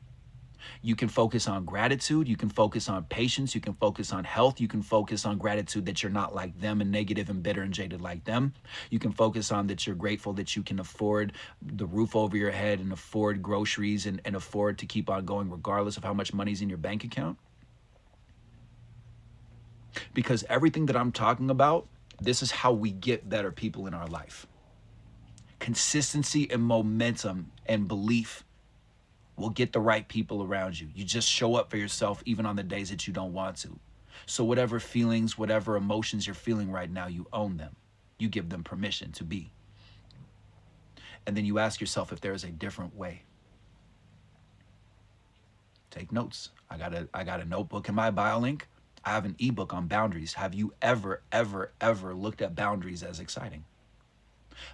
You can focus on gratitude. You can focus on patience. You can focus on health. You can focus on gratitude that you're not like them and negative and bitter and jaded like them. You can focus on that you're grateful that you can afford the roof over your head and afford groceries and afford to keep on going regardless of how much money's in your bank account. Because everything that I'm talking about, this is how we get better people in our life. Consistency and momentum and belief will get the right people around you. You just show up for yourself even on the days that you don't want to. So whatever feelings, whatever emotions you're feeling right now, you own them. You give them permission to be. And then you ask yourself if there is a different way. Take notes. I got a notebook in my bio link. I have an ebook on boundaries. Have you ever looked at boundaries as exciting?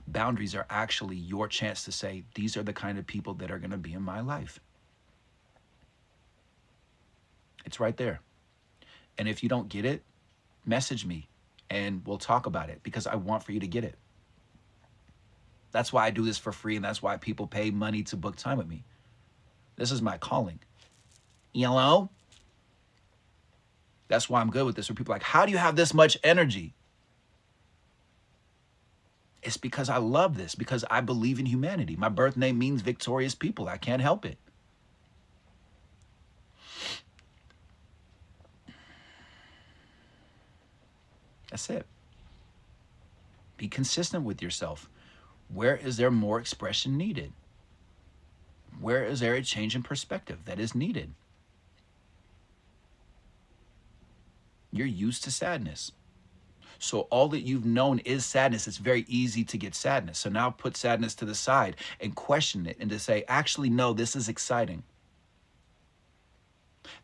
Boundaries are actually your chance to say, these are the kind of people that are going to be in my life. It's right there. And if you don't get it, message me and we'll talk about it, because I want for you to get it. That's why I do this for free, and that's why people pay money to book time with me. This is my calling. Hello? That's why I'm good with this. Where people are like, how do you have this much energy? It's because I love this, because I believe in humanity. My birth name means victorious people. I can't help it. That's it. Be consistent with yourself. Where is there more expression needed? Where is there a change in perspective that is needed? You're used to sadness. So all that you've known is sadness. It's very easy to get sadness. So now put sadness to the side and question it, and to say, actually, no, this is exciting.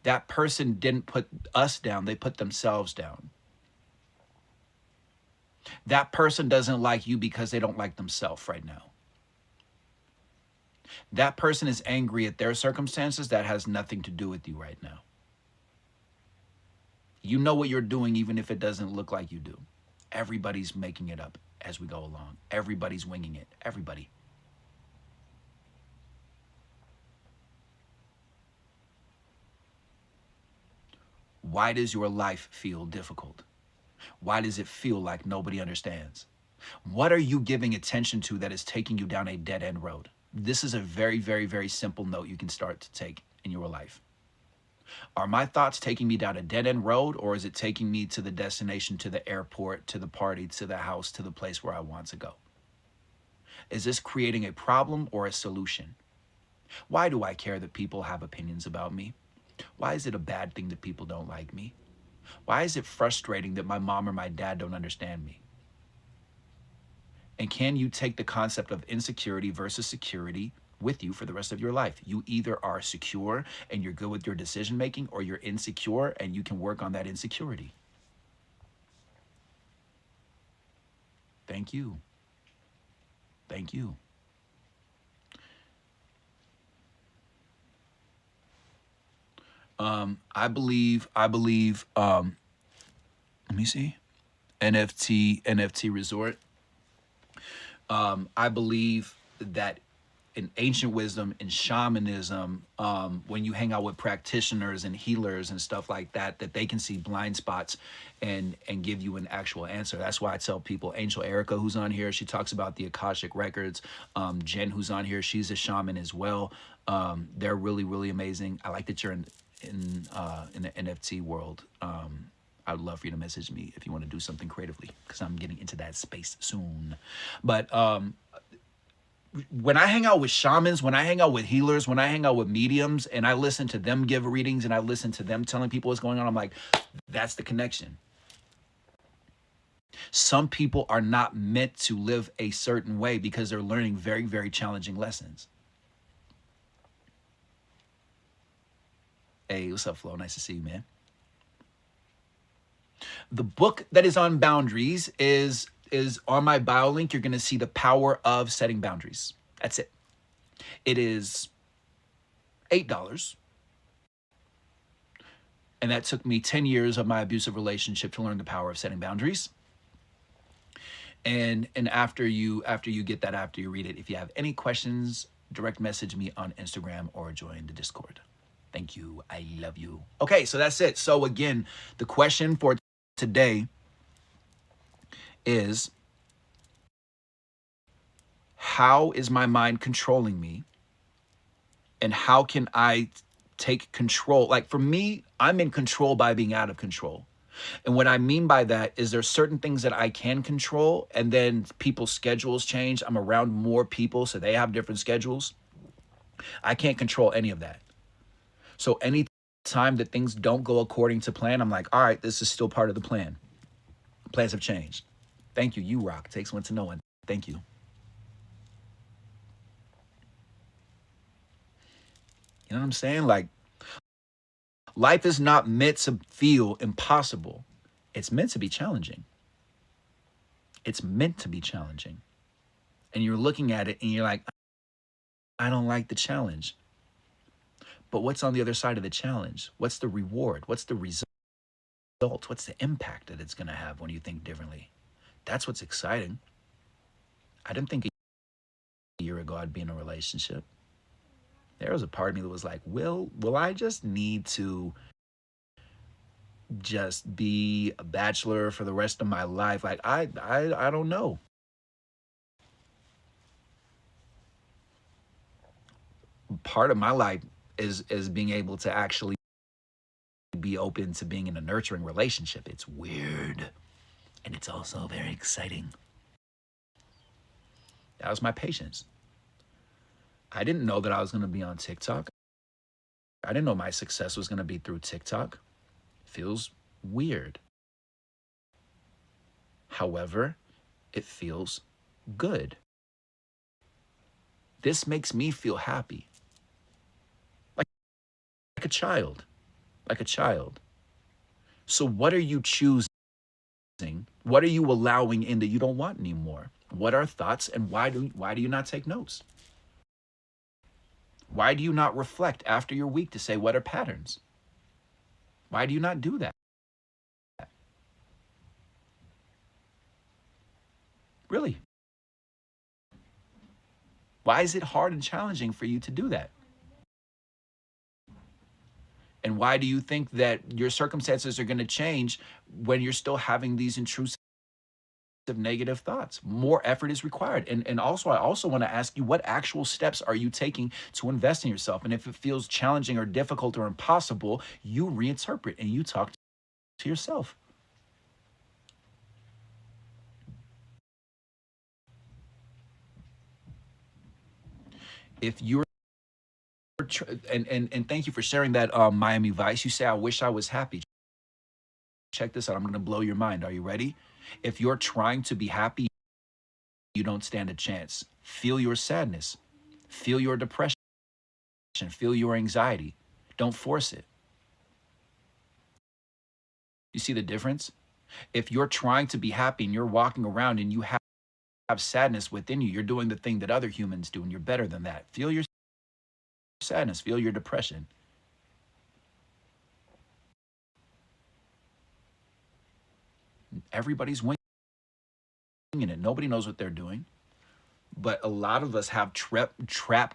That person didn't put us down. They put themselves down. That person doesn't like you because they don't like themselves right now. That person is angry at their circumstances. That has nothing to do with you right now. You know what you're doing, even if it doesn't look like you do. Everybody's making it up as we go along. Everybody's winging it. Everybody. Why does your life feel difficult? Why does it feel like nobody understands? What are you giving attention to that is taking you down a dead end road? This is a very, very, very simple note you can start to take in your life. Are my thoughts taking me down a dead end road, or is it taking me to the destination, to the airport, to the party, to the house, to the place where I want to go? Is this creating a problem or a solution? Why do I care that people have opinions about me? Why is it a bad thing that people don't like me? Why is it frustrating that my mom or my dad don't understand me? And can you take the concept of insecurity versus security with you for the rest of your life? You either are secure and you're good with your decision making, or you're insecure and you can work on that insecurity. Thank you. Thank you. I believe, let me see, NFT resort. I believe that in ancient wisdom, in shamanism, when you hang out with practitioners and healers and stuff like that, that they can see blind spots and give you an actual answer. That's why I tell people, Angel Erica, who's on here, she talks about the Akashic records. Jen, who's on here, she's a shaman as well. They're really, really amazing. I like that you're in the NFT world. I would love for you to message me if you want to do something creatively, because I'm getting into that space soon. But when I hang out with shamans, when I hang out with healers, when I hang out with mediums, and I listen to them give readings and I listen to them telling people what's going on, I'm like, that's the connection. Some people are not meant to live a certain way because they're learning very, very challenging lessons. Hey, what's up, Flo? Nice to see you, man. The book that is on boundaries is on my bio link. You're going to see The Power of Setting Boundaries. That's it. It is $8. And that took me 10 years of my abusive relationship to learn the power of setting boundaries. And after you get that, after you read it, if you have any questions, direct message me on Instagram or join the Discord. Thank you. I love you. Okay, so that's it. So again, the question for today is, how is my mind controlling me? And how can I take control? Like for me, I'm in control by being out of control. And what I mean by that is there's certain things that I can control, and then people's schedules change. I'm around more people, so they have different schedules. I can't control any of that. So any time that things don't go according to plan, I'm like, all right, this is still part of the plan. Plans have changed. Thank you. You rock. Takes one to know one. Thank you. You know what I'm saying? Like, life is not meant to feel impossible. It's meant to be challenging. It's meant to be challenging. And you're looking at it and you're like, I don't like the challenge. But what's on the other side of the challenge? What's the reward? What's the result? What's the impact that it's going to have when you think differently? That's what's exciting. I didn't think a year ago I'd be in a relationship. There was a part of me that was like, will I just need to just be a bachelor for the rest of my life? Like, I don't know. Part of my life is being able to actually be open to being in a nurturing relationship. It's weird. And it's also very exciting. That was my patience. I didn't know that I was going to be on TikTok. I didn't know my success was going to be through TikTok. Feels weird. However, it feels good. This makes me feel happy. Like a child. Like a child. So what are you choosing What are you allowing in that you don't want anymore? What are thoughts, and why do you not take notes? Why do you not reflect after your week to say what are patterns? Why do you not do that? Really? Why is it hard and challenging for you to do that? And why do you think that your circumstances are going to change when you're still having these intrusive negative thoughts? More effort is required. And also, I also want to ask you, what actual steps are you taking to invest in yourself? And if it feels challenging or difficult or impossible, you reinterpret and you talk to yourself. If you're and thank you for sharing that, Miami Vice. You say, I wish I was happy. Check this out. I'm going to blow your mind. Are you ready? If you're trying to be happy, you don't stand a chance. Feel your sadness. Feel your depression. Feel your anxiety. Don't force it. You see the difference? If you're trying to be happy and you're walking around and you have sadness within you, you're doing the thing that other humans do and you're better than that. Feel your sadness. Feel your depression. Everybody's winging it. Nobody knows what they're doing. But a lot of us have trapped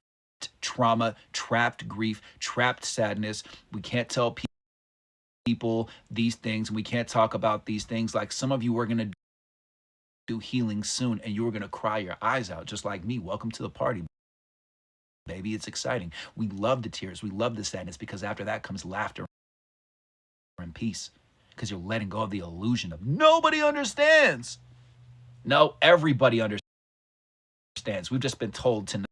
trauma, trapped grief, trapped sadness. We can't tell people these things. We can't talk about these things. Like some of you are going to do healing soon and you're going to cry your eyes out, just like me. Welcome to the party, baby. It's exciting. We love the tears. We love the sadness because after that comes laughter and peace because you're letting go of the illusion of nobody understands. No, everybody understands. We've just been told to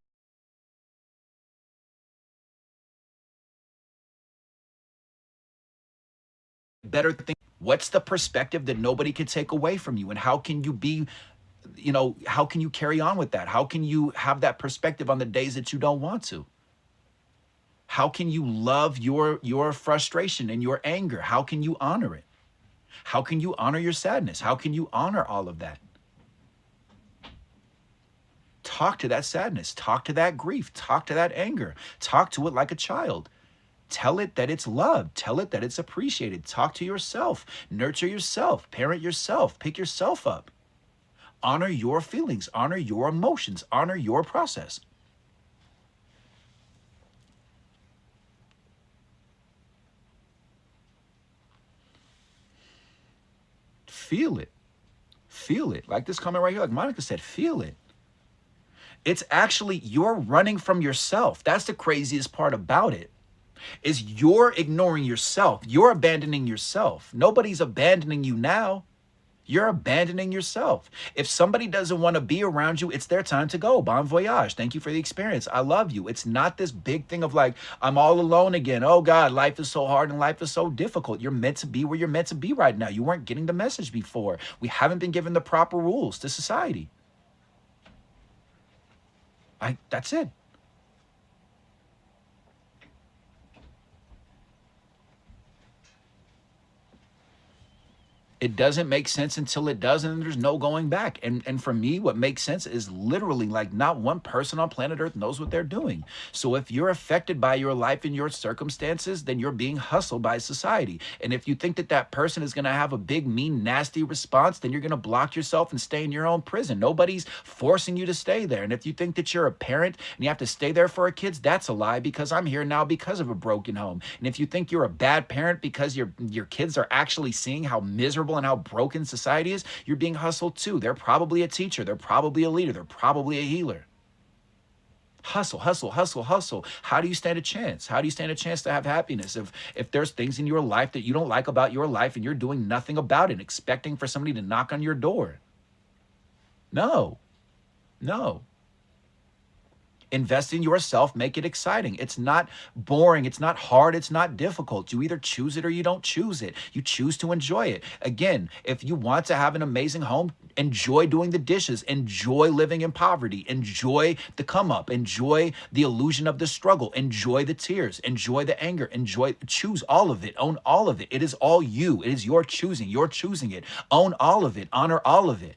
better think. What's the perspective that nobody can take away from you? And how can you be, how can you carry on with that? How can you have that perspective on the days that you don't want to? How can you love your frustration and your anger? How can you honor it? How can you honor your sadness? How can you honor all of that? Talk to that sadness. Talk to that grief. Talk to that anger. Talk to it like a child. Tell it that it's loved. Tell it that it's appreciated. Talk to yourself. Nurture yourself. Parent yourself. Pick yourself up. Honor your feelings. Honor your emotions. Honor your process. Feel it. Feel it. Like this comment right here, like Monica said, feel it. It's actually, you're running from yourself. That's the craziest part about it. Is you're ignoring yourself. You're abandoning yourself. Nobody's abandoning you now. You're abandoning yourself. If somebody doesn't want to be around you, it's their time to go. Bon voyage. Thank you for the experience. I love you. It's not this big thing of like, I'm all alone again. Oh God, life is so hard and life is so difficult. You're meant to be where you're meant to be right now. You weren't getting the message before. We haven't been given the proper rules to society. That's it. It doesn't make sense until it does, and there's no going back. And for me, what makes sense is literally like not one person on planet Earth knows what they're doing. So if you're affected by your life and your circumstances, then you're being hustled by society. And if you think that that person is going to have a big, mean, nasty response, then you're going to block yourself and stay in your own prison. Nobody's forcing you to stay there. And if you think that you're a parent and you have to stay there for our kids, that's a lie, because I'm here now because of a broken home. And if you think you're a bad parent because your kids are actually seeing how miserable and how broken society is, you're being hustled too. They're probably a teacher. They're probably a leader. They're probably a healer. Hustle, hustle, hustle, hustle. How do you stand a chance? How do you stand a chance to have happiness if there's things in your life that you don't like about your life and you're doing nothing about it, expecting for somebody to knock on your door? No, no. Invest in yourself, make it exciting. It's not boring, it's not hard, it's not difficult. You either choose it or you don't choose it. You choose to enjoy it. Again, if you want to have an amazing home, enjoy doing the dishes, enjoy living in poverty, enjoy the come up, enjoy the illusion of the struggle, enjoy the tears, enjoy the anger, choose all of it, own all of it. It is all you. It is your choosing. You're choosing it. Own all of it, honor all of it.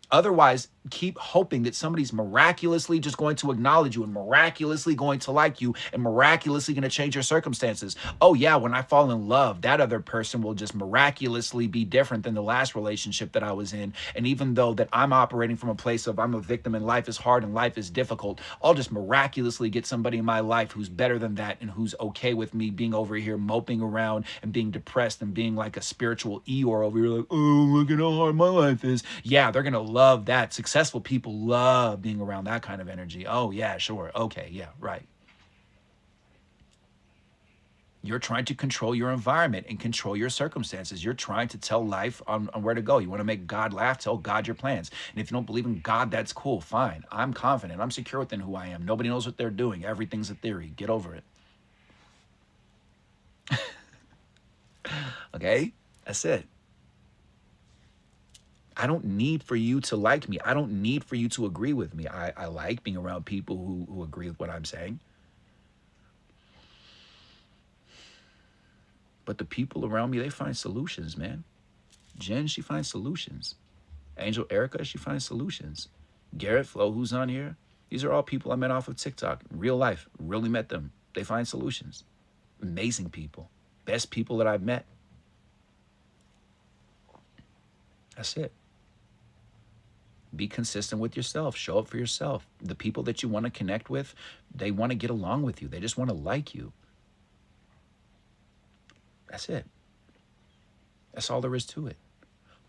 Otherwise, keep hoping that somebody's miraculously just going to acknowledge you and miraculously going to like you and miraculously going to change your circumstances. Oh yeah, when I fall in love, that other person will just miraculously be different than the last relationship that I was in. And even though that I'm operating from a place of I'm a victim and life is hard and life is difficult, I'll just miraculously get somebody in my life who's better than that and who's okay with me being over here moping around and being depressed and being like a spiritual Eeyore over here like, oh, look at how hard my life is. Yeah, they're going to love that. Successful people love being around that kind of energy. Oh yeah, sure. Okay, yeah, right. You're trying to control your environment and control your circumstances. You're trying to tell life on where to go. You want to make God laugh, tell God your plans. And if you don't believe in God, that's cool, fine. I'm confident. I'm secure within who I am. Nobody knows what they're doing. Everything's a theory. Get over it. Okay? That's it. I don't need for you to like me. I don't need for you to agree with me. I like being around people who agree with what I'm saying. But the people around me, they find solutions, man. Jen, she finds solutions. Angel Erica, she finds solutions. Garrett Flo, who's on here, these are all people I met off of TikTok. Real life, really met them. They find solutions. Amazing people. Best people that I've met. That's it. Be consistent with yourself. Show up for yourself. The people that you want to connect with, they want to get along with you. They just want to like you. That's it. That's all there is to it.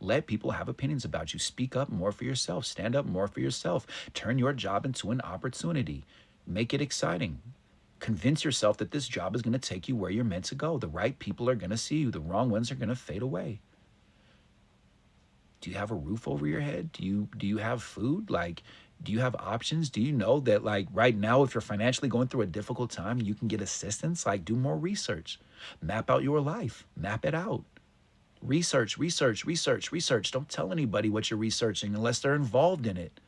Let people have opinions about you. Speak up more for yourself. Stand up more for yourself. Turn your job into an opportunity. Make it exciting. Convince yourself that this job is going to take you where you're meant to go. The right people are going to see you. The wrong ones are going to fade away. Do you have a roof over your head? Do you have food? Like, do you have options? Do you know that, like, right now, if you're financially going through a difficult time, you can get assistance? Like, do more research. Map out your life. Map it out. Research, research, research, research. Don't tell anybody what you're researching unless they're involved in it.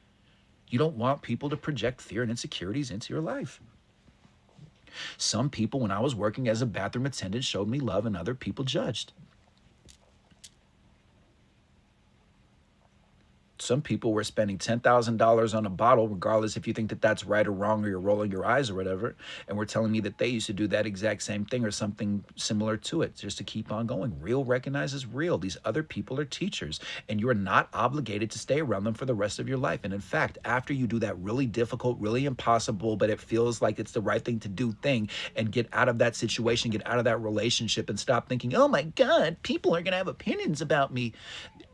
You don't want people to project fear and insecurities into your life. Some people, when I was working as a bathroom attendant, showed me love and other people judged. Some people were spending $10,000 on a bottle, regardless if you think that that's right or wrong or you're rolling your eyes or whatever, and were telling me that they used to do that exact same thing or something similar to it just to keep on going. Real recognizes real. These other people are teachers, and you're not obligated to stay around them for the rest of your life. And in fact, after you do that really difficult, really impossible, but it feels like it's the right thing to do thing, and get out of that situation, get out of that relationship, and stop thinking, oh my God, people are going to have opinions about me.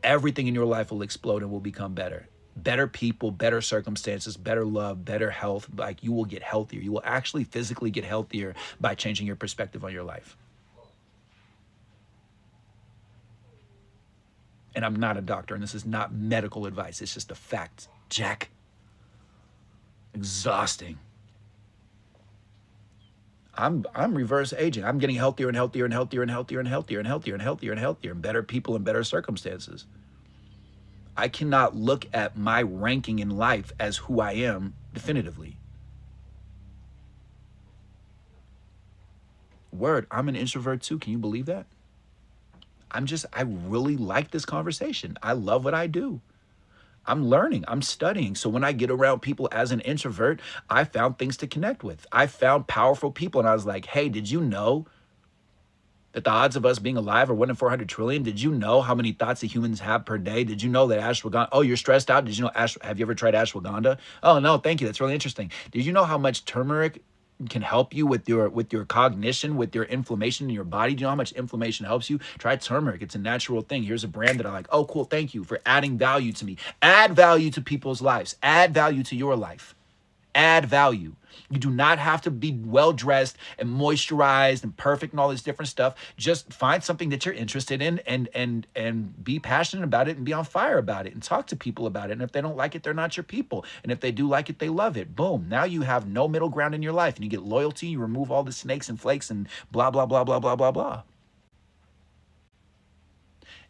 Everything in your life will explode and will become better. Better people, better circumstances, better love, better health. Like, you will get healthier. You will actually physically get healthier by changing your perspective on your life. And I'm not a doctor, and this is not medical advice. It's just a fact, Jack. Exhausting. I'm reverse aging. I'm getting healthier and healthier and healthier and healthier and healthier and healthier and healthier and healthier and better people and better circumstances. I cannot look at my ranking in life as who I am definitively. Word, I'm an introvert too. Can you believe that? I really like this conversation. I love what I do. I'm learning, I'm studying. So when I get around people as an introvert, I found things to connect with. I found powerful people, and I was like, hey, did you know that the odds of us being alive are 1 in 400 trillion? Did you know how many thoughts that humans have per day? Did you know that ashwagandha, oh, you're stressed out? Did you know, have you ever tried ashwagandha? Oh, no, thank you, that's really interesting. Did you know how much turmeric can help you with your cognition, with your inflammation in your body? Do you know how much inflammation helps you? Try turmeric. It's a natural thing. Here's a brand that I like. Oh, cool. Thank you for adding value to me. Add value to people's lives. Add value to your life. Add value. You do not have to be well-dressed and moisturized and perfect and all this different stuff. Just find something that you're interested in and be passionate about it and be on fire about it and talk to people about it. And if they don't like it, they're not your people. And if they do like it, they love it. Boom. Now you have no middle ground in your life and you get loyalty. You remove all the snakes and flakes and blah, blah, blah, blah, blah, blah, blah.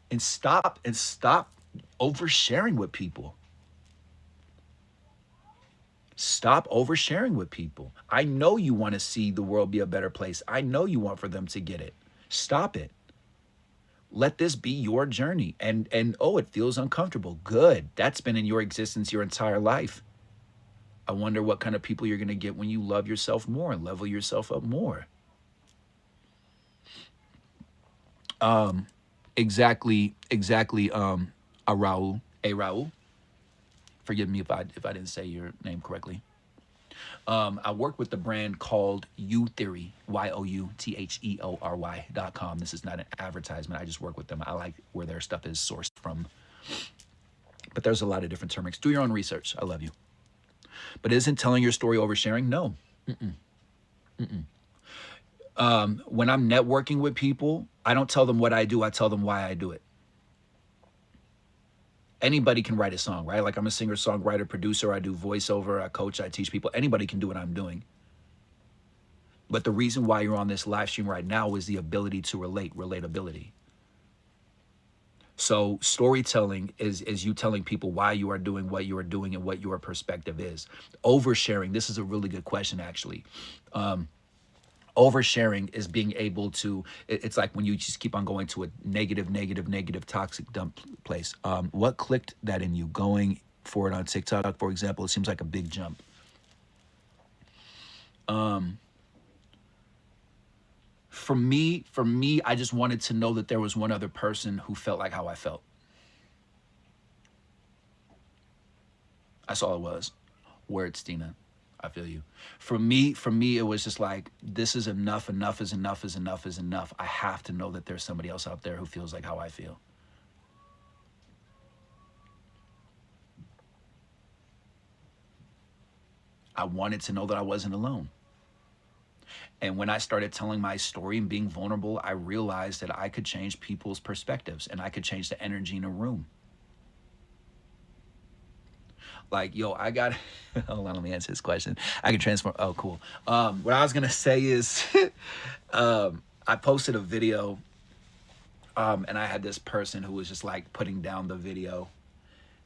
And stop oversharing with people. Stop oversharing with people. I know you want to see the world be a better place. I know you want for them to get it. Stop it. Let this be your journey. And oh, it feels uncomfortable. Good. That's been in your existence your entire life. I wonder what kind of people you're going to get when you love yourself more and level yourself up more. Exactly. Raul. Forgive me if I didn't say your name correctly. I work with the brand called Youtheory, YOUTHEORY.com. This is not an advertisement. I just work with them. I like where their stuff is sourced from. But there's a lot of different turmerics. Do your own research. I love you. But isn't telling your story oversharing? No. When I'm networking with people, I don't tell them what I do. I tell them why I do it. Anybody can write a song, right? Like I'm a singer, songwriter, producer. I do voiceover. I coach. I teach people. Anybody can do what I'm doing. But the reason why you're on this live stream right now is the ability to relatability. So storytelling is you telling people why you are doing what you are doing and what your perspective is. Oversharing. This is a really good question, actually. Oversharing is being able to, it's like when you just keep on going to a negative, toxic dump place. What clicked that in you? Going for it on TikTok, for example, it seems like a big jump. For me, I just wanted to know that there was one other person who felt like how I felt. That's all it was. Words, Tina. I feel you. For me, it was just like, this is enough. Enough is enough is enough is enough. I have to know that there's somebody else out there who feels like how I feel. I wanted to know that I wasn't alone. And when I started telling my story and being vulnerable, I realized that I could change people's perspectives and I could change the energy in a room. Like, yo, I got, hold on, let me answer this question. I can transform, oh, cool. What I was going to say is, I posted a video, and I had this person who was just like putting down the video,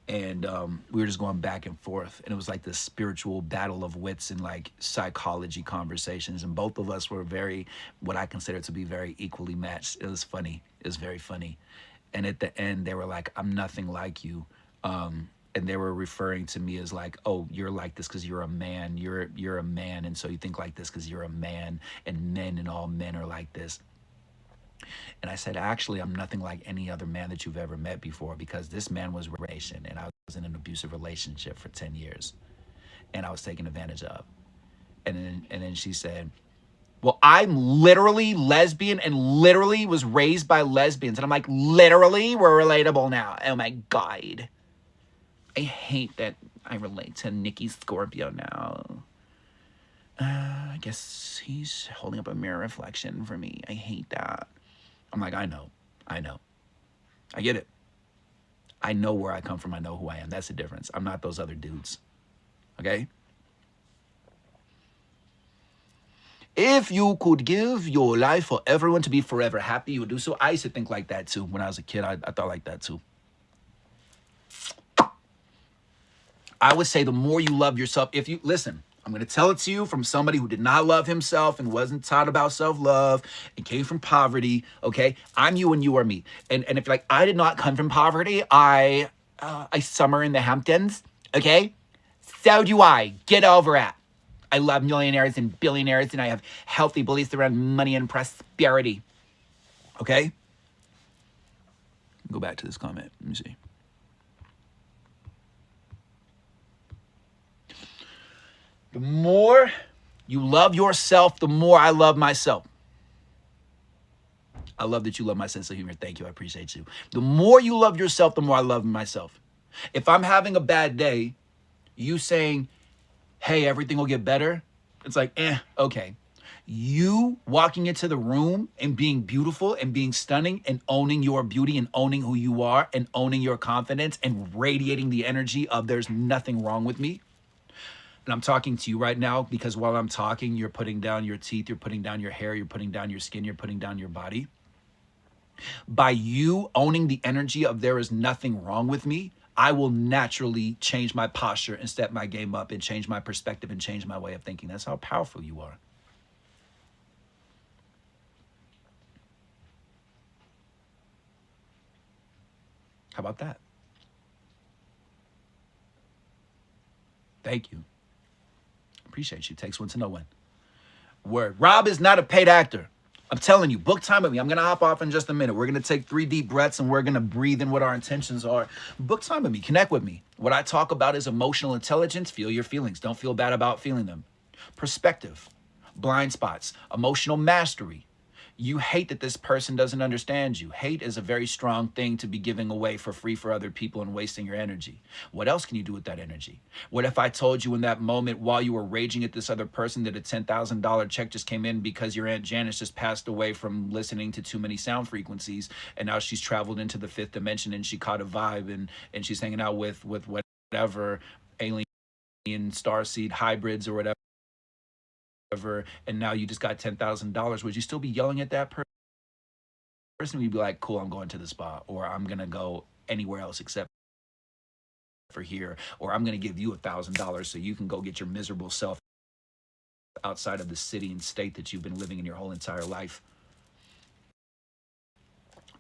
and we were just going back and forth, and it was like this spiritual battle of wits and like psychology conversations, and both of us were very, what I consider to be very equally matched. It was funny. It was very funny. And at the end, they were like, I'm nothing like you. And they were referring to me as like, oh, you're like this because you're a man. You're a man, and so you think like this because you're a man, and men and all men are like this. And I said, actually, I'm nothing like any other man that you've ever met before, because this man was relation, and I was in an abusive relationship for 10 years, and I was taken advantage of. And then she said, well, I'm literally lesbian and literally was raised by lesbians. And I'm like, literally? We're relatable now. Oh my God. I hate that I relate to Nikki Scorpio now. I guess he's holding up a mirror reflection for me. I hate that. I'm like, I know. I get it. I know where I come from. I know who I am. That's the difference. I'm not those other dudes. Okay? If you could give your life for everyone to be forever happy, you would do so. I used to think like that too. When I was a kid, I thought like that too. I would say the more you love yourself, if you, listen, I'm going to tell it to you from somebody who did not love himself and wasn't taught about self-love and came from poverty, okay? I'm you and you are me. And if you're like, I did not come from poverty, I summer in the Hamptons, okay? So do I. Get over it. I love millionaires and billionaires, and I have healthy beliefs around money and prosperity, okay? Go back to this comment. Let me see. The more you love yourself, the more I love myself. I love that you love my sense of humor. Thank you. I appreciate you. The more you love yourself, the more I love myself. If I'm having a bad day, you saying, hey, everything will get better. It's like, okay. You walking into the room and being beautiful and being stunning and owning your beauty and owning who you are and owning your confidence and radiating the energy of there's nothing wrong with me. And I'm talking to you right now because while I'm talking, you're putting down your teeth, you're putting down your hair, you're putting down your skin, you're putting down your body. By you owning the energy of there is nothing wrong with me, I will naturally change my posture and step my game up and change my perspective and change my way of thinking. That's how powerful you are. How about that? Thank you. Appreciate you. Takes one to know one. Word. Rob is not a paid actor. I'm telling you, book time with me. I'm going to hop off in just a minute. We're going to take 3 deep breaths and we're going to breathe in what our intentions are. Book time with me. Connect with me. What I talk about is emotional intelligence. Feel your feelings. Don't feel bad about feeling them. Perspective. Blind spots. Emotional mastery. You hate that this person doesn't understand you. Hate is a very strong thing to be giving away for free for other people and wasting your energy. What else can you do with that energy? What if I told you in that moment while you were raging at this other person that a $10,000 check just came in because your Aunt Janice just passed away from listening to too many sound frequencies and now she's traveled into the 5th dimension and she caught a vibe and she's hanging out with whatever alien starseed hybrids or whatever, and now you just got $10,000, would you still be yelling at that person? Would you be like, cool, I'm going to the spa, or I'm going to go anywhere else except for here, or I'm going to give you $1,000 so you can go get your miserable self outside of the city and state that you've been living in your whole entire life?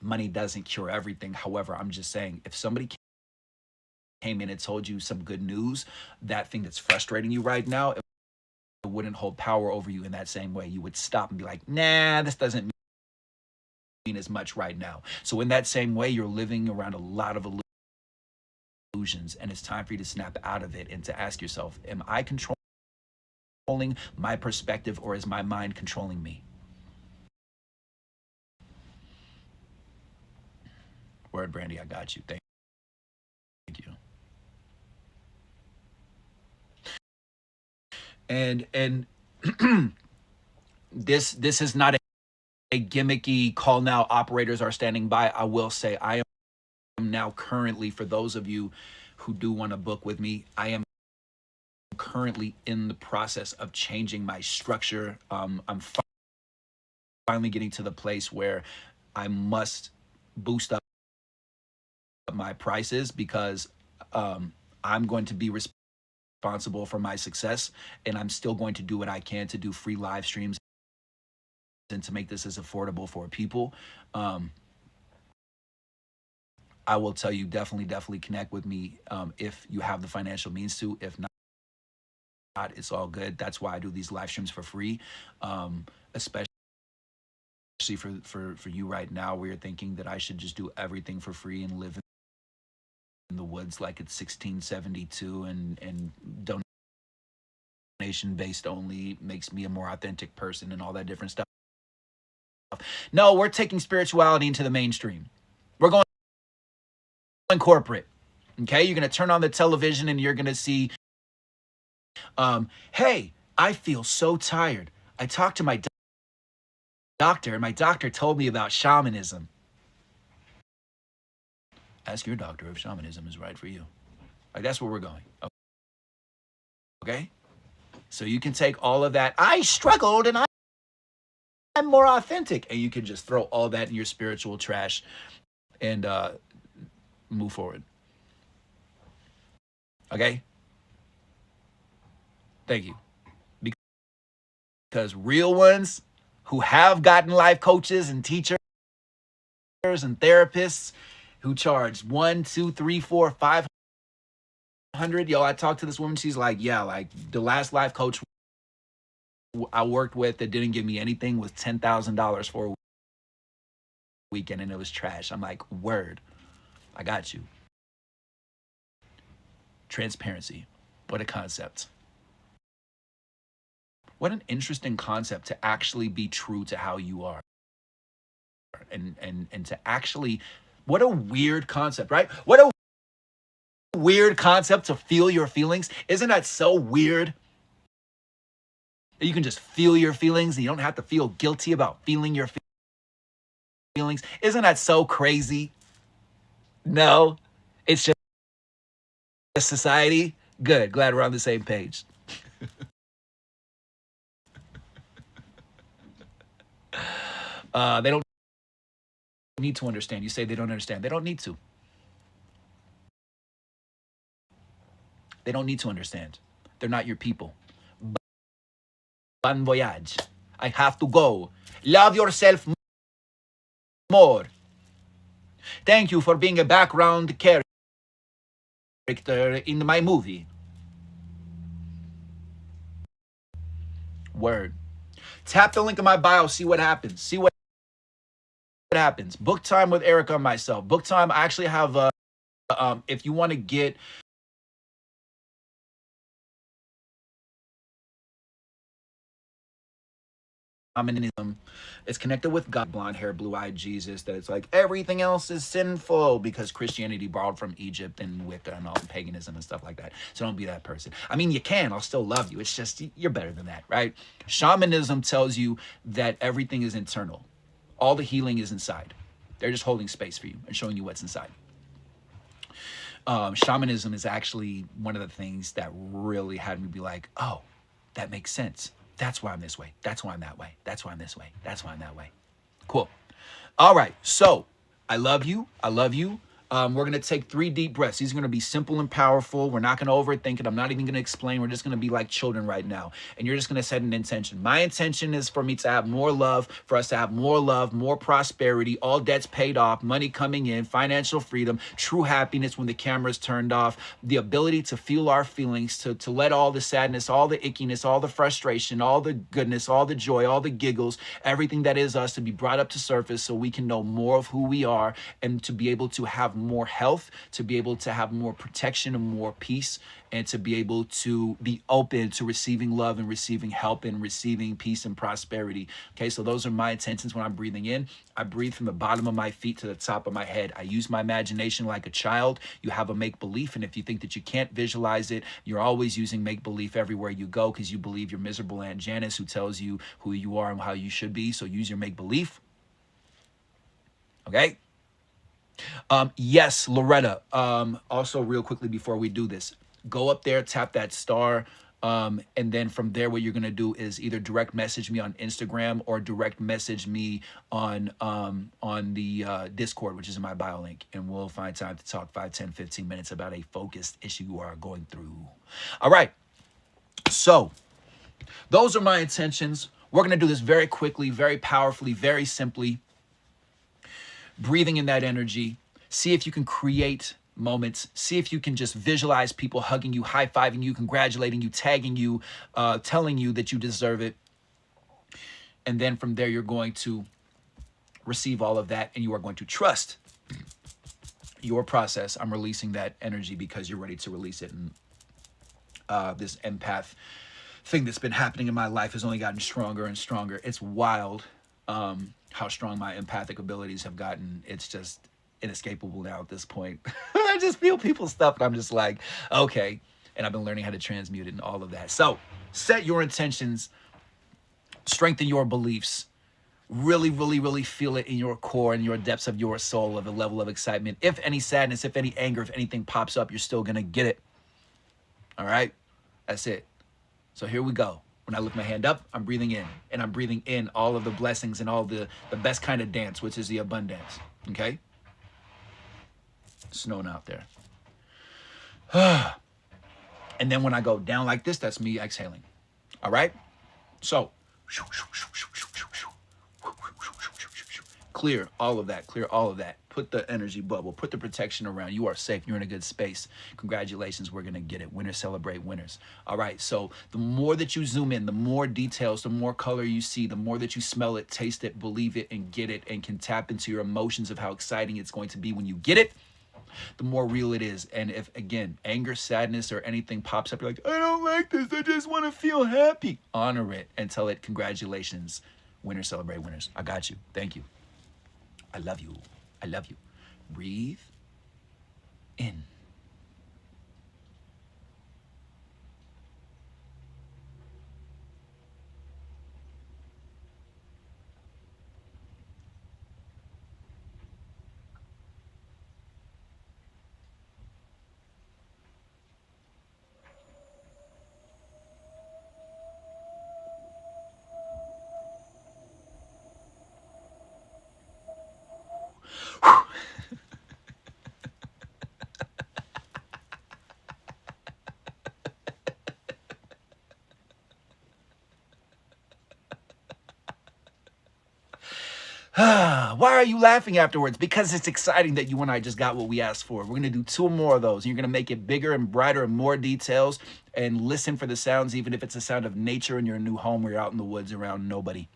Money doesn't cure everything. However, I'm just saying, if somebody came in and told you some good news, that thing that's frustrating you right now, it wouldn't hold power over you in that same way. You would stop and be like, nah, this doesn't mean as much right now. So in that same way, you're living around a lot of illusions, and it's time for you to snap out of it and to ask yourself, am I controlling my perspective, or is my mind controlling me? Word, Brandy, I got you. Thank you. And this is not a gimmicky call now, operators are standing by. I will say I am now currently, for those of you who do want to book with me, I am currently in the process of changing my structure. I'm finally getting to the place where I must boost up my prices because I'm going to be responsible for my success, and I'm still going to do what I can to do free live streams and to make this as affordable for people. I will tell you, definitely connect with me if you have the financial means to. If not, it's all good. That's why I do these live streams for free, especially for you right now, where you're thinking that I should just do everything for free and live in the woods like it's 1672 and donation based only makes me a more authentic person and all that different stuff. No, we're taking spirituality into the mainstream. We're going corporate. Okay, you're going to turn on the television and you're going to see, hey, I feel so tired. I talked to my doctor and my doctor told me about shamanism. Ask your doctor if shamanism is right for you. Like, that's where we're going. Okay? So you can take all of that, I struggled and I'm more authentic, and you can just throw all that in your spiritual trash and move forward. Okay? Thank you. Because real ones who have gotten life coaches and teachers and therapists who charge $1, $2, $3, $4, $500. Yo, I talked to this woman. She's like, yeah, like the last life coach I worked with that didn't give me anything was $10,000 for a weekend, and it was trash. I'm like, word, I got you. Transparency. What a concept. What an interesting concept to actually be true to how you are. And to actually, what a weird concept, right? What a weird concept to feel your feelings. Isn't that so weird? You can just feel your feelings and you don't have to feel guilty about feeling your feelings. Isn't that so crazy? No, it's just society. Good. Glad we're on the same page. They don't need to understand. You say they don't understand. They don't need to. They don't need to understand. They're not your people. Bon voyage. I have to go. Love yourself more. Thank you for being a background character in my movie. Word. Tap the link in my bio. See what happens. See what happens. Book time with Erica and myself. Book time. I actually have if you want to get shamanism, it's connected with God, blonde hair, blue-eyed Jesus, that it's like everything else is sinful because Christianity borrowed from Egypt and Wicca and all the paganism and stuff like that. So don't be that person. I mean, you can. I'll still love you. It's just you're better than that, right? Shamanism tells you that everything is internal. All the healing is inside. They're just holding space for you and showing you what's inside. Shamanism is actually one of the things that really had me be like, oh, that makes sense. That's why I'm this way. That's why I'm that way. That's why I'm this way. That's why I'm that way. Cool. All right. So I love you. I love you. We're going to take 3 deep breaths. These are going to be simple and powerful. We're not going to overthink it. I'm not even going to explain. We're just going to be like children right now. And you're just going to set an intention. My intention is for me to have more love, for us to have more love, more prosperity, all debts paid off, money coming in, financial freedom, true happiness when the camera's turned off, the ability to feel our feelings, to let all the sadness, all the ickiness, all the frustration, all the goodness, all the joy, all the giggles, everything that is us to be brought up to surface so we can know more of who we are and to be able to have more health, to be able to have more protection and more peace, and to be able to be open to receiving love and receiving help and receiving peace and prosperity. Okay, so those are my intentions when I'm breathing in. I breathe from the bottom of my feet to the top of my head. I use my imagination like a child. You have a make-belief, and if you think that you can't visualize it, you're always using make-belief everywhere you go because you believe your miserable Aunt Janice who tells you who you are and how you should be. So use your make-belief. Okay? Yes, Loretta. Also, real quickly before we do this, go up there, tap that star, and then from there, what you're gonna do is either direct message me on Instagram or direct message me on the Discord, which is in my bio link, and we'll find time to talk 5, 10, 15 minutes about a focused issue you are going through. All right. So those are my intentions. We're gonna do this very quickly, very powerfully, very simply. Breathing in that energy. See if you can create moments. See if you can just visualize people hugging you, high-fiving you, congratulating you, tagging you, telling you that you deserve it. And then from there, you're going to receive all of that and you are going to trust your process. I'm releasing that energy because you're ready to release it. And this empath thing that's been happening in my life has only gotten stronger and stronger. It's wild. How strong my empathic abilities have gotten. It's just inescapable now at this point. I just feel people's stuff and I'm just like, okay. And I've been learning how to transmute it and all of that. So set your intentions, strengthen your beliefs, really, really, really feel it in your core and your depths of your soul of a level of excitement. If any sadness, if any anger, if anything pops up, you're still going to get it. All right. That's it. So here we go. When I lift my hand up, I'm breathing in. And I'm breathing in all of the blessings and all the best kind of dance, which is the abundance. Okay? Snowing out there. And then when I go down like this, that's me exhaling. All right? So, clear all of that. Clear all of that. Put the energy bubble. Put the protection around. You are safe. You're in a good space. Congratulations. We're going to get it. Winners celebrate winners. All right. So the more that you zoom in, the more details, the more color you see, the more that you smell it, taste it, believe it, and get it, and can tap into your emotions of how exciting it's going to be when you get it, the more real it is. And if, again, anger, sadness, or anything pops up, you're like, I don't like this. I just want to feel happy. Honor it and tell it, congratulations. Winners celebrate winners. I got you. Thank you. I love you. I love you. Breathe in. Why are you laughing afterwards? Because it's exciting that you and I just got what we asked for. We're going to do 2 more of those. And you're going to make it bigger and brighter and more details. And listen for the sounds, even if it's a sound of nature in your new home where you're out in the woods around nobody.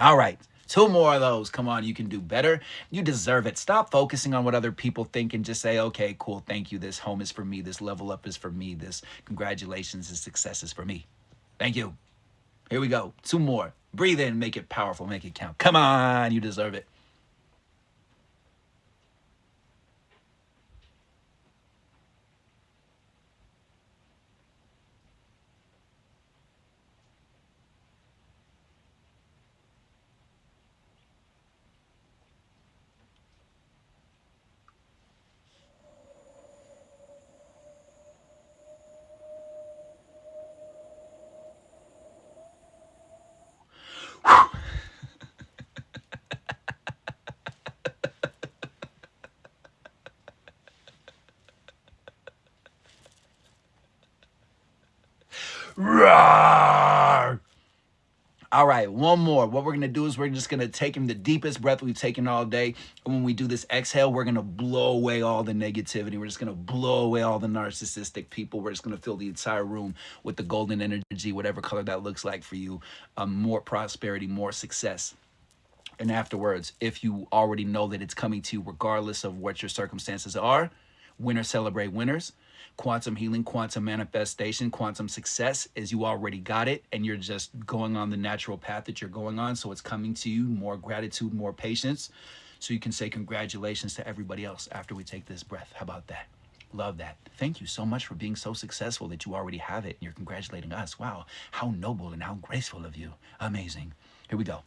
All right. 2 more of those. Come on, you can do better. You deserve it. Stop focusing on what other people think and just say, okay, cool, thank you. This home is for me. This level up is for me. This congratulations, this success is for me. Thank you. Here we go. 2 more. Breathe in, make it powerful, make it count. Come on, you deserve it. Roar! All right, 1 more. What we're going to do is we're just going to take in the deepest breath we've taken all day. And when we do this exhale, we're going to blow away all the negativity. We're just going to blow away all the narcissistic people. We're just going to fill the entire room with the golden energy, whatever color that looks like for you. More prosperity, more success. And afterwards, if you already know that it's coming to you regardless of what your circumstances are, winners celebrate winners. Quantum healing, quantum manifestation, quantum success is you already got it and you're just going on the natural path that you're going on. So it's coming to you, more gratitude, more patience. So you can say congratulations to everybody else after we take this breath. How about that? Love that. Thank you so much for being so successful that you already have it and you're congratulating us. Wow, how noble and how graceful of you. Amazing. Here we go.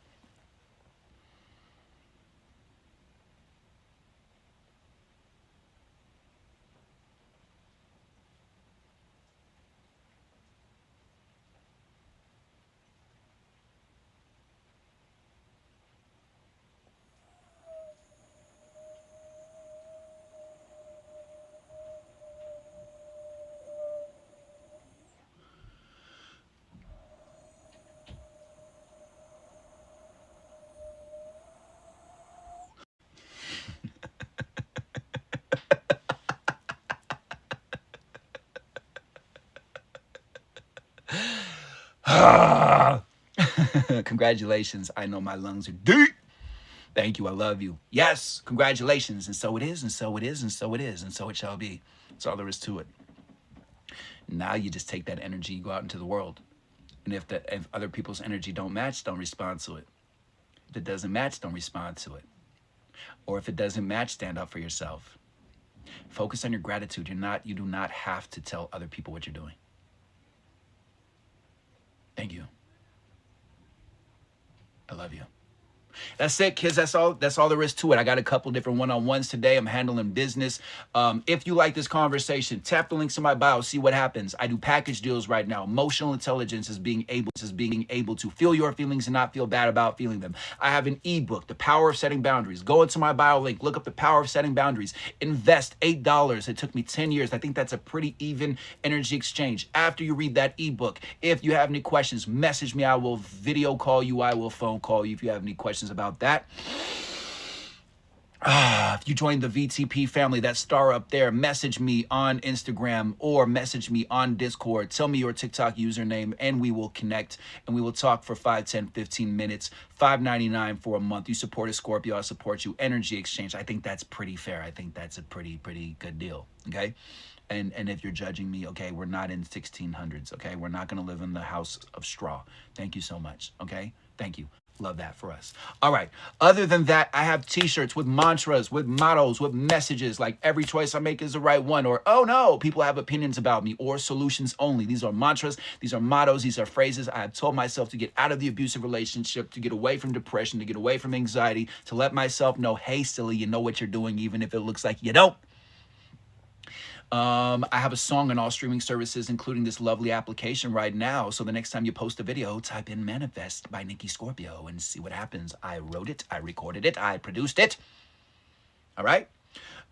Congratulations. I know my lungs are deep. Thank you. I love you. Yes, congratulations. And so it is, and so it is, and so it is, and so it shall be. That's all there is to it. Now you just take that energy, you go out into the world. And if other people's energy don't match, don't respond to it. If it doesn't match, don't respond to it. Or if it doesn't match, stand up for yourself. Focus on your gratitude. You do not have to tell other people what you're doing. Thank you. I love you. That's it, kids. That's all there is to it. I got a couple different one-on-ones today. I'm handling business. If you like this conversation, tap the links in my bio, see what happens. I do package deals right now. Emotional intelligence is being able to feel your feelings and not feel bad about feeling them. I have an ebook, The Power of Setting Boundaries. Go into my bio link, look up The Power of Setting Boundaries. Invest $8. It took me 10 years. I think that's a pretty even energy exchange. After you read that ebook, if you have any questions, message me. I will video call you. I will phone call you if you have any questions about that. If you join the VTP family, that star up there, message me on Instagram or message me on Discord. Tell me your TikTok username and we will connect and we will talk for 5, 10, 15 minutes. $5.99 for a month. You support a Scorpio, I support you. Energy exchange. I think that's pretty fair. I think that's a pretty good deal. Okay. And if you're judging me, okay, we're not in 1600s. Okay. We're not going to live in the house of straw. Thank you so much. Okay. Thank you. Love that for us. All right. Other than that, I have t-shirts with mantras, with mottos, with messages like every choice I make is the right one, or oh no, people have opinions about me, or solutions only. These are mantras. These are mottos. These are phrases I have told myself to get out of the abusive relationship, to get away from depression, to get away from anxiety, to let myself know, hey, silly, you know what you're doing, even if it looks like you don't. I have a song on all streaming services, including this lovely application right now. So the next time you post a video, type in Manifest by Nikki Scorpio and see what happens. I wrote it, I recorded it, I produced it. All right.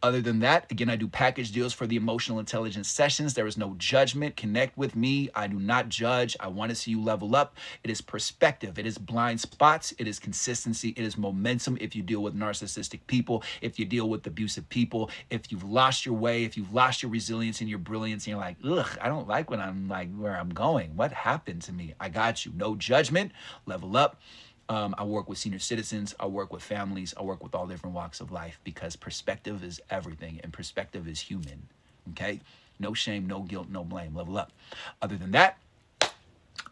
Other than that, again, I do package deals for the emotional intelligence sessions. There is no judgment. Connect with me. I do not judge. I want to see you level up. It is perspective. It is blind spots. It is consistency. It is momentum. If you deal with narcissistic people, if you deal with abusive people, if you've lost your way, if you've lost your resilience and your brilliance, and you're like, ugh, I don't like when I'm like where I'm going. What happened to me? I got you. No judgment. Level up. I work with senior citizens. I work with families. I work with all different walks of life because perspective is everything and perspective is human. Okay? No shame, no guilt, no blame. Level up. Other than that,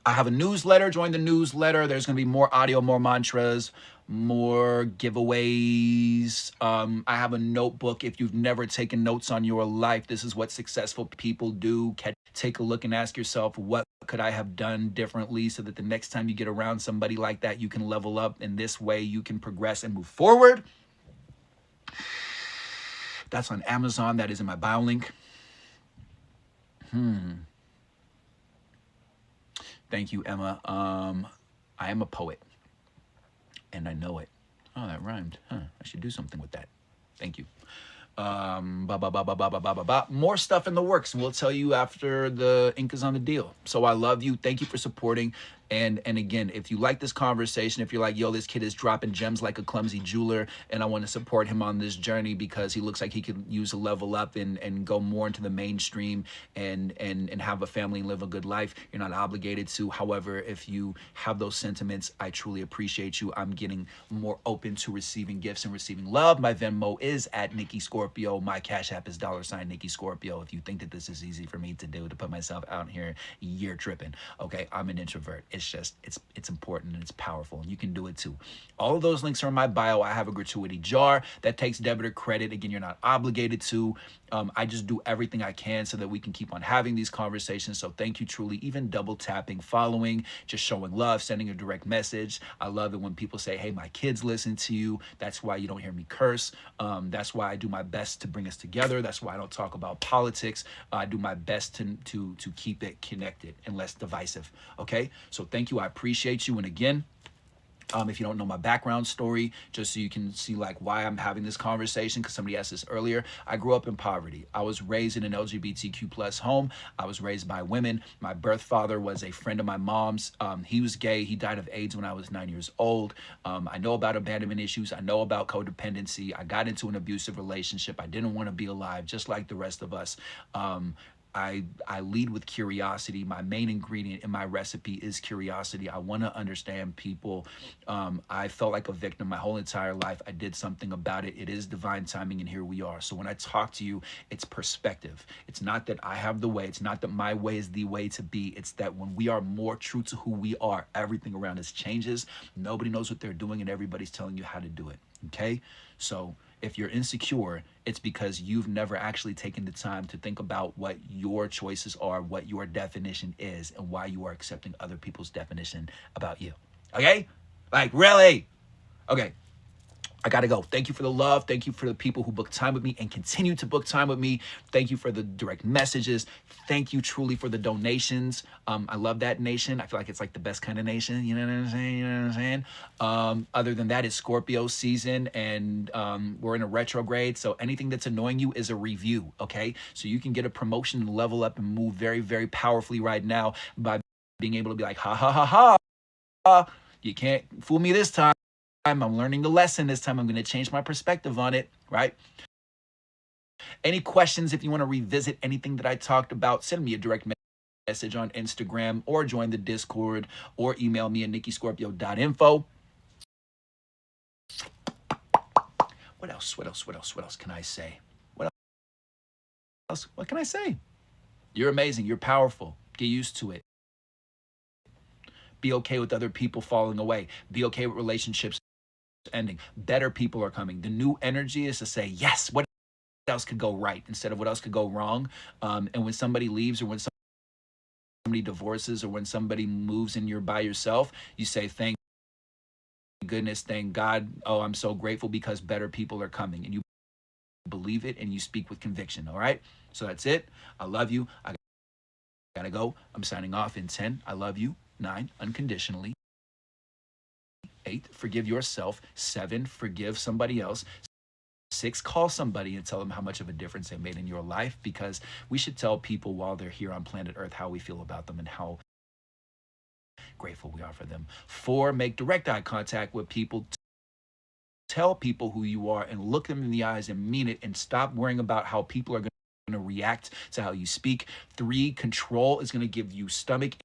I have a newsletter. Join the newsletter. There's going to be more audio, more mantras, more giveaways. I have a notebook. If you've never taken notes on your life, this is what successful people do. Take a look and ask yourself, what could I have done differently so that the next time you get around somebody like that, you can level up. In this way, you can progress and move forward. That's on Amazon. That is in my bio link. Thank you, Emma. I am a poet, and I know it. Oh, that rhymed. Huh. I should do something with that. Thank you. More stuff in the works, and we'll tell you after the ink is on the deal. So I love you. Thank you for supporting. And again, if you like this conversation, if you're like, yo, this kid is dropping gems like a clumsy jeweler, and I want to support him on this journey because he looks like he could use a level up and go more into the mainstream and have a family and live a good life, you're not obligated to. However, if you have those sentiments, I truly appreciate you. I'm getting more open to receiving gifts and receiving love. My Venmo is at Nikki Scorpio. My Cash App is $Nikki Scorpio. If you think that this is easy for me to do, to put myself out here, you're tripping. Okay, I'm an introvert. It's just, it's important and it's powerful, and you can do it too. All of those links are in my bio. I have a gratuity jar that takes debit or credit. Again, you're not obligated to. I just do everything I can so that we can keep on having these conversations. So thank you truly. Even double tapping, following, just showing love, sending a direct message. I love it when people say, hey, my kids listen to you. That's why you don't hear me curse. That's why I do my best to bring us together. That's why I don't talk about politics. I do my best to keep it connected and less divisive. Okay, so thank you. I appreciate you. And again, if you don't know my background story, just so you can see like why I'm having this conversation, because somebody asked this earlier, I grew up in poverty. I was raised in an LGBTQ plus home. I was raised by women. My birth father was a friend of my mom's. He was gay. He died of AIDS when I was 9 years old. I know about abandonment issues. I know about codependency. I got into an abusive relationship. I didn't want to be alive, just like the rest of us. I lead with curiosity. My main ingredient in my recipe is curiosity. I want to understand people. I felt like a victim my whole entire life. I did something about it. It is divine timing, and here we are. So when I talk to you, it's perspective. It's not that I have the way. It's not that my way is the way to be. It's that when we are more true to who we are, everything around us changes. Nobody knows what they're doing, and everybody's telling you how to do it. Okay? So if you're insecure, it's because you've never actually taken the time to think about what your choices are, what your definition is, and why you are accepting other people's definition about you. Okay? Like, really? Okay. I gotta go. Thank you for the love. Thank you for the people who booked time with me and continue to book time with me. Thank you for the direct messages. Thank you truly for the donations. I love that nation. I feel like it's like the best kind of nation. You know what I'm saying? You know what I'm saying? Other than that, it's Scorpio season, and we're in a retrograde. So anything that's annoying you is a review. Okay? So you can get a promotion and level up and move very, very powerfully right now by being able to be like, ha ha ha ha. You can't fool me this time. I'm learning the lesson this time. I'm going to change my perspective on it, right? Any questions, if you want to revisit anything that I talked about, send me a direct message on Instagram or join the Discord or email me at nikkiscorpio.info. What else can I say? What can I say? You're amazing. You're powerful. Get used to it. Be okay with other people falling away. Be okay with relationships ending. Better people are coming. The new energy is to say, yes, what else could go right instead of what else could go wrong. And when somebody leaves, or when somebody divorces, or when somebody moves and you're by yourself, you say, thank goodness, thank God. Oh, I'm so grateful because better people are coming. And you believe it and you speak with conviction. All right. So that's it. I love you. I gotta go. I'm signing off in 10. I love you. 9, unconditionally. 8, forgive yourself. 7, forgive somebody else. 6, call somebody and tell them how much of a difference they made in your life, because we should tell people while they're here on planet Earth how we feel about them and how grateful we are for them. 4, make direct eye contact with people. Tell people who you are and look them in the eyes and mean it, and stop worrying about how people are going to react to how you speak. 3, control is going to give you stomach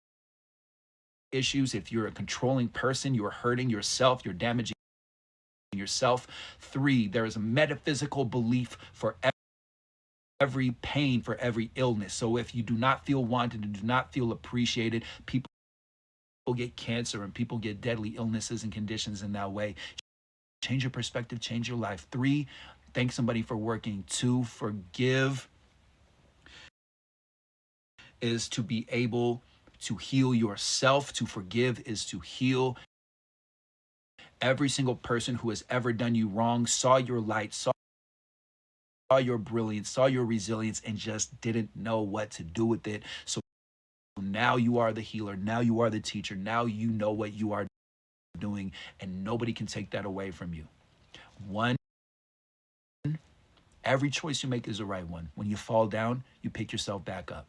issues. If you're a controlling person, you're hurting yourself, you're damaging yourself. 3, there is a metaphysical belief for every pain, for every illness. So if you do not feel wanted and do not feel appreciated, people get cancer and people get deadly illnesses and conditions in that way. Change your perspective, change your life. 3, thank somebody for working. 2, forgive is to be able to heal yourself. To forgive is to heal. Every single person who has ever done you wrong saw your light, saw your brilliance, saw your resilience, and just didn't know what to do with it. So now you are the healer. Now you are the teacher. Now you know what you are doing, and nobody can take that away from you. 1, every choice you make is the right one. When you fall down, you pick yourself back up.